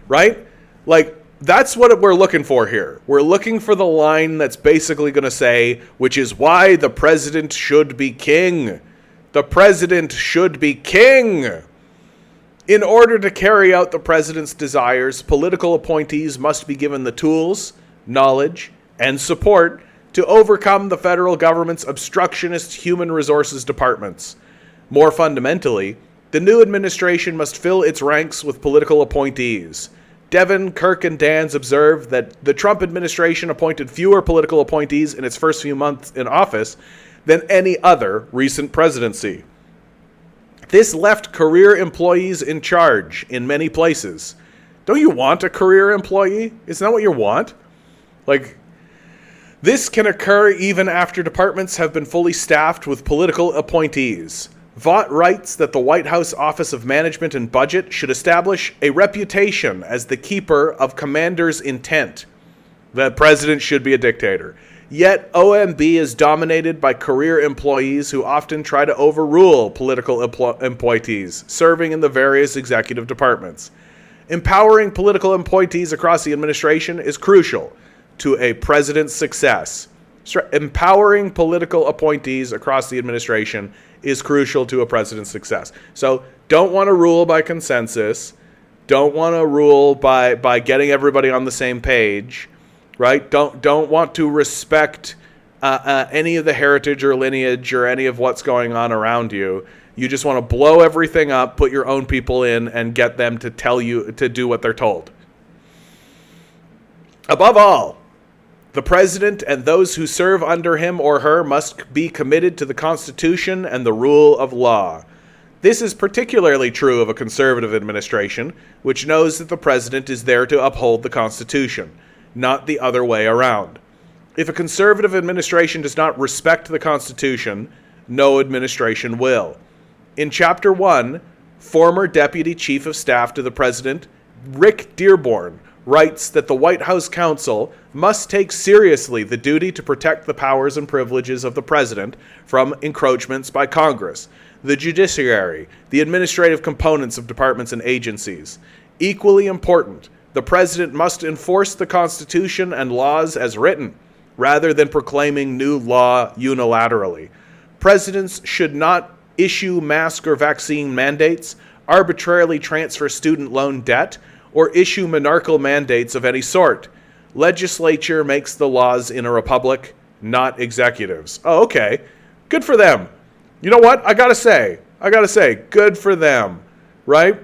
right? Like, that's what we're looking for here. We're looking for the line that's basically going to say, which is why the president should be king. The president should be king. In order to carry out the president's desires, political appointees must be given the tools, knowledge, and support to overcome the federal government's obstructionist human resources departments. More fundamentally, the new administration must fill its ranks with political appointees. Devin, Kirk, and Dans observed that the Trump administration appointed fewer political appointees in its first few months in office than any other recent presidency. This left career employees in charge in many places. Don't you want a career employee? Isn't that what you want? Like, this can occur even after departments have been fully staffed with political appointees. Vaught writes that the White House Office of Management and Budget should establish a reputation as the keeper of commander's intent. The president should be a dictator. Yet OMB is dominated by career employees who often try to overrule political appointees serving in the various executive departments. Empowering political appointees across the administration is crucial to a president's success. Empowering political appointees across the administration is crucial to a president's success. So don't want to rule by consensus. Don't want to rule by getting everybody on the same page, right? Don't want to respect any of the heritage or lineage or any of what's going on around you. You just want to blow everything up, put your own people in, and get them to tell you to do what they're told. Above all, the president and those who serve under him or her must be committed to the Constitution and the rule of law. This is particularly true of a conservative administration, which knows that the president is there to uphold the Constitution, not the other way around. If a conservative administration does not respect the Constitution, no administration will. In Chapter 1, former Deputy Chief of Staff to the President, Rick Dearborn, writes that the White House Counsel must take seriously the duty to protect the powers and privileges of the President from encroachments by Congress, the judiciary, the administrative components of departments and agencies. Equally important, the President must enforce the Constitution and laws as written, rather than proclaiming new law unilaterally. Presidents should not issue mask or vaccine mandates, arbitrarily transfer student loan debt, or issue monarchical mandates of any sort. Legislature makes the laws in a republic, not executives. Oh, okay. Good for them. You know what? I gotta say, good for them, right?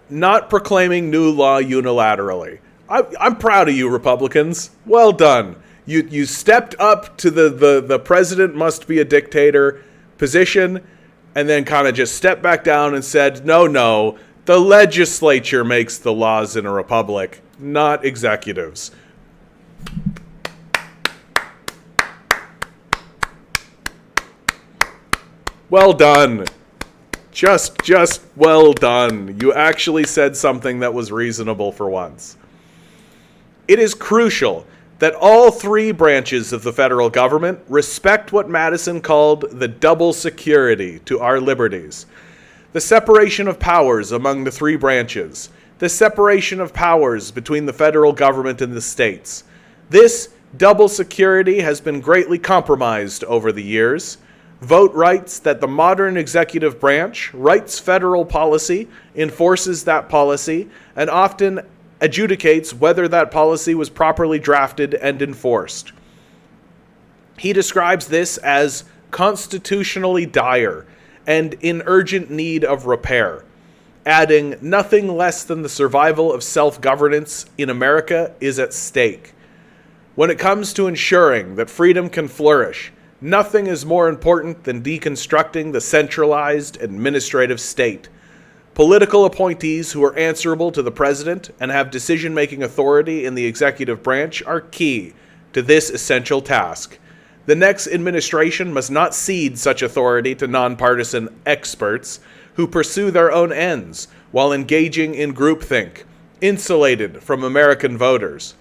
Not proclaiming new law unilaterally. I'm proud of you, Republicans. Well done. You stepped up to the president must be a dictator position, and then kind of just stepped back down and said, no, The legislature makes the laws in a republic, not executives. Well done. Just well done. You actually said something that was reasonable for once. It is crucial that all three branches of the federal government respect what Madison called the double security to our liberties. The separation of powers among the three branches. The separation of powers between the federal government and the states. This double security has been greatly compromised over the years. Vote writes that the modern executive branch writes federal policy, enforces that policy, and often adjudicates whether that policy was properly drafted and enforced. He describes this as constitutionally dire and in urgent need of repair, adding nothing less than the survival of self-governance in America is at stake. When it comes to ensuring that freedom can flourish, nothing is more important than deconstructing the centralized administrative state. Political appointees who are answerable to the president and have decision-making authority in the executive branch are key to this essential task. The next administration must not cede such authority to nonpartisan experts who pursue their own ends while engaging in groupthink, insulated from American voters.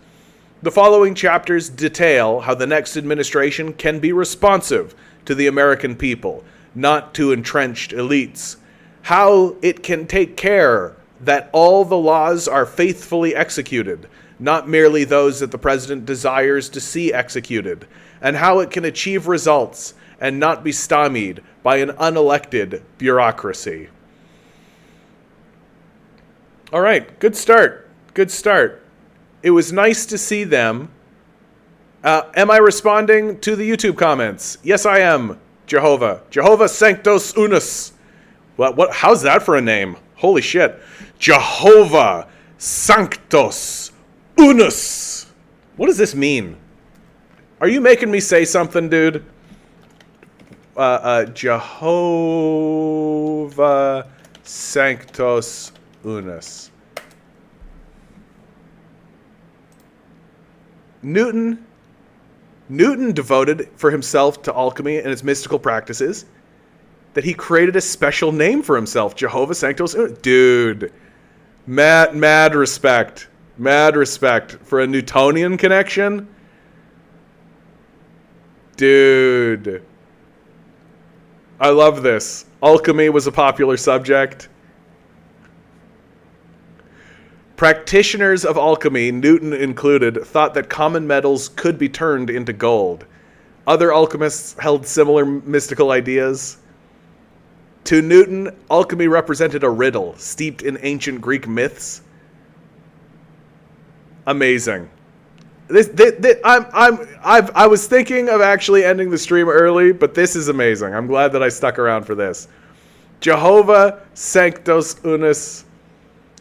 The following chapters detail how the next administration can be responsive to the American people, not to entrenched elites. How it can take care that all the laws are faithfully executed, not merely those that the president desires to see executed, and how it can achieve results and not be stymied by an unelected bureaucracy. All right, good start. Good start. It was nice to see them. Am I responding to the YouTube comments? Yes, I am. Jehovah Sanctus Unus. What? How's that for a name? Holy shit. Jehovah Sanctus Unus. What does this mean? Are you making me say something, dude? Jehovah Sanctus Unus. Newton devoted for himself to alchemy and its mystical practices, that he created a special name for himself, Jehovah Sanctus Unus. Dude, mad respect for a Newtonian connection. Dude, I love this. Alchemy was a popular subject. Practitioners of alchemy, Newton included, thought that common metals could be turned into gold. Other alchemists held similar mystical ideas. To Newton, alchemy represented a riddle steeped in ancient Greek myths. Amazing. I was thinking of actually ending the stream early, but this is amazing. I'm glad that I stuck around for this. Jehovah Sanctus Unus.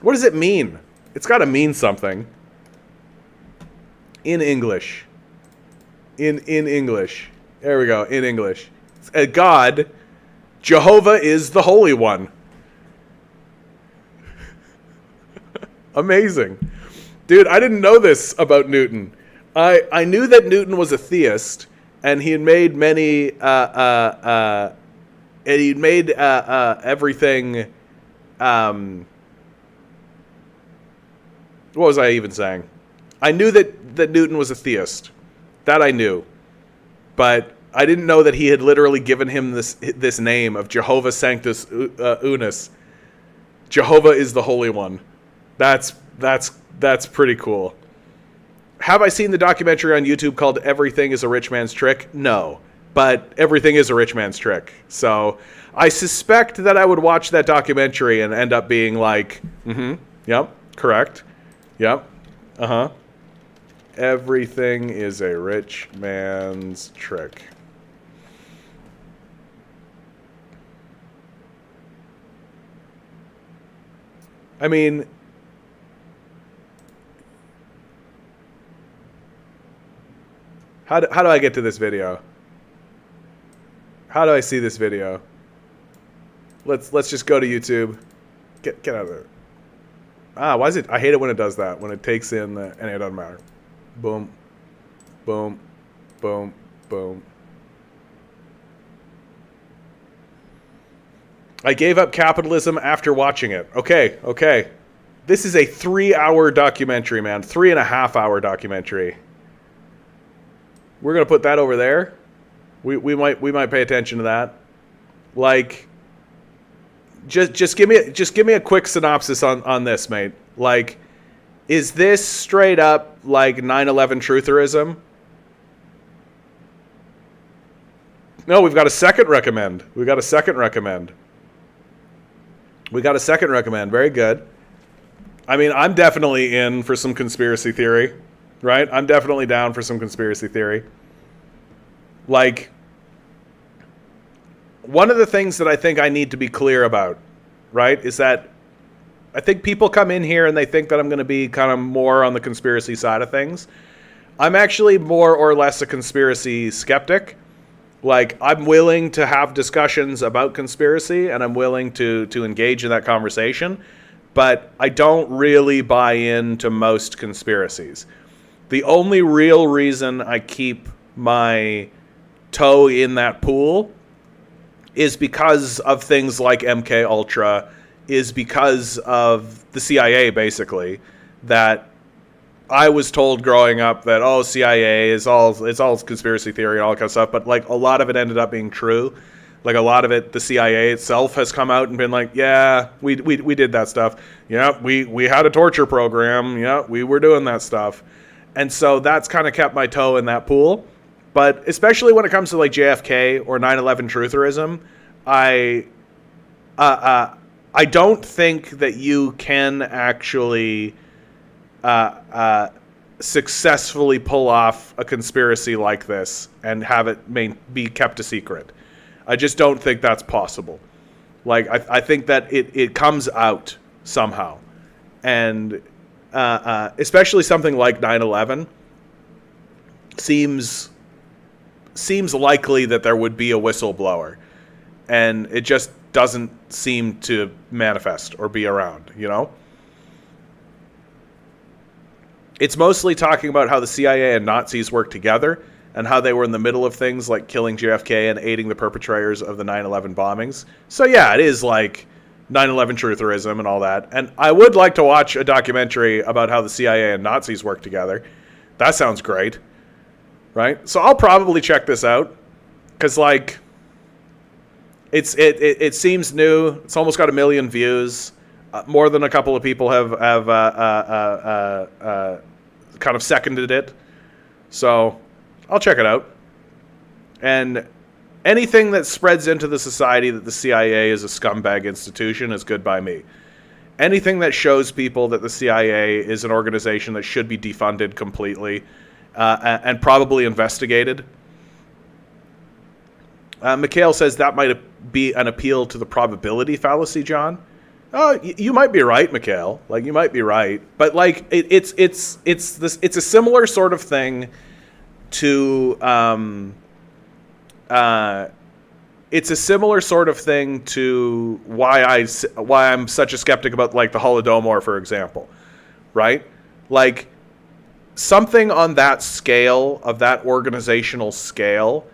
What does it mean? It's got to mean something. In English. In English. There we go. In English. God, Jehovah is the Holy One. Amazing. Dude, I didn't know this about Newton. I knew that Newton was a theist, and he had made many, everything, what was I even saying? I knew that Newton was a theist. That I knew. But I didn't know that he had literally given him this name of Jehovah Sanctus Unus. Jehovah is the Holy One. That's pretty cool. Have I seen the documentary on YouTube called Everything is a Rich Man's Trick? No. But everything is a rich man's trick. So I suspect that I would watch that documentary and end up being like, yep, correct. Yep. Uh-huh. Everything is a rich man's trick. I mean, how do I get to this video? How do I see this video? Let's just go to YouTube. Get out of there. Why is it? I hate it when it does that. When it takes in the, and it doesn't matter. Boom, boom, boom, boom. I gave up capitalism after watching it. Okay. This is a 3-hour documentary, man. 3.5-hour documentary. We're gonna put that over there. We might pay attention to that. Like, just give me a quick synopsis on this, mate. Like, is this straight up like 9/11 trutherism? No, we've got a second recommend. Very good. I mean, I'm definitely in for some conspiracy theory, right? I'm definitely down for some conspiracy theory. Like, one of the things that I think I need to be clear about, right, is that I think people come in here and they think that I'm going to be kind of more on the conspiracy side of things. I'm actually more or less a conspiracy skeptic. Like, I'm willing to have discussions about conspiracy and I'm willing to engage in that conversation, but I don't really buy into most conspiracies. The only real reason I keep my toe in that pool is because of things like MK Ultra, is because of the CIA, basically, that I was told growing up that, oh, CIA is it's all conspiracy theory and all that kind of stuff, but like a lot of it ended up being true. Like a lot of it, the CIA itself has come out and been like, yeah, we did that stuff. Yeah, we had a torture program. Yeah, we were doing that stuff. And so that's kind of kept my toe in that pool. But especially when it comes to like JFK or 9/11 trutherism, I don't think that you can actually successfully pull off a conspiracy like this and have it be kept a secret. I just don't think that's possible. Like, I think that it comes out somehow. And especially something like 9/11 seems likely that there would be a whistleblower. And it just doesn't seem to manifest or be around, you know? It's mostly talking about how the CIA and Nazis worked together and how they were in the middle of things like killing JFK and aiding the perpetrators of the 9/11 bombings. So yeah, it is like 9/11 trutherism and all that. And I would like to watch a documentary about how the CIA and Nazis worked together. That sounds great, right? So I'll probably check this out because, like, it seems new. It's almost got 1 million views. More than a couple of people have kind of seconded it. So I'll check it out. And anything that spreads into the society that the CIA is a scumbag institution is good by me. Anything that shows people that the CIA is an organization that should be defunded completely and probably investigated. Mikhail says that might be an appeal to the probability fallacy, John. Oh, you might be right, Mikhail. Like, you might be right, but like it's a similar sort of thing to it's a similar sort of thing to why I'm such a skeptic about like the Holodomor, for example, right? Like, something on that scale, of that organizational scale,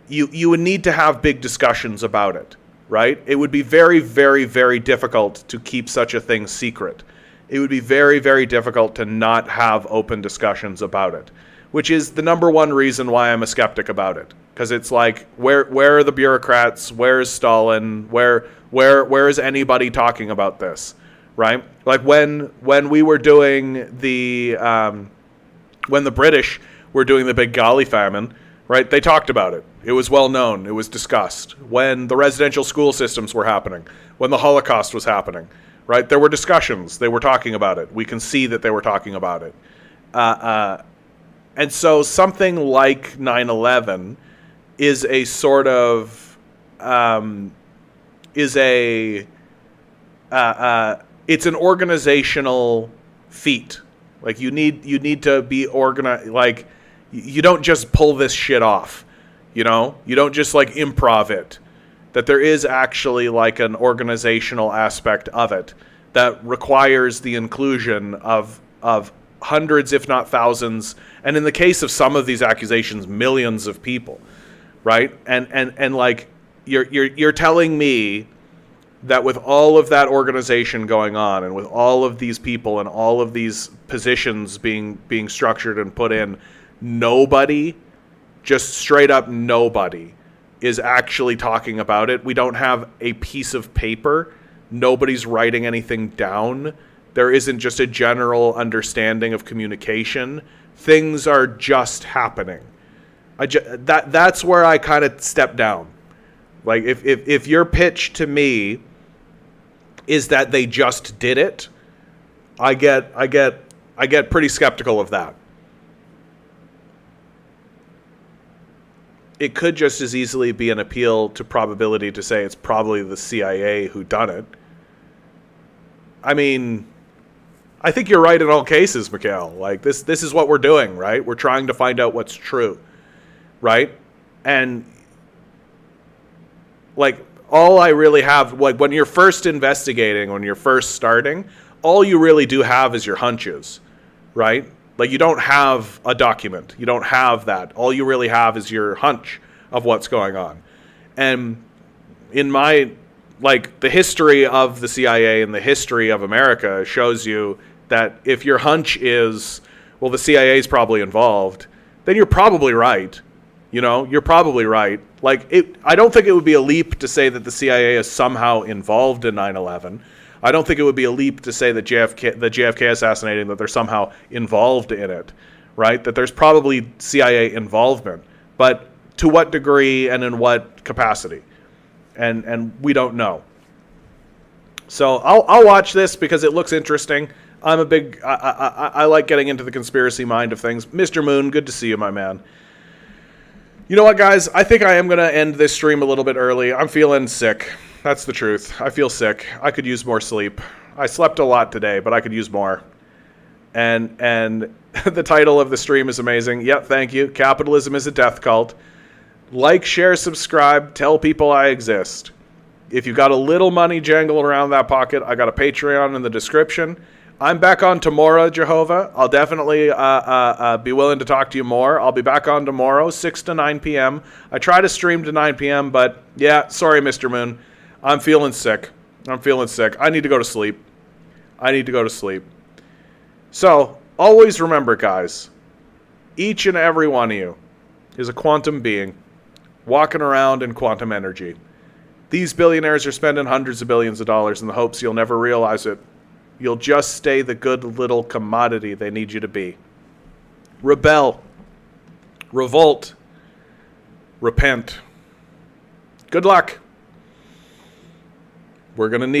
you would need to have big discussions about it, right? It would be very, very, very difficult to keep such a thing secret. It would be very, very difficult to not have open discussions about it, which is the number one reason why I'm a skeptic about it. Because it's like, where are the bureaucrats? Where's Stalin? Where is anybody talking about this, right? Like when we were doing the when the British were doing the Bengali famine, right? They talked about it. It was well known. It was discussed. When the residential school systems were happening, when the Holocaust was happening, right? There were discussions. They were talking about it. We can see that they were talking about it. And so something like 9/11 is a sort of it's an organizational feat. Like, you need to be organized. Like, you don't just pull this shit off, you know? You don't just like improv it. That there is actually like an organizational aspect of it that requires the inclusion of hundreds, if not thousands, and in the case of some of these accusations, millions of people, right? And like you're telling me that with all of that organization going on, and with all of these people and all of these positions being structured and put in, nobody, just straight up nobody, is actually talking about it. We don't have a piece of paper. Nobody's writing anything down. There isn't just a general understanding of communication. Things are just happening. That's where I kind of step down. Like if your pitch to me is that they just did it, I get pretty skeptical of that. It could just as easily be an appeal to probability to say it's probably the CIA who done it. I mean, I think you're right in all cases, Mikhail. Like this is what we're doing, right? We're trying to find out what's true, right? And like all I really have, like when you're first investigating, when you're first starting, all you really do have is your hunches, right? Like you don't have a document. You don't have that. All you really have is your hunch of what's going on. And in my, like the history of the CIA and the history of America shows you that if your hunch is, well, the CIA is probably involved, then you're probably right. You know, you're probably right. Like I don't think it would be a leap to say that the CIA is somehow involved in 9/11. I don't think it would be a leap to say that the JFK assassinating, that they're somehow involved in it, right? That there's probably CIA involvement, but to what degree and in what capacity, and we don't know. So I'll watch this because it looks interesting. I'm a big I like getting into the conspiracy mind of things. Mr. Moon, good to see you, my man. You know what, guys? I think I am going to end this stream a little bit early. I'm feeling sick. That's the truth. I feel sick. I could use more sleep. I slept a lot today, but I could use more. And the title of the stream is amazing. Yep, thank you. Capitalism is a death cult. Like, share, subscribe. Tell people I exist. If you got a little money jangling around that pocket, I got a Patreon in the description. I'm back on tomorrow, Jehovah. I'll definitely be willing to talk to you more. I'll be back on tomorrow, 6 to 9 p.m. I try to stream to 9 p.m., but yeah, sorry, Mr. Moon. I'm feeling sick. I need to go to sleep. So, always remember, guys, each and every one of you is a quantum being walking around in quantum energy. These billionaires are spending hundreds of billions of dollars in the hopes you'll never realize it. You'll just stay the good little commodity they need you to be. Rebel. Revolt. Repent. Good luck. We're going to need it.